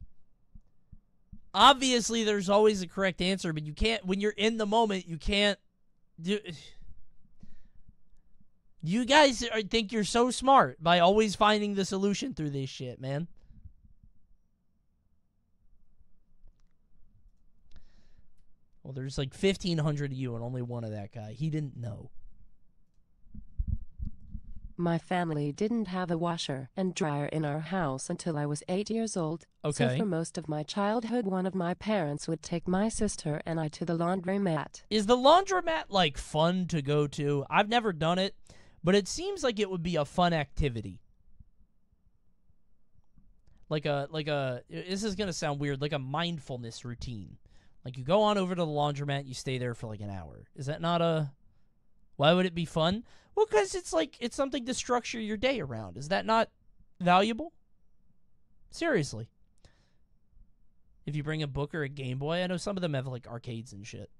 Obviously, there's always a correct answer, but you can't, when you're in the moment, you can't do... You guys think you're so smart by always finding the solution through this shit, man. Well, there's like 1,500 of you and only one of that guy. He didn't know. My family didn't have a washer and dryer in our house until I was 8 years old. Okay. So for most of my childhood, one of my parents would take my sister and I to the laundromat. Is the laundromat, like, fun to go to? I've never done it, but it seems like it would be a fun activity. Like a, this is going to sound weird, like a mindfulness routine. Like, you go on over to the laundromat, you stay there for like an hour. Is that not a... Why would it be fun? Well, because it's like, it's something to structure your day around. Is that not valuable? Seriously. If you bring a book or a Game Boy, I know some of them have like arcades and shit.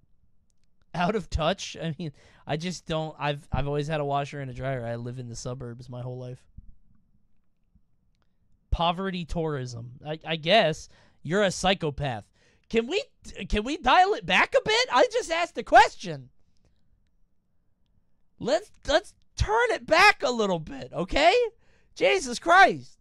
Out of touch? I mean, I just don't, I've always had a washer and a dryer. I live in the suburbs my whole life. Poverty tourism. I guess you're a psychopath. Can we dial it back a bit? I just asked a question. Let's turn it back a little bit, okay? Jesus Christ.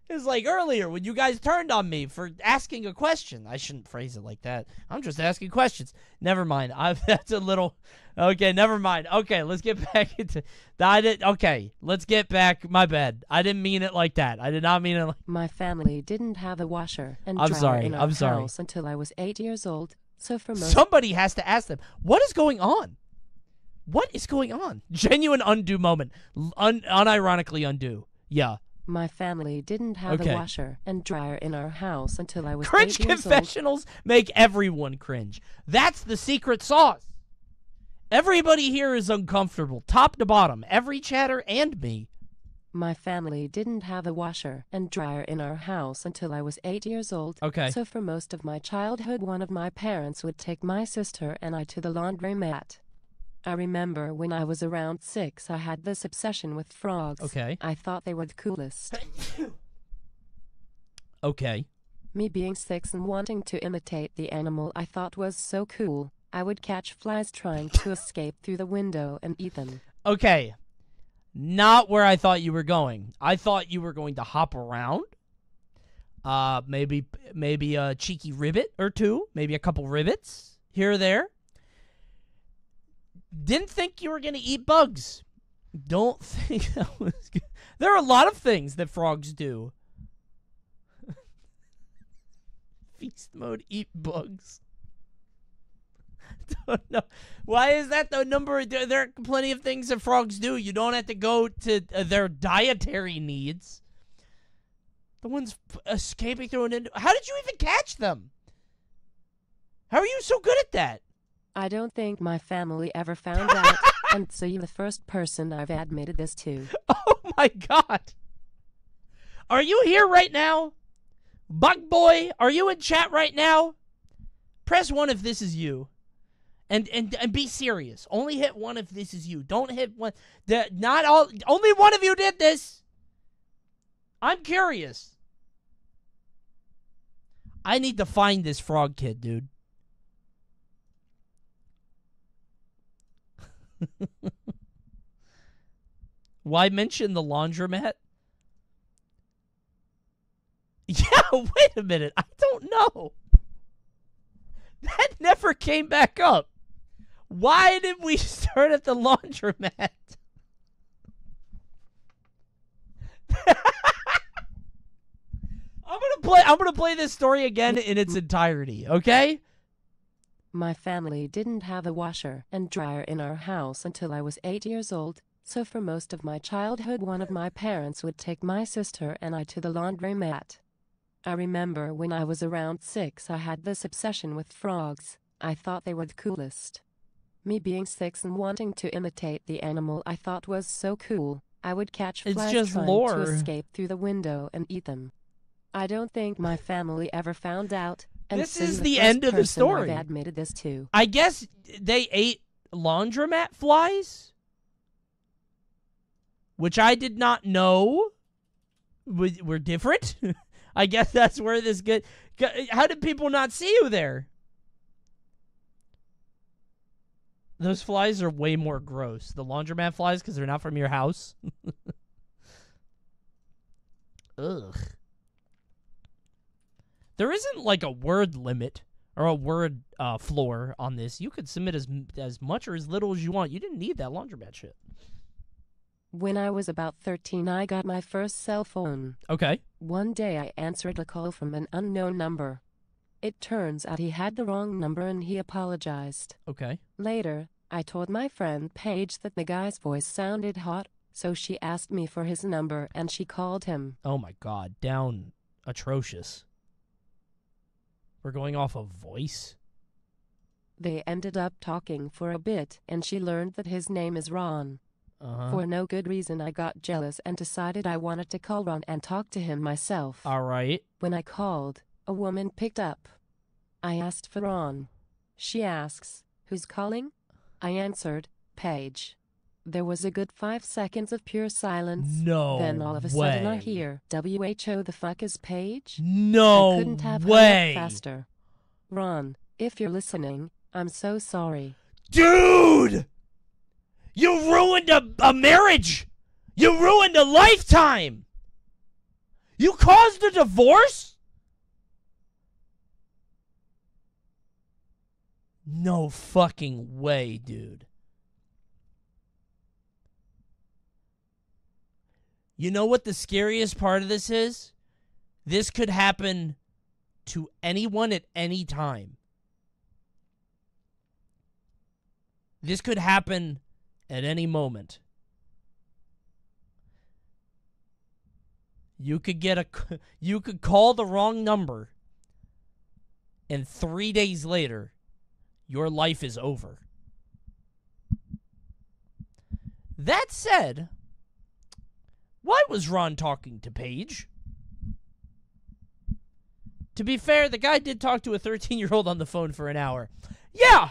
It's like earlier when you guys turned on me for asking a question. I shouldn't phrase it like that. I'm just asking questions. Never mind. That's a little... Okay, never mind. Okay, let's get back into... Okay, let's get back... My bad. I didn't mean it like that. I did not mean it like... My family didn't have a washer and dryer in our house until I was 8 years old. So for most... Somebody has to ask them, what is going on? What is going on? Genuine undo moment. Unironically undo. Yeah. My family didn't have a washer and dryer in our house until I was 8 years old. Cringe confessionals make everyone cringe. That's the secret sauce. Everybody here is uncomfortable, top to bottom. Every chatter and me. My family didn't have a washer and dryer in our house until I was 8 years old. Okay. So for most of my childhood, one of my parents would take my sister and I to the laundromat. I remember when I was around 6, I had this obsession with frogs. Okay. I thought they were the coolest. Okay. Me being 6 and wanting to imitate the animal I thought was so cool, I would catch flies trying to escape through the window and eat them. Okay. Not where I thought you were going. I thought you were going to hop around. Maybe a cheeky ribbit or two. Maybe a couple ribbits here or there. Didn't think you were going to eat bugs. Don't think that was good. There are a lot of things that frogs do. Feast mode, eat bugs. Don't know. Why is that the number? There are plenty of things that frogs do. You don't have to go to their dietary needs. The ones escaping through an window. How did you even catch them? How are you so good at that? I don't think my family ever found out, and so you're the first person I've admitted this to. Oh my God. Are you here right now? Bug Boy, are you in chat right now? Press 1 if this is you. And be serious. Only hit 1 if this is you. Don't hit 1. Only one of you did this. I'm curious. I need to find this frog kid, dude. Why mention the laundromat? Yeah, wait a minute. I don't know. That never came back up. Why did we start at the laundromat? I'm gonna play this story again in its entirety, okay? My family didn't have a washer and dryer in our house until I was 8 years old, so for most of my childhood one of my parents would take my sister and I to the laundromat. I remember when I was around 6 I had this obsession with frogs. I thought they were the coolest. Me being 6 and wanting to imitate the animal I thought was so cool, I would catch flies trying to escape through the window and eat them. I don't think my family ever found out. And this is the end of the story. I've admitted this too. I guess they ate laundromat flies, which I did not know were different. I guess that's where this good. How did people not see you there? Those flies are way more gross. The laundromat flies, because they're not from your house. Ugh. There isn't like a word limit or a word floor on this. You could submit as much or as little as you want. You didn't need that laundromat shit. When I was about 13, I got my first cell phone. Okay. One day I answered a call from an unknown number. It turns out he had the wrong number and he apologized. Okay. Later, I told my friend Paige that the guy's voice sounded hot, so she asked me for his number and she called him. Oh my God, down atrocious. We're going off of voice? They ended up talking for a bit, and she learned that his name is Ron. For no good reason, I got jealous and decided I wanted to call Ron and talk to him myself. All right. When I called, a woman picked up. I asked for Ron. She asks, "Who's calling?" I answered, "Paige." There was a good 5 seconds of pure silence. No Then all of a sudden I hear, "WHO the fuck is Paige?" No I couldn't have way. hung up faster. Ron, if you're listening, I'm so sorry. Dude! You ruined a marriage! You ruined a lifetime! You caused a divorce? No fucking way, dude. You know what the scariest part of this is? This could happen to anyone at any time. This could happen at any moment. You could call the wrong number, and 3 days later, your life is over. That said, why was Ron talking to Paige? To be fair, the guy did talk to a 13-year-old on the phone for an hour. Yeah.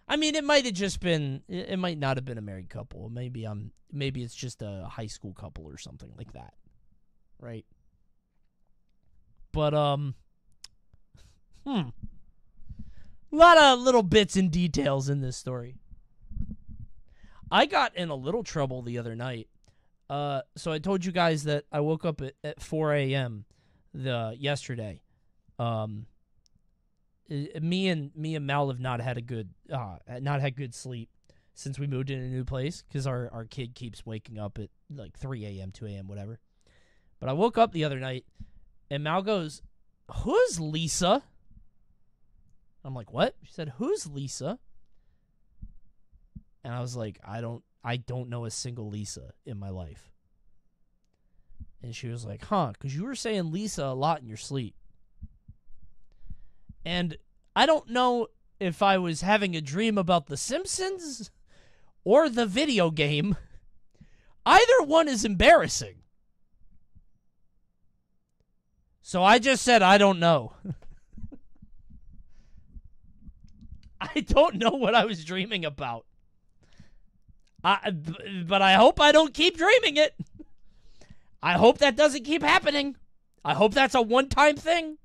I mean, it might have just been. It might not have been a married couple. Maybe it's just a high school couple or something like that, right? But a lot of little bits and details in this story. I got in a little trouble the other night. So I told you guys that I woke up at 4 a.m. yesterday. Me and Mal have not had good sleep since we moved in a new place because our kid keeps waking up at like 3 a.m., 2 a.m., whatever. But I woke up the other night and Mal goes, "Who's Lisa?" I'm like, "What?" She said, "Who's Lisa?" And I was like, I don't know a single Lisa in my life. And she was like, "Huh, because you were saying Lisa a lot in your sleep." And I don't know if I was having a dream about The Simpsons or the video game. Either one is embarrassing. So I just said, I don't know. I don't know what I was dreaming about. But I hope I don't keep dreaming it. I hope that doesn't keep happening. I hope that's a one-time thing.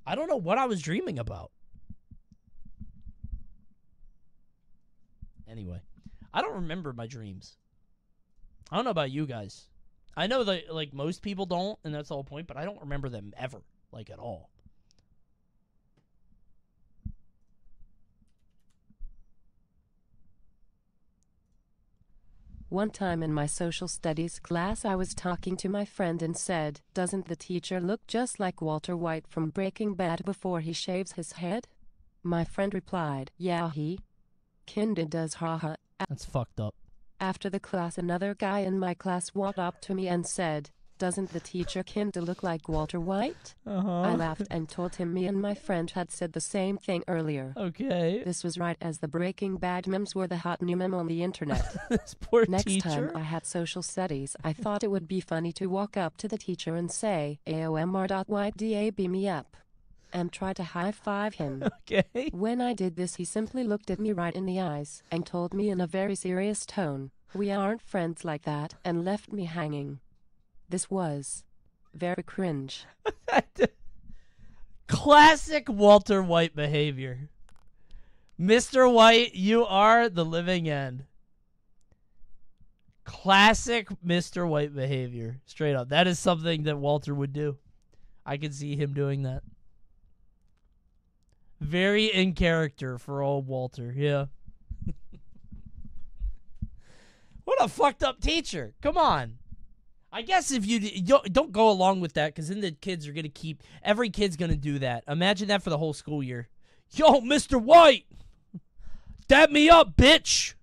I don't know what I was dreaming about. Anyway, I don't remember my dreams. I don't know about you guys. I know that like most people don't, and that's the whole point, but I don't remember them ever, like at all. One time in my social studies class I was talking to my friend and said, "Doesn't the teacher look just like Walter White from Breaking Bad before he shaves his head?" My friend replied, "Yeah, he kinda does, haha." That's fucked up. After the class another guy in my class walked up to me and said, "Doesn't the teacher kinda look like Walter White?" I laughed and told him me and my friend had said the same thing earlier. Okay. This was right as the Breaking Bad memes were the hot new meme on the internet. This poor Next teacher. time I had social studies, I thought it would be funny to walk up to the teacher and say, "AOMR.White beam me up," and try to high-five him. Okay. When I did this, he simply looked at me right in the eyes and told me in a very serious tone, "We aren't friends like that," and left me hanging. This was very cringe. Classic Walter White behavior. Mr. White, you are the living end. Classic Mr. White behavior. Straight up. That is something that Walter would do. I could see him doing that. Very in character for old Walter. Yeah. What a fucked up teacher. Come on. I guess if you don't go along with that, because then the kids are going to keep, every kid's going to do that. Imagine that for the whole school year. "Yo, Mr. White, dab me up, bitch."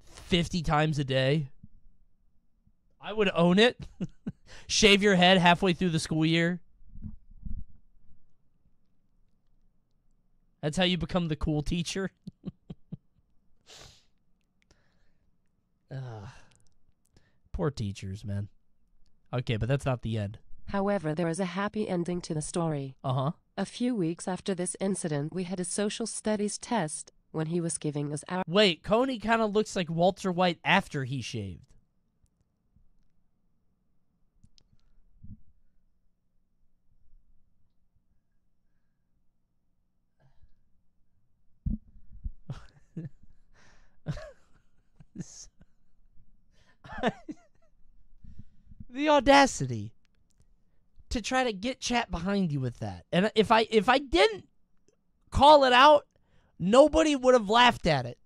50 times a day. I would own it. Shave your head halfway through the school year. That's how you become the cool teacher. Poor teachers, man. Okay, but that's not the end. However, there is a happy ending to the story. Uh-huh. A few weeks after this incident, we had a social studies test when he was giving us our... Wait, Coney kind of looks like Walter White after he shaved. The audacity to try to get chat behind you with that. And if I didn't call it out, nobody would have laughed at it.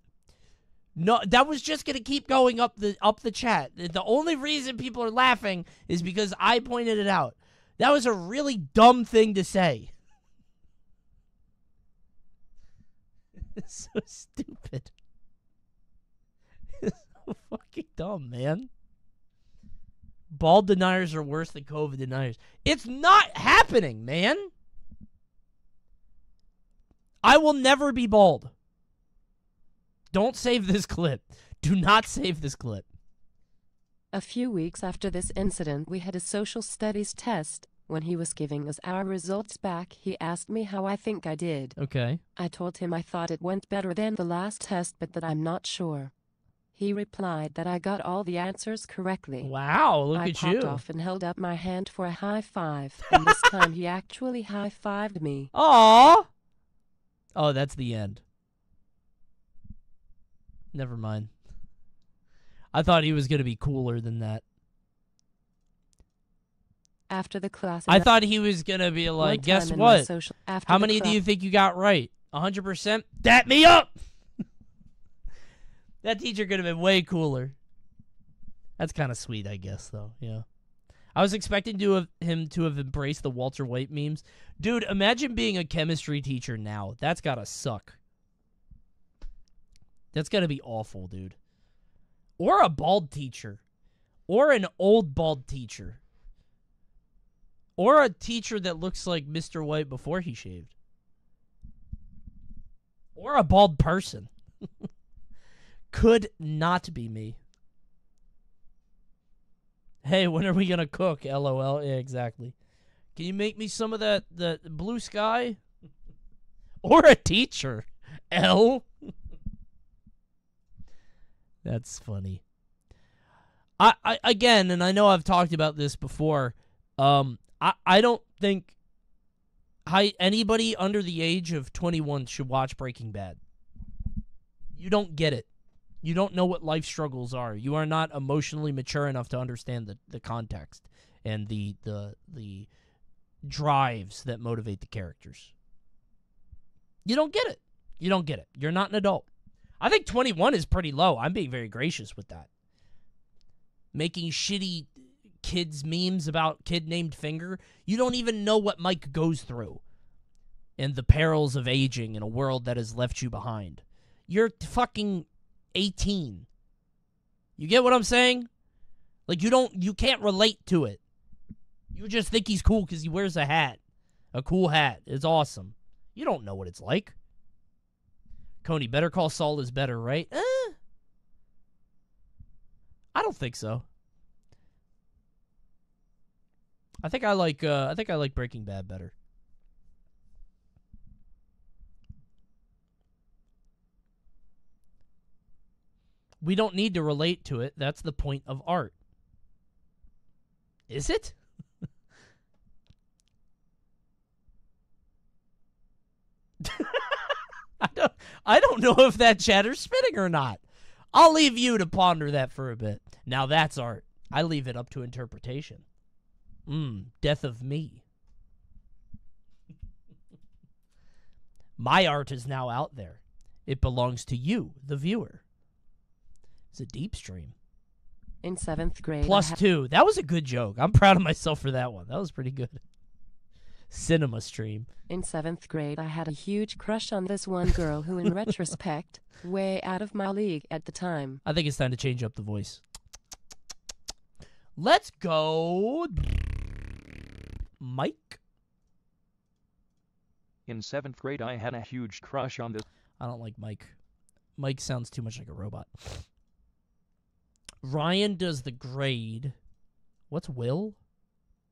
No, that was just going to keep going up the chat. The only reason people are laughing is because I pointed it out. That was a really dumb thing to say. It's so stupid. It's so fucking dumb, man. Bald deniers are worse than COVID deniers. It's not happening, man. I will never be bald. Don't save this clip. Do not save this clip. A few weeks after this incident, we had a social studies test. When he was giving us our results back, he asked me how I think I did. Okay. I told him I thought it went better than the last test, but that I'm not sure. He replied that I got all the answers correctly. Wow, look I at you. popped off and held up my hand for a high five, and this time he actually high-fived me. Aww. Oh, that's the end. Never mind. I thought he was going to be cooler than that. After the class, I thought he was going to be like, guess what? How many do you think you got right? 100%? Dap me up! That teacher could have been way cooler. That's kind of sweet, I guess, though. Yeah. I was expecting him to have embraced the Walter White memes. Dude, imagine being a chemistry teacher now. That's got to suck. That's got to be awful, dude. Or a bald teacher. Or an old bald teacher. Or a teacher that looks like Mr. White before he shaved. Or a bald person. Could not be me. Hey, when are we going to cook? LOL. Yeah, exactly. Can you make me some of that blue sky? Or a teacher. L. That's funny. I again, and I know I've talked about this before, I don't think anybody under the age of 21 should watch Breaking Bad. You don't get it. You don't know what life struggles are. You are not emotionally mature enough to understand the context and the drives that motivate the characters. You don't get it. You don't get it. You're not an adult. I think 21 is pretty low. I'm being very gracious with that. Making shitty kids memes about kid named Finger. You don't even know what Mike goes through and the perils of aging in a world that has left you behind. You're fucking 18. You get what I'm saying? Like, you can't relate to it. You just think he's cool because he wears a hat. A cool hat. It's awesome. You don't know what it's like. Coney, Better Call Saul is better, right? I don't think so. I think I like Breaking Bad better. We don't need to relate to it. That's the point of art. Is it? I don't know if that chatter's spinning or not. I'll leave you to ponder that for a bit. Now that's art. I leave it up to interpretation. Death of me. My art is now out there. It belongs to you, the viewer. It's a deep stream. In 7th grade. +2. That was a good joke. I'm proud of myself for that one. That was pretty good. Cinema stream. In 7th grade, I had a huge crush on this one girl who, in retrospect, way out of my league at the time. I think it's time to change up the voice. Let's go, Mike. In 7th grade, I had a huge crush on this. I don't like Mike. Mike sounds too much like a robot. Ryan does the grade. What's Will?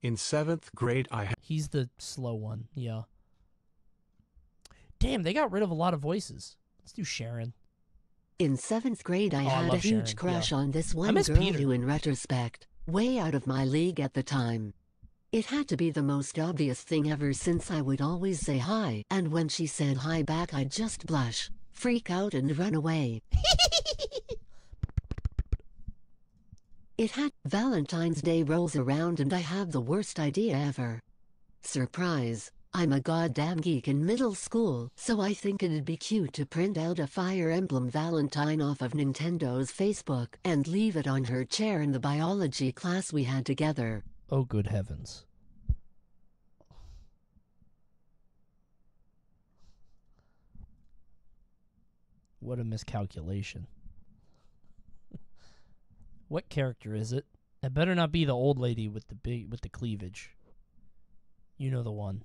In 7th grade, He's the slow one, yeah. Damn, they got rid of a lot of voices. Let's do Sharon. In 7th grade, I had a huge crush on this one girl who, in retrospect, way out of my league at the time. It had to be the most obvious thing ever since I would always say hi, and when she said hi back I'd just blush, freak out and run away. Valentine's Day rolls around and I have the worst idea ever. Surprise, I'm a goddamn geek in middle school, so I think it'd be cute to print out a Fire Emblem Valentine off of Nintendo's Facebook and leave it on her chair in the biology class we had together. Oh, good heavens. What a miscalculation. What character is it? It better not be the old lady with the cleavage. You know the one.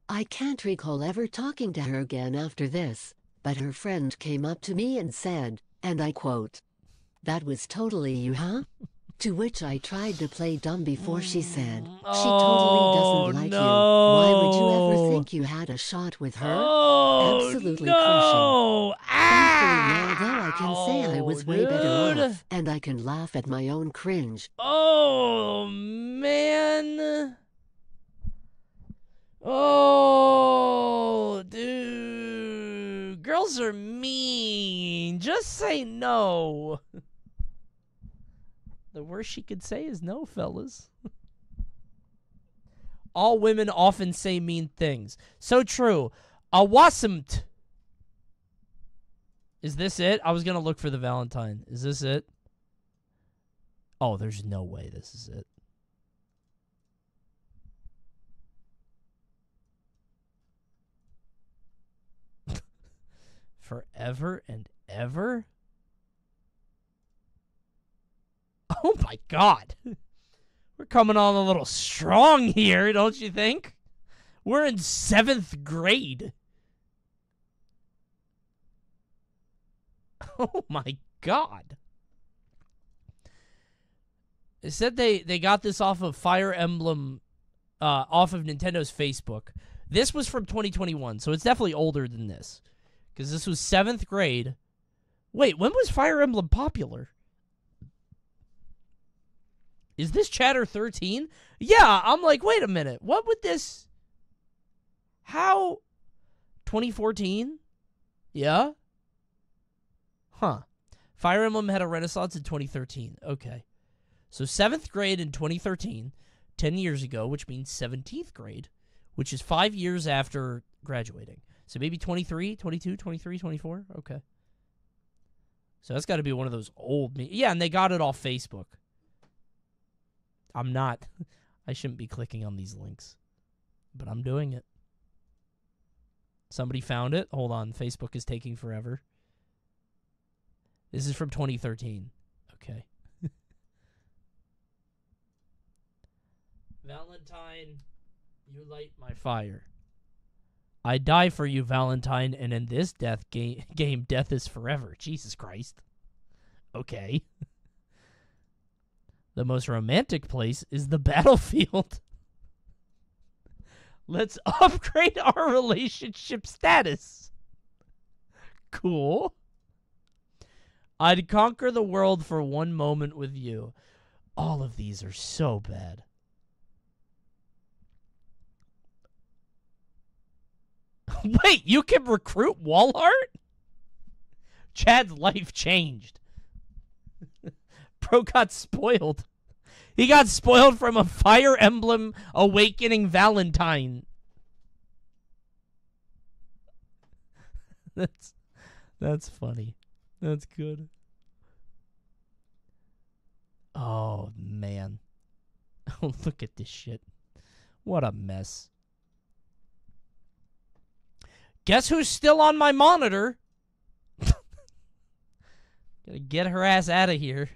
I can't recall ever talking to her again after this, but her friend came up to me and said, and I quote, That was totally you, huh? To which I tried to play dumb before she said, she Oh, totally doesn't like no. you. Why would you ever think you had a shot with her? Oh, Absolutely no. crushing. Thankfully now though I can say I was way better dude. off, and I can laugh at my own cringe. Oh, man. Oh, dude. Girls are mean. Just say no. The worst she could say is no, fellas. All women often say mean things. So true. A wasn't. Is this it? I was going to look for the Valentine. Is this it? Oh, there's no way this is it. Forever and ever? Oh my God. We're coming on a little strong here, don't you think? We're in 7th grade. Oh my God. It said they got this off of Fire Emblem, off of Nintendo's Facebook. This was from 2021, so it's definitely older than this. Because this was 7th grade. Wait, when was Fire Emblem popular? Is this Chatter 13? Yeah, I'm like, wait a minute. What would this... How... 2014? Yeah? Huh. Fire Emblem had a renaissance in 2013. Okay. So 7th grade in 2013, 10 years ago, which means 17th grade, which is 5 years after graduating. So maybe 23, 22, 23, 24? Okay. So that's got to be one of those old... Yeah, and they got it off Facebook. I'm not. I shouldn't be clicking on these links. But I'm doing it. Somebody found it. Hold on. Facebook is taking forever. This is from 2013. Okay. Valentine, you light my fire. I die for you, Valentine, and in this game, death is forever. Jesus Christ. Okay. The most romantic place is the battlefield. Let's upgrade our relationship status. Cool. I'd conquer the world for one moment with you. All of these are so bad. Wait, you can recruit Walhart? Chad's life changed. Bro got spoiled. He got spoiled from a Fire Emblem Awakening Valentine. That's funny. That's good. Oh, man. Oh, look at this shit. What a mess. Guess who's still on my monitor? Gotta get her ass out of here.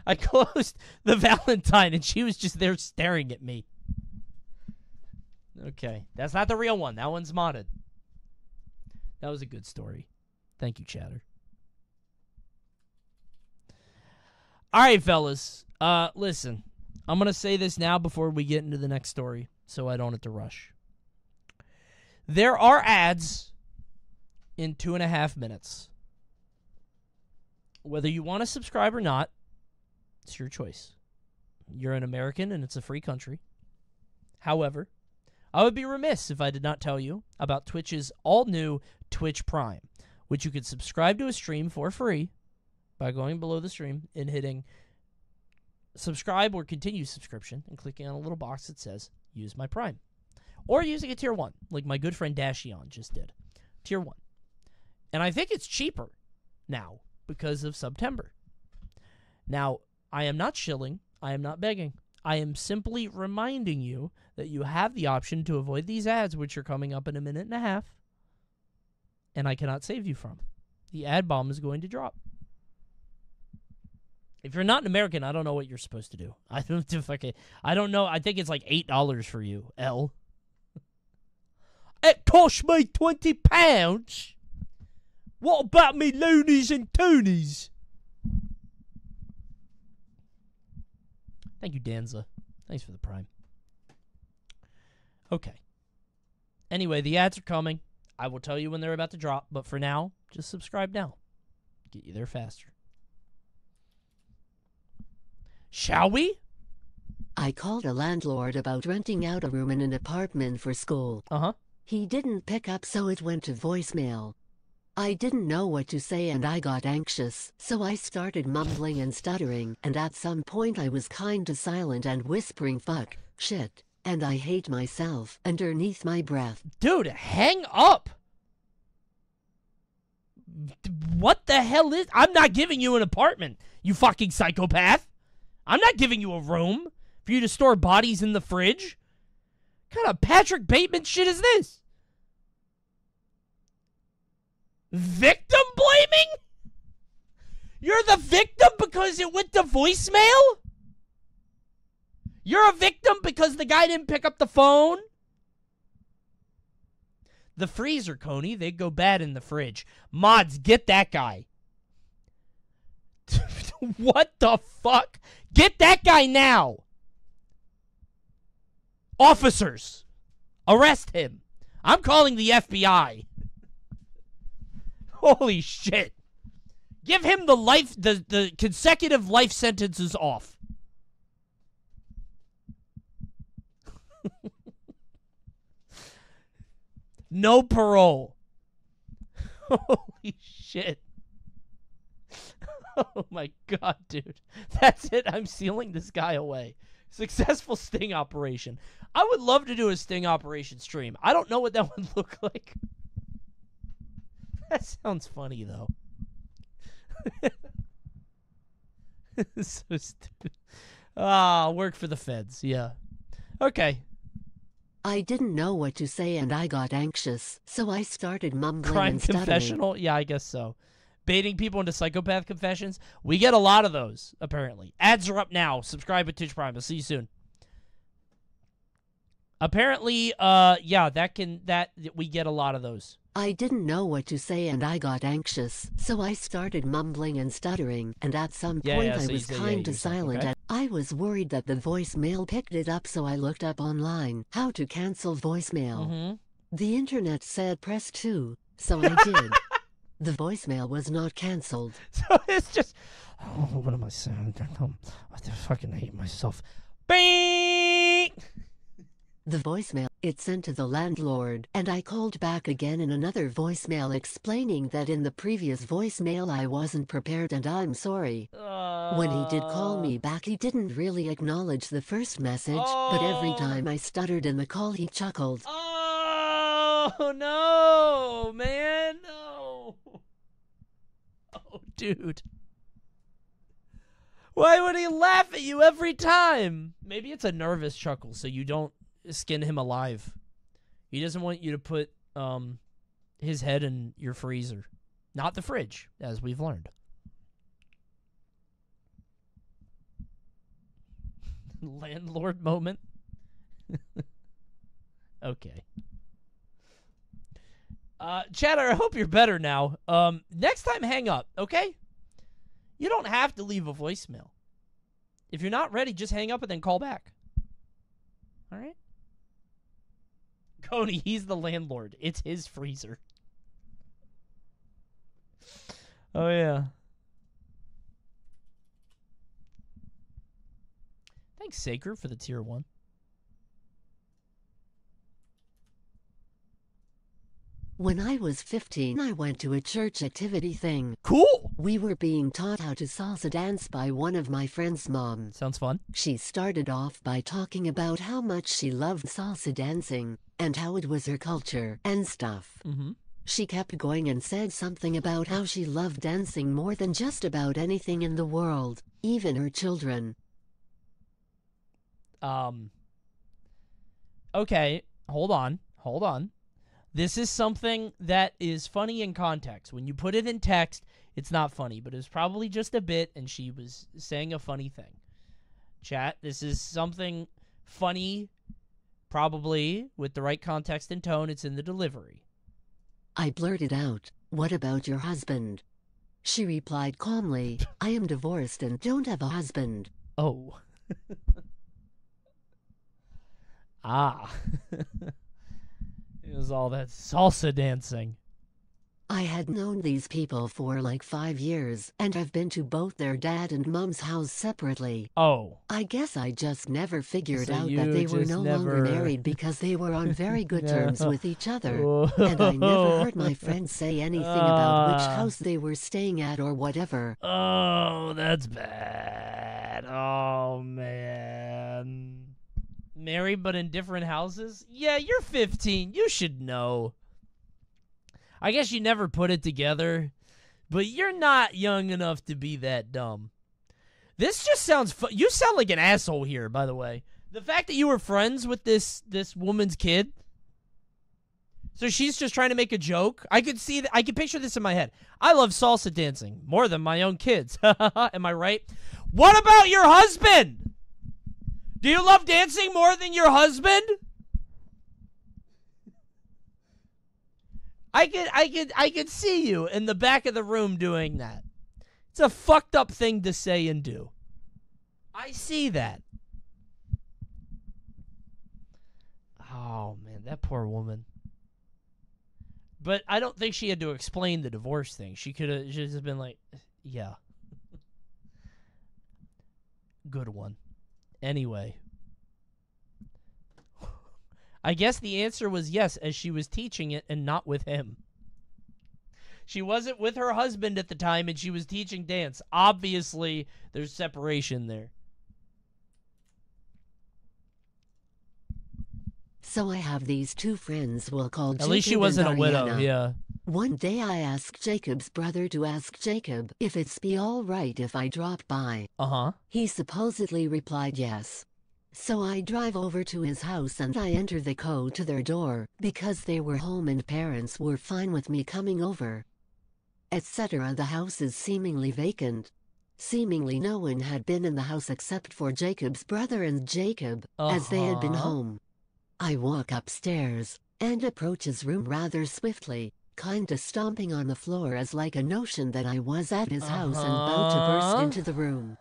I closed the Valentine and she was just there staring at me. Okay. That's not the real one. That one's modded. That was a good story. Thank you, Chatter. All right, fellas. Listen. I'm going to say this now before we get into the next story so I don't have to rush. There are ads in 2.5 minutes. Whether you want to subscribe or not, it's your choice. You're an American and it's a free country. However, I would be remiss if I did not tell you about Twitch's all-new Twitch Prime, which you could subscribe to a stream for free by going below the stream and hitting subscribe or continue subscription and clicking on a little box that says use my Prime. Or using a tier 1, like my good friend Dashion just did. Tier 1. And I think it's cheaper now because of September. Now, I am not shilling. I am not begging. I am simply reminding you that you have the option to avoid these ads, which are coming up in 1.5 minutes, and I cannot save you from. The ad bomb is going to drop. If you're not an American, I don't know what you're supposed to do. I don't know. I think it's like $8 for you, L. It cost me £20. What about me loonies and toonies? Thank you, Danza. Thanks for the Prime. Okay. Anyway, the ads are coming. I will tell you when they're about to drop, but for now, just subscribe now. Get you there faster. Shall we? I called a landlord about renting out a room in an apartment for school. Uh-huh. He didn't pick up, so it went to voicemail. I didn't know what to say and I got anxious, so I started mumbling and stuttering, and at some point I was kinda silent and whispering fuck, shit, and I hate myself underneath my breath. Dude, hang up! What the hell is... I'm not giving you an apartment, you fucking psychopath! I'm not giving you a room for you to store bodies in the fridge. What kind of Patrick Bateman shit is this? Victim blaming? You're the victim because it went to voicemail? You're a victim because the guy didn't pick up the phone? The freezer, Coney, they go bad in the fridge. Mods, get that guy. What the fuck? Get that guy now. Officers, arrest him. I'm calling the FBI. Holy shit. Give him the consecutive life sentences off. No parole. Holy shit. Oh my god, dude. That's it. I'm sealing this guy away. Successful sting operation. I would love to do a sting operation stream. I don't know what that would look like. That sounds funny, though. So stupid. Work for the feds. Yeah. Okay. I didn't know what to say and I got anxious, so I started mumbling Crime and stuttering. confessional? Yeah, I guess so. Baiting people into psychopath confessions? We get a lot of those, apparently. Ads are up now. Subscribe at Twitch Prime. I'll see you soon. Apparently, yeah, we get a lot of those. I didn't know what to say and I got anxious, so I started mumbling and stuttering, and at some point I was kinda silent okay. and I was worried that the voicemail picked it up, so I looked up online how to cancel voicemail. Mm-hmm. The internet said press 2, so I did. The voicemail was not cancelled. So it's just, oh, what am I saying? I fucking hate myself. Bing! The voicemail, it sent to the landlord, and I called back again in another voicemail explaining that in the previous voicemail I wasn't prepared and I'm sorry. When he did call me back, he didn't really acknowledge the first message, but every time I stuttered in the call he chuckled. Oh, no, man, no. Oh, dude. Why would he laugh at you every time? Maybe it's a nervous chuckle, so you don't skin him alive. He doesn't want you to put his head in your freezer. Not the fridge, as we've learned. Landlord moment. Okay. Chatter, I hope you're better now. Next time, hang up, okay? You don't have to leave a voicemail. If you're not ready, just hang up and then call back. All right? Coney, he's the landlord. It's his freezer. Oh, yeah. Thanks, Saker, for the tier 1. When I was 15, I went to a church activity thing. Cool! We were being taught how to salsa dance by one of my friend's mom. Sounds fun. She started off by talking about how much she loved salsa dancing, and how it was her culture, and stuff. Mm-hmm. She kept going and said something about how she loved dancing more than just about anything in the world, even her children. Okay, hold on. This is something that is funny in context. When you put it in text, it's not funny, but it was probably just a bit, and she was saying a funny thing. Chat, this is something funny, probably, with the right context and tone. It's in the delivery. I blurted out, "What about your husband?" She replied calmly, "I am divorced and don't have a husband." Oh. Ah. It was all that salsa dancing. I had known these people for like 5 years, and I've been to both their dad and mom's house separately. Oh. I guess I just never figured So out you that they were just no never- longer married because they were on very good terms No. with each other. And I never heard my friends say anything about which house they were staying at or whatever. Oh, that's bad. Oh, man. Married but in different houses? Yeah, you're 15. You should know. I guess you never put it together, but you're not young enough to be that dumb. This just sounds you sound like an asshole here, by the way. The fact that you were friends with this woman's kid. So she's just trying to make a joke. I could see that. I could picture this in my head. I love salsa dancing more than my own kids. Am I right? What about your husband? Do you love dancing more than your husband? I could see you in the back of the room doing that. It's a fucked up thing to say and do. I see that. Oh, man, that poor woman. But I don't think she had to explain the divorce thing. She could have just been like, yeah. Good one. Anyway. I guess the answer was yes, as she was teaching it and not with him. She wasn't with her husband at the time, and she was teaching dance. Obviously, there's separation there. So I have these two friends we'll call Jacob At least she wasn't a and widow, Ariana. yeah. One day I asked Jacob's brother to ask Jacob if it's be all right if I drop by. Uh-huh. He supposedly replied yes. So I drive over to his house and I enter the code to their door, because they were home and parents were fine with me coming over. Etc. The house is seemingly vacant. Seemingly no one had been in the house except for Jacob's brother and Jacob, as they had been home. I walk upstairs, and approach his room rather swiftly, kinda stomping on the floor as like a notion that I was at his house and about to burst into the room.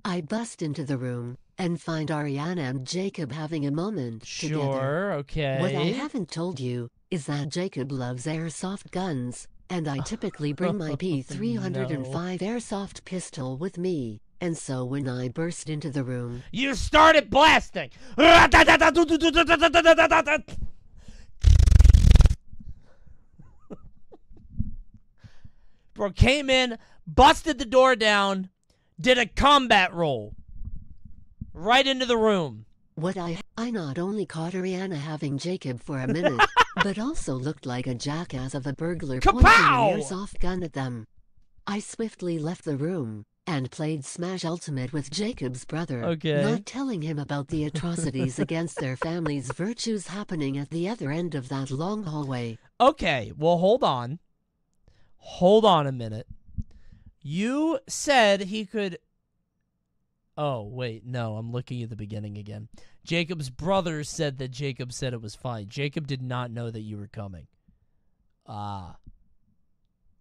I bust into the room, and find Ariana and Jacob having a moment together. Sure, okay. What I haven't told you is that Jacob loves airsoft guns, and I typically bring my P305 airsoft pistol with me, and so when I burst into the room... You started blasting! Bro came in, busted the door down, did a combat roll. Right into the room. What I not only caught Ariana having Jacob for a minute, but also looked like a jackass of a burglar pointing an airsoft gun at them. I swiftly left the room, and played Smash Ultimate with Jacob's brother, Okay. not telling him about the atrocities against their family's virtues happening at the other end of that long hallway. Okay, well, hold on. Hold on a minute. You said he could... Oh, wait, no, I'm looking at the beginning again. Jacob's brother said that Jacob said it was fine. Jacob did not know that you were coming. Ah.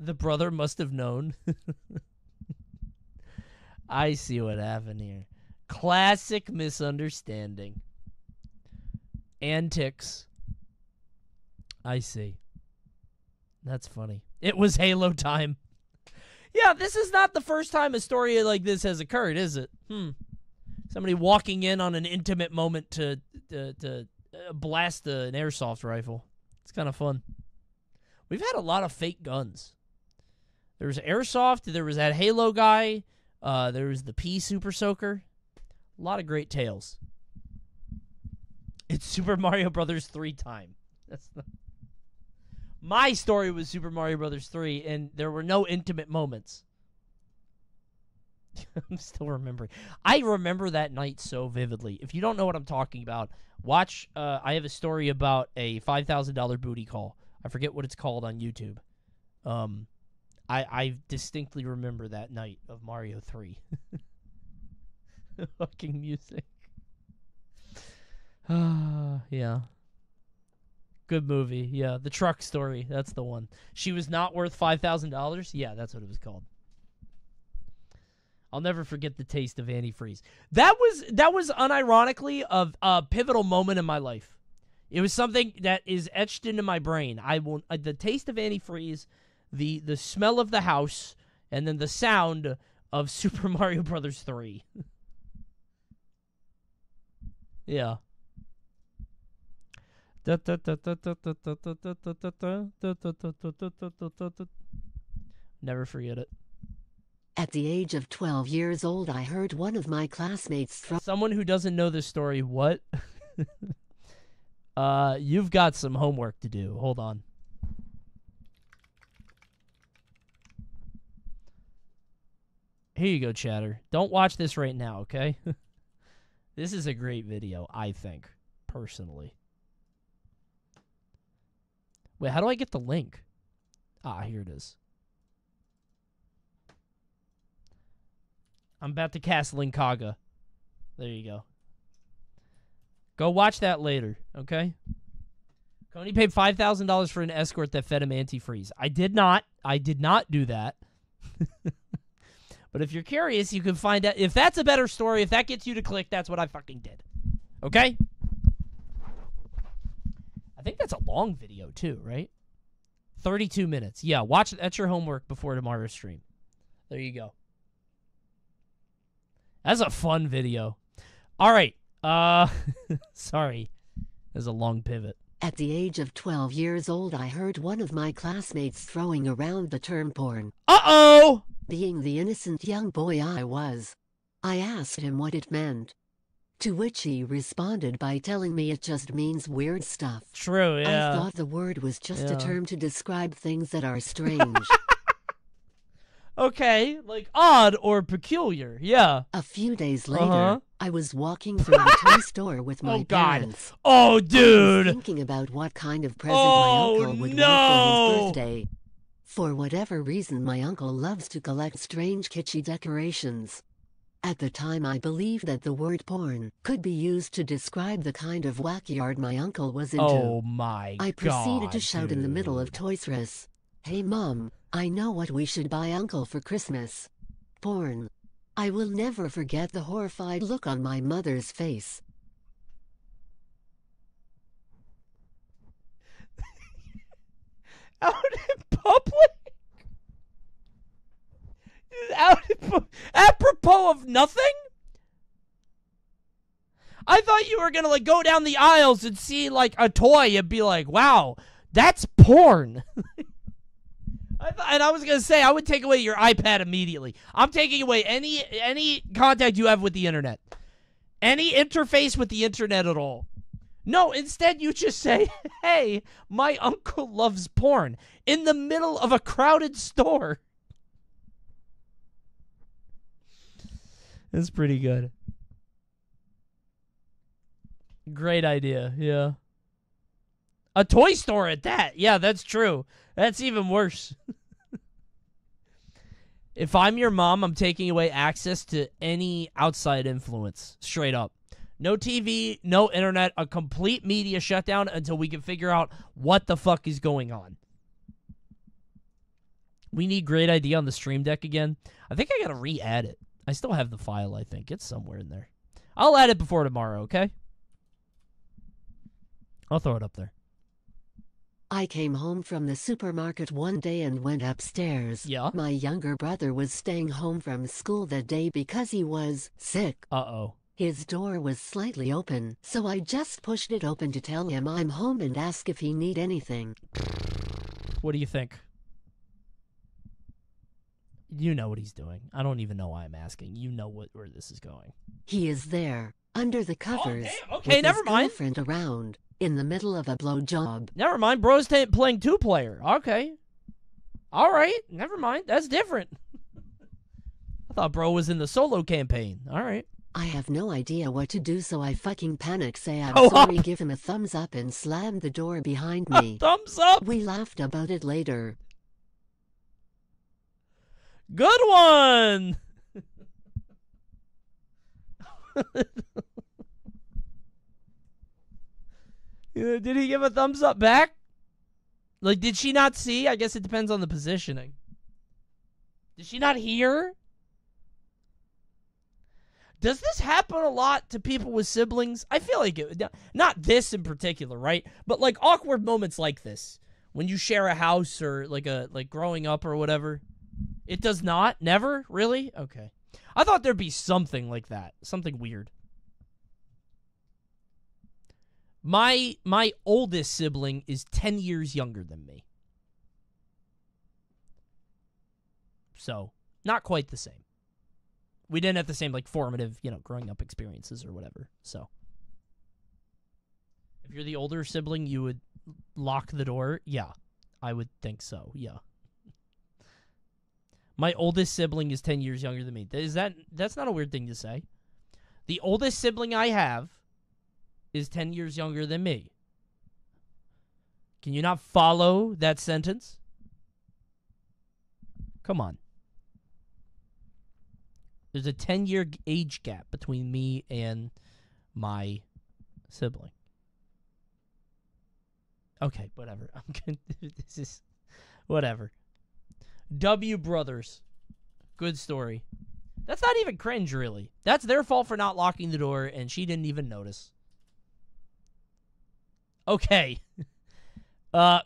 The brother must have known. I see what happened here. Classic misunderstanding. Antics. I see. That's funny. It was Halo time. Yeah, this is not the first time a story like this has occurred, is it? Somebody walking in on an intimate moment to blast an airsoft rifle. It's kind of fun. We've had a lot of fake guns. There was airsoft. There was that Halo guy. There was the P Super Soaker. A lot of great tales. It's Super Mario Brothers 3 time. That's the... My story was Super Mario Brothers 3, and there were no intimate moments. I'm still remembering. I remember that night so vividly. If you don't know what I'm talking about, watch. I have a story about a $5,000 booty call. I forget what it's called on YouTube. I distinctly remember that night of Mario 3. Fucking music. Yeah. Good movie. Yeah, the truck story. That's the one. She was not worth $5,000. Yeah, that's what it was called. I'll never forget the taste of antifreeze. That was unironically a pivotal moment in my life. It was something that is etched into my brain. The taste of antifreeze, the smell of the house, and then the sound of Super Mario Brothers 3. Yeah. Never forget it. At the age of 12 years old, I heard one of my classmates throw... Someone who doesn't know this story, what? You've got some homework to do. Hold on. Here you go, chatter. Don't watch this right now, okay? This is a great video, I think, personally. Wait, how do I get the link? Ah, here it is. I'm about to cast Linkaga. There you go. Go watch that later, okay? Coney paid $5,000 for an escort that fed him antifreeze. I did not. I did not do that. But if you're curious, you can find out. If that's a better story, if that gets you to click, that's what I fucking did. Okay? I think that's a long video, too, right? 32 minutes. Yeah, watch. That's your homework before tomorrow's stream. There you go. That's a fun video. All right. Sorry. There's a long pivot. At the age of 12 years old, I heard one of my classmates throwing around the term porn. Uh-oh! Being the innocent young boy I was, I asked him what it meant. To which he responded by telling me it just means weird stuff. True, yeah. I thought the word was just a term to describe things that are strange. Okay, like odd or peculiar, yeah. A few days later, I was walking through the toy store with my parents. Oh, dude! I was thinking about what kind of present my uncle would want for his birthday. For whatever reason, my uncle loves to collect strange kitschy decorations. At the time, I believed that the word porn could be used to describe the kind of wackyard my uncle was into. Oh my God, I proceeded to shout in the middle of Toys R Us, "Hey Mom, I know what we should buy Uncle for Christmas. Porn." I will never forget the horrified look on my mother's face. Out in public? Apropos of nothing? I thought you were gonna like go down the aisles and see like a toy and be like, wow, that's porn. And I was gonna say I would take away your iPad immediately. I'm taking away any contact you have with the internet, any interface with the internet at all. No, instead you just say, "Hey, my uncle loves porn," in the middle of a crowded store. That's pretty good. Great idea, yeah. A toy store at that. Yeah, that's true. That's even worse. If I'm your mom, I'm taking away access to any outside influence. Straight up. No TV, no internet, a complete media shutdown until we can figure out what the fuck is going on. We need Great Idea on the Stream Deck again. I think I gotta re-add it. I still have the file, I think. It's somewhere in there. I'll add it before tomorrow, okay? I'll throw it up there. I came home from the supermarket one day and went upstairs. Yeah? My younger brother was staying home from school that day because he was sick. Uh-oh. His door was slightly open, so I just pushed it open to tell him I'm home and ask if he need anything. What do you think? You know what he's doing. I don't even know why I'm asking. You know where this is going. He is there, under the covers. Oh, damn. Okay, never mind. With his girlfriend around, in the middle of a blowjob. Never mind. Bro's playing two-player. Okay. All right. Never mind. That's different. I thought bro was in the solo campaign. All right. I have no idea what to do, so I fucking panic, say I'm sorry, give him a thumbs up, and slam the door behind me. A thumbs up? We laughed about it later. Good one! Did he give a thumbs up back? Like, did she not see? I guess it depends on the positioning. Did she not hear? Does this happen a lot to people with siblings? I feel like it, not this in particular, right? But like awkward moments like this, when you share a house or like growing up or whatever. It does not? Never? Really? Okay. I thought there'd be something like that. Something weird. My oldest sibling is 10 years younger than me. So, not quite the same. We didn't have the same, like, formative, growing up experiences or whatever. So, if you're the older sibling, you would lock the door? Yeah, I would think so, yeah. My oldest sibling is 10 years younger than me. That's not a weird thing to say. The oldest sibling I have is 10 years younger than me. Can you not follow that sentence? Come on. There's a 10-year age gap between me and my sibling. Okay, whatever. I'm good. This is whatever. W Brothers. Good story. That's not even cringe, really. That's their fault for not locking the door, and she didn't even notice. Okay.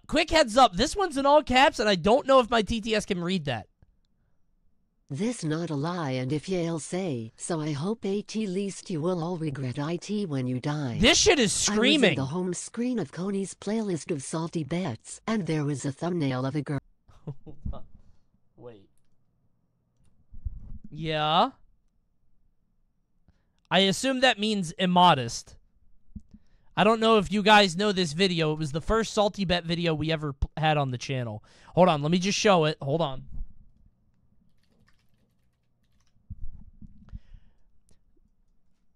Quick heads up. This one's in all caps, and I don't know if my TTS can read that. This not a lie, and if you'll say, so I hope at least you will all regret it when you die. This shit is screaming. I was in the home screen of Coney's playlist of salty bets, and there was a thumbnail of a girl. Wait. Yeah? I assume that means immodest. I don't know if you guys know this video. It was the first Salty Bet video we ever had on the channel. Hold on, let me just show it. Hold on.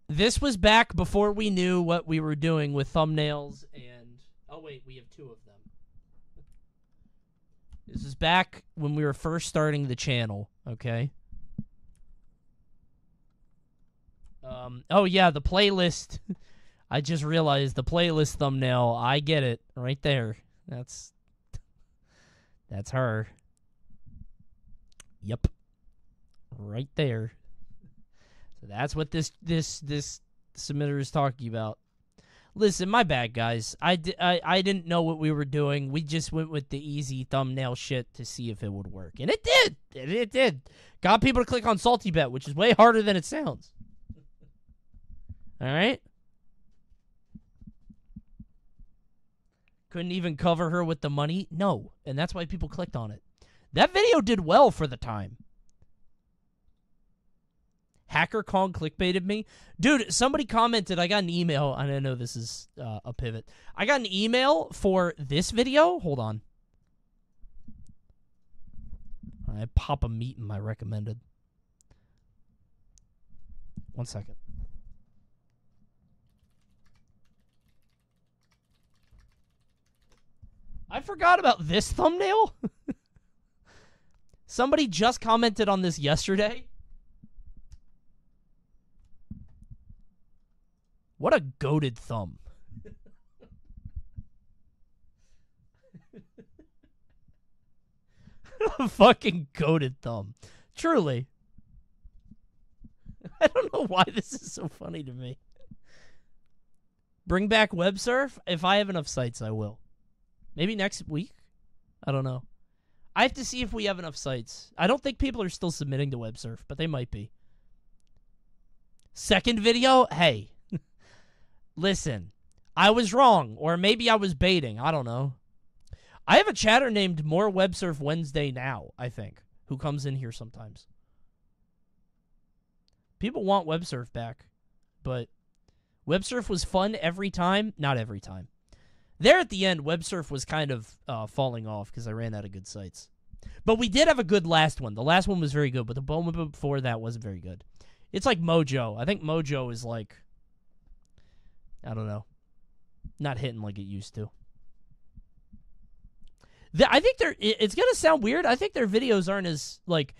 This was back before we knew what we were doing with thumbnails and... Oh, wait, we have two of them. This is back when we were first starting the channel, okay? Oh, yeah, the playlist. I just realized the playlist thumbnail. I get it. Right there. That's her. Yep. Right there. So that's what this submitter is talking about. Listen, my bad, guys. I didn't know what we were doing. We just went with the easy thumbnail shit to see if it would work. And it did. It did. Got people to click on Salty Bet, which is way harder than it sounds. All right? Couldn't even cover her with the money? No. And that's why people clicked on it. That video did well for the time. Hacker Kong clickbaited me. Dude, somebody commented, I got an email, and I know this is a pivot. I got an email for this video. Hold on. I pop a meat in my recommended. 1 second. I forgot about this thumbnail. Somebody just commented on this yesterday. What a goated thumb. A fucking goated thumb. Truly. I don't know why this is so funny to me. Bring back WebSurf? If I have enough sites, I will. Maybe next week? I don't know. I have to see if we have enough sites. I don't think people are still submitting to WebSurf, but they might be. Second video? Hey. Listen. I was wrong, or maybe I was baiting. I don't know. I have a chatter named More WebSurf Wednesday now, I think, who comes in here sometimes. People want WebSurf back, but WebSurf was fun every time. Not every time. There at the end, WebSurf was kind of falling off because I ran out of good sites. But we did have a good last one. The last one was very good, but the moment before that wasn't very good. It's like Mojo. I think Mojo is like, I don't know, not hitting like it used to. I think it's going to sound weird. I think their videos aren't as, like,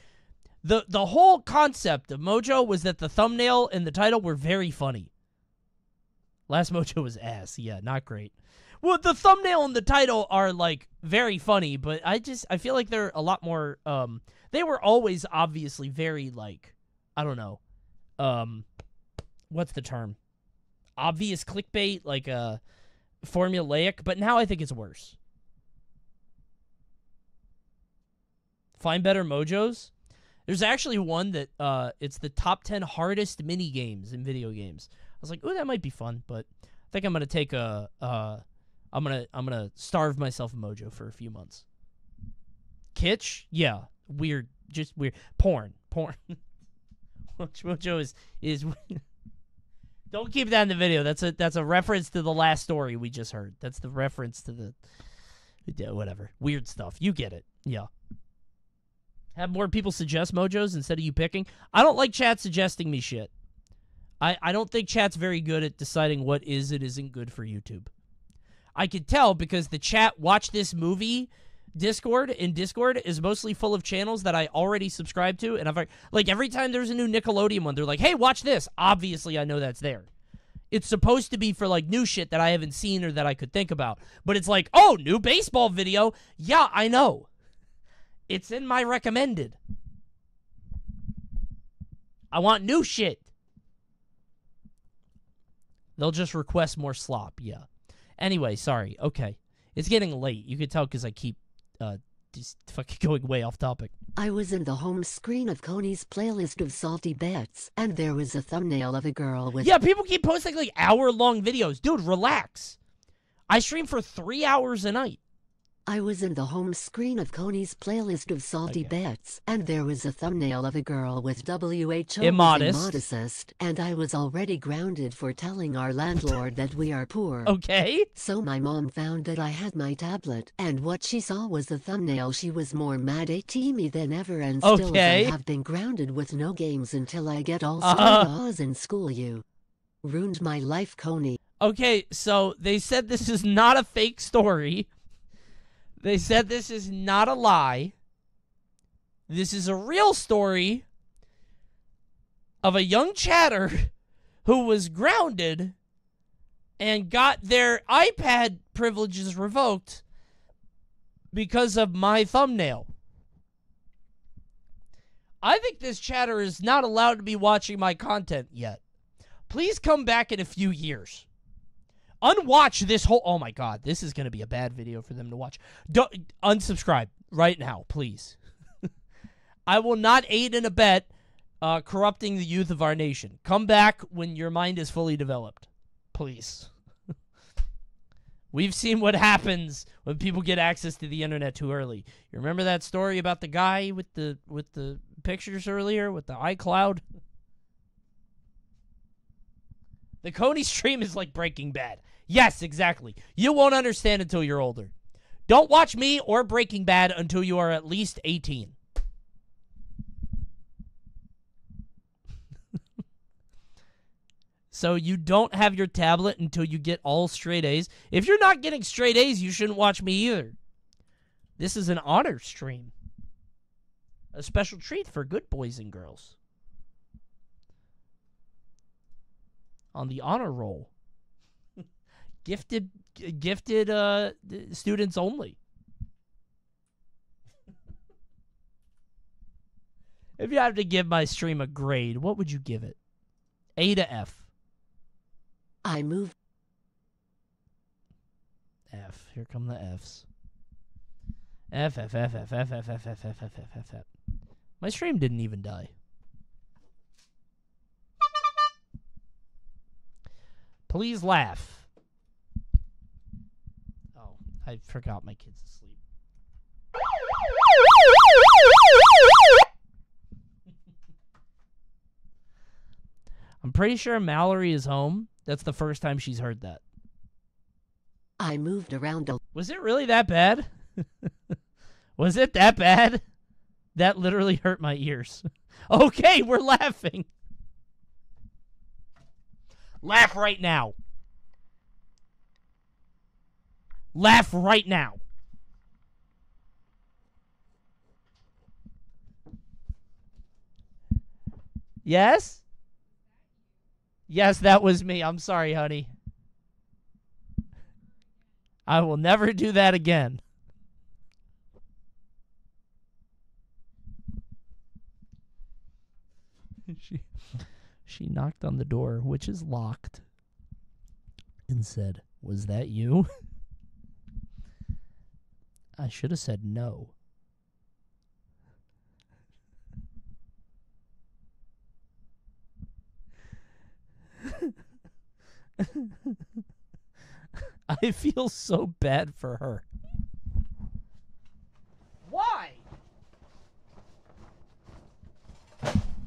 the whole concept of Mojo was that the thumbnail and the title were very funny. Last Mojo was ass. Yeah, not great. Well, the thumbnail and the title are, like, very funny, but I feel like they're a lot more, they were always obviously very, like, I don't know, what's the term? Obvious clickbait, like formulaic, but now I think it's worse. Find better mojos. There's actually one that it's the top 10 hardest mini games in video games. I was like, ooh, that might be fun, but I think I'm gonna take I'm gonna starve myself a mojo for a few months. Kitsch, yeah, weird, just weird. Porn. Mojo is. Don't keep that in the video. That's a reference to the last story we just heard. That's the reference to the whatever weird stuff. You get it, yeah. Have more people suggest mojos instead of you picking. I don't like chat suggesting me shit. I don't think chat's very good at deciding what is and isn't good for YouTube. I could tell because the chat watch this movie Discord is mostly full of channels that I already subscribe to, and I've like every time there's a new Nickelodeon one, they're like, "Hey, watch this." Obviously, I know that's there. It's supposed to be for like new shit that I haven't seen or that I could think about. But it's like, "Oh, new baseball video." Yeah, I know. It's in my recommended. I want new shit. They'll just request more slop, yeah. Anyway, sorry. Okay. It's getting late. You can tell because I keep just fucking going way off topic. I was in the home screen of Coney's playlist of salty bets, and there was a thumbnail of a girl with... Yeah, people keep posting like hour-long videos. Dude, relax. I stream for 3 hours a night. I was in the home screen of Coney's playlist of salty bets, and there was a thumbnail of a girl with WHO immodest, and I was already grounded for telling our landlord that we are poor. Okay. So my mom found that I had my tablet, and what she saw was the thumbnail. She was more mad at me than ever, and still I have been grounded with no games until I get all laws in school. You ruined my life, Coney. Okay, so they said this is not a fake story. They said this is not a lie. This is a real story of a young chatter who was grounded and got their iPad privileges revoked because of my thumbnail. I think this chatter is not allowed to be watching my content yet. Please come back in a few years. Unwatch this whole... Oh, my God. This is going to be a bad video for them to watch. Don't unsubscribe right now, please. I will not aid and abet corrupting the youth of our nation. Come back when your mind is fully developed. Please. We've seen what happens when people get access to the internet too early. You remember that story about the guy with the pictures earlier with the iCloud? The Coney stream is like Breaking Bad. Yes, exactly. You won't understand until you're older. Don't watch me or Breaking Bad until you are at least 18. So you don't have your tablet until you get all straight A's. If you're not getting straight A's, you shouldn't watch me either. This is an honor stream. A special treat for good boys and girls. On the honor roll. Gifted students only. If you have to give my stream a grade, what would you give it? A to F. I moved. F. Here come the Fs. F, F, F, F, F, F, F, F, F, F, F, F, F, F. My stream didn't even die. Please laugh. Oh, I forgot my kid's asleep. I'm pretty sure Mallory is home. That's the first time she's heard that. I moved around a... Was it really that bad? Was it that bad? That literally hurt my ears. Okay, we're laughing. Laugh right now. Laugh right now. Yes? Yes, that was me. I'm sorry, honey. I will never do that again. She knocked on the door, which is locked, and said, "Was that you?" I should have said no. I feel so bad for her. Why?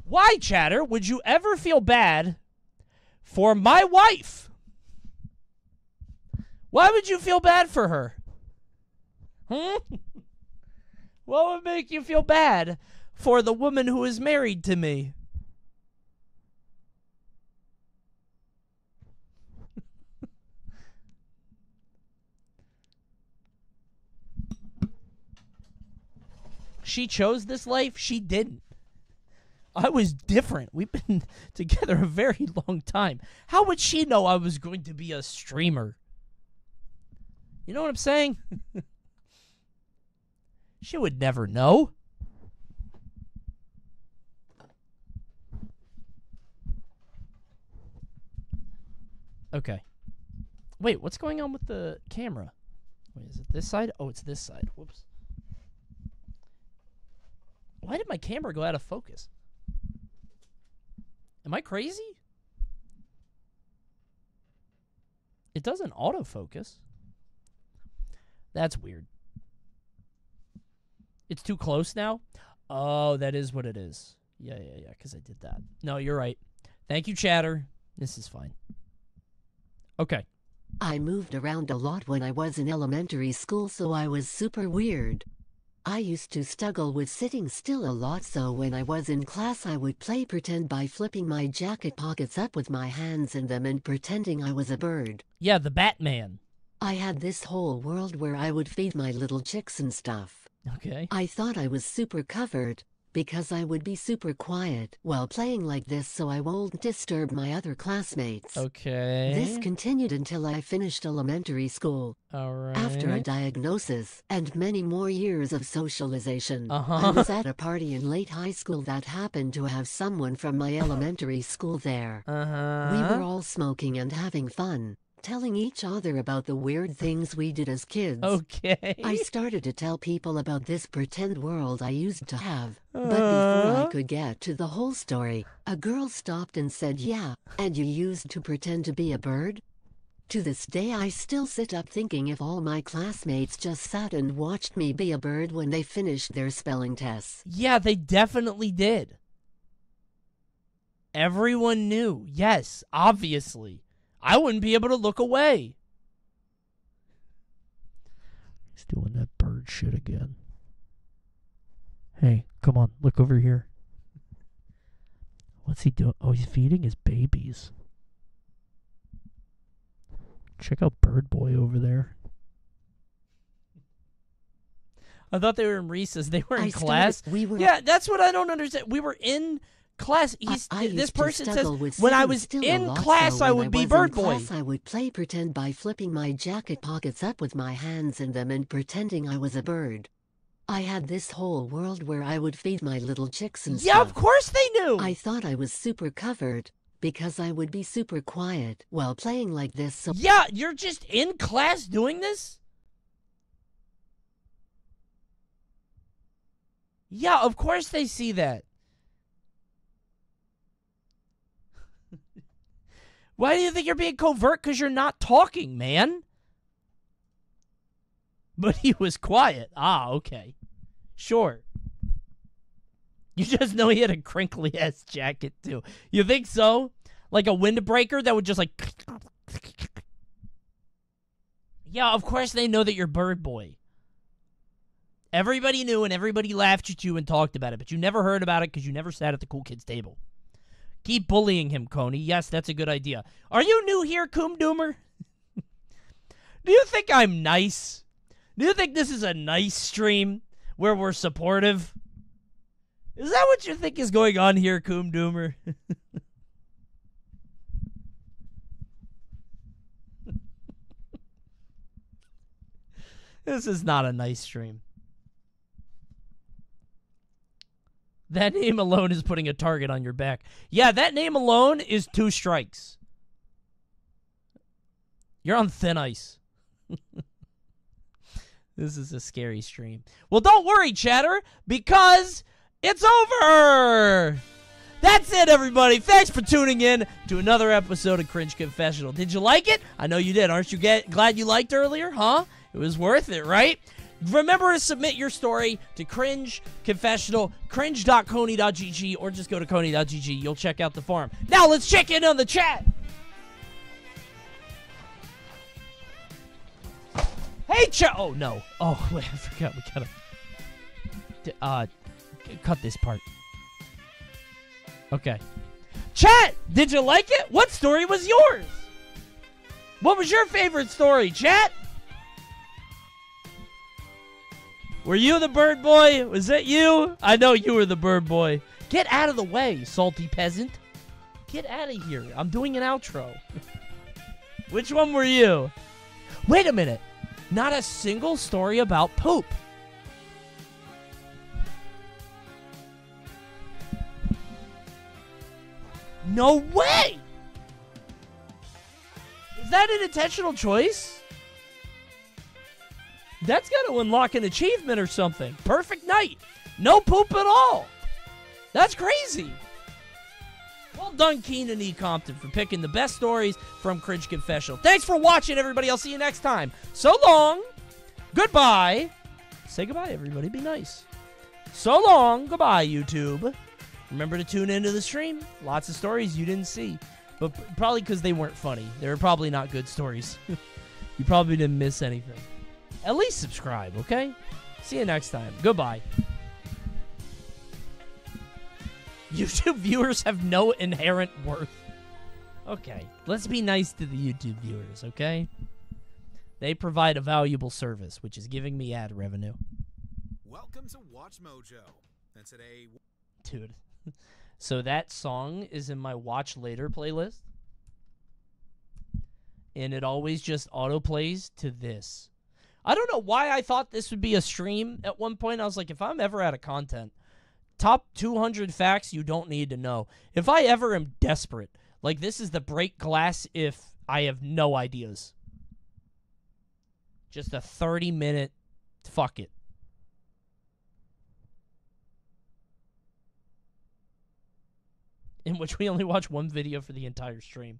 Why, Chatter, would you ever feel bad for my wife? Why would you feel bad for her? What would make you feel bad for the woman who is married to me? She chose this life. She didn't. I was different. We've been together a very long time. How would she know I was going to be a streamer? You know what I'm saying? She would never know. Okay. Wait, what's going on with the camera? Wait, is it this side? Oh, it's this side. Whoops. Why did my camera go out of focus? Am I crazy? It doesn't autofocus. That's weird. It's too close now? Oh, that is what it is. Yeah, because I did that. No, you're right. Thank you, Chatter. This is fine. Okay. I moved around a lot when I was in elementary school, so I was super weird. I used to struggle with sitting still a lot, so when I was in class I would play pretend by flipping my jacket pockets up with my hands in them and pretending I was a bird. Yeah, the Batman. I had this whole world where I would feed my little chicks and stuff. Okay. I thought I was super covered, because I would be super quiet while playing like this so I won't disturb my other classmates. Okay. This continued until I finished elementary school. Alright. After a diagnosis and many more years of socialization, I was at a party in late high school that happened to have someone from my elementary school there. We were all smoking and having fun, telling each other about the weird things we did as kids. Okay. I started to tell people about this pretend world I used to have. But before I could get to the whole story, a girl stopped and said, "Yeah, and you used to pretend to be a bird?" To this day I still sit up thinking if all my classmates just sat and watched me be a bird when they finished their spelling tests. Yeah, they definitely did. Everyone knew. Yes, obviously. I wouldn't be able to look away. He's doing that bird shit again. Hey, come on, look over here. What's he doing? Oh, he's feeding his babies. Check out Bird Boy over there. I thought they were in recess. They were in class. Yeah, that's what I don't understand. We were in class. This person says, when I was in class, I would be Bird Boy. I would play pretend by flipping my jacket pockets up with my hands in them and pretending I was a bird. I had this whole world where I would feed my little chicks and stuff. Yeah, of course they knew. I thought I was super covered, because I would be super quiet while playing like this. So yeah, you're just in class doing this? Yeah, of course they see that. Why do you think you're being covert? Because you're not talking, man. But he was quiet. Ah, okay. Sure. You just know he had a crinkly-ass jacket, too. You think so? Like a windbreaker that would just like... Yeah, of course they know that you're Bird Boy. Everybody knew and everybody laughed at you and talked about it, but you never heard about it because you never sat at the cool kids' table. Keep bullying him, Coney. Yes, that's a good idea. Are you new here, Coom Doomer? Do you think I'm nice? Do you think this is a nice stream where we're supportive? Is that what you think is going on here, Coom Doomer? This is not a nice stream. That name alone is putting a target on your back. Yeah, that name alone is 2 strikes. You're on thin ice. This is a scary stream. Well, don't worry, chatter, because it's over! That's it, everybody. Thanks for tuning in to another episode of Cringe Confessional. Did you like it? I know you did. Aren't you glad you liked earlier, huh? It was worth it, right? Remember to submit your story to Cringe Confessional, cringe.coney.gg, or just go to coney.gg. You'll check out the forum. Now let's check in on the chat. Hey, chat. Oh, no. Oh, wait, I forgot. We gotta cut this part. Okay. Chat, did you like it? What story was yours? What was your favorite story, chat? Were you the bird boy? Was that you? I know you were the bird boy. Get out of the way, salty peasant. Get out of here. I'm doing an outro. Which one were you? Wait a minute. Not a single story about poop. No way! Is that an intentional choice? That's got to unlock an achievement or something. Perfect night. No poop at all. That's crazy. Well done, Keenan E. Compton, for picking the best stories from Cringe Confessional. Thanks for watching, everybody. I'll see you next time. So long. Goodbye. Say goodbye, everybody. Be nice. So long. Goodbye, YouTube. Remember to tune into the stream. Lots of stories you didn't see. But probably because they weren't funny. They were probably not good stories. You probably didn't miss anything. At least subscribe, okay? See you next time. Goodbye. YouTube viewers have no inherent worth. Okay, let's be nice to the YouTube viewers, okay? They provide a valuable service, which is giving me ad revenue. Welcome to Watch Mojo. And today... Dude. So that song is in my Watch Later playlist. And it always just autoplays to this. I don't know why I thought this would be a stream at one point. I was like, if I'm ever out of content, top 200 facts you don't need to know. If I ever am desperate, like this is the break glass if I have no ideas. Just a 30-minute fuck it. In which we only watch one video for the entire stream.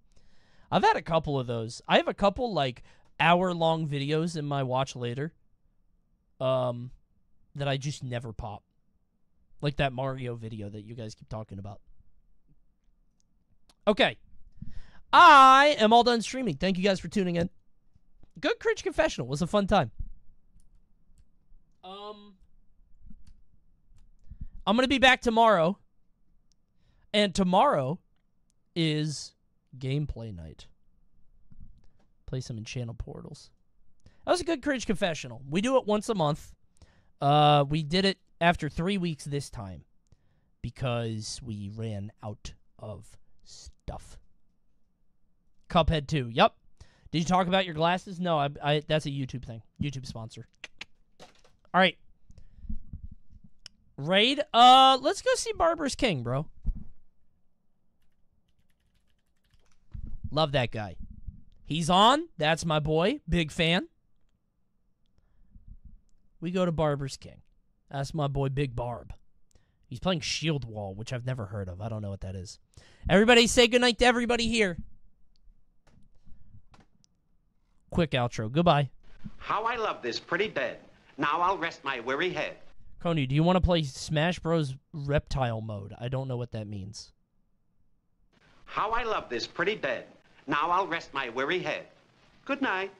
I've had a couple of those. I have a couple, like, hour-long videos in my Watch Later that I just never pop. Like that Mario video that you guys keep talking about. Okay. I am all done streaming. Thank you guys for tuning in. Good Cringe Confessional. It was a fun time. I'm going to be back tomorrow. And tomorrow is gameplay night. Play some Enchannel Portals. That was a good Cringe Confessional. We do it once a month. We did it after 3 weeks this time because we ran out of stuff. Cuphead 2. Yep. Did you talk about your glasses? No, that's a YouTube thing. YouTube sponsor. All right. Raid. Let's go see Barber's King, bro. Love that guy. He's on. That's my boy. Big fan. We go to Barber's King. That's my boy, Big Barb. He's playing Shield Wall, which I've never heard of. I don't know what that is. Everybody say goodnight to everybody here. Quick outro. Goodbye. How I love this pretty bed. Now I'll rest my weary head. Coney, do you want to play Smash Bros. Reptile mode? I don't know what that means. How I love this pretty bed. Now I'll rest my weary head. Good night.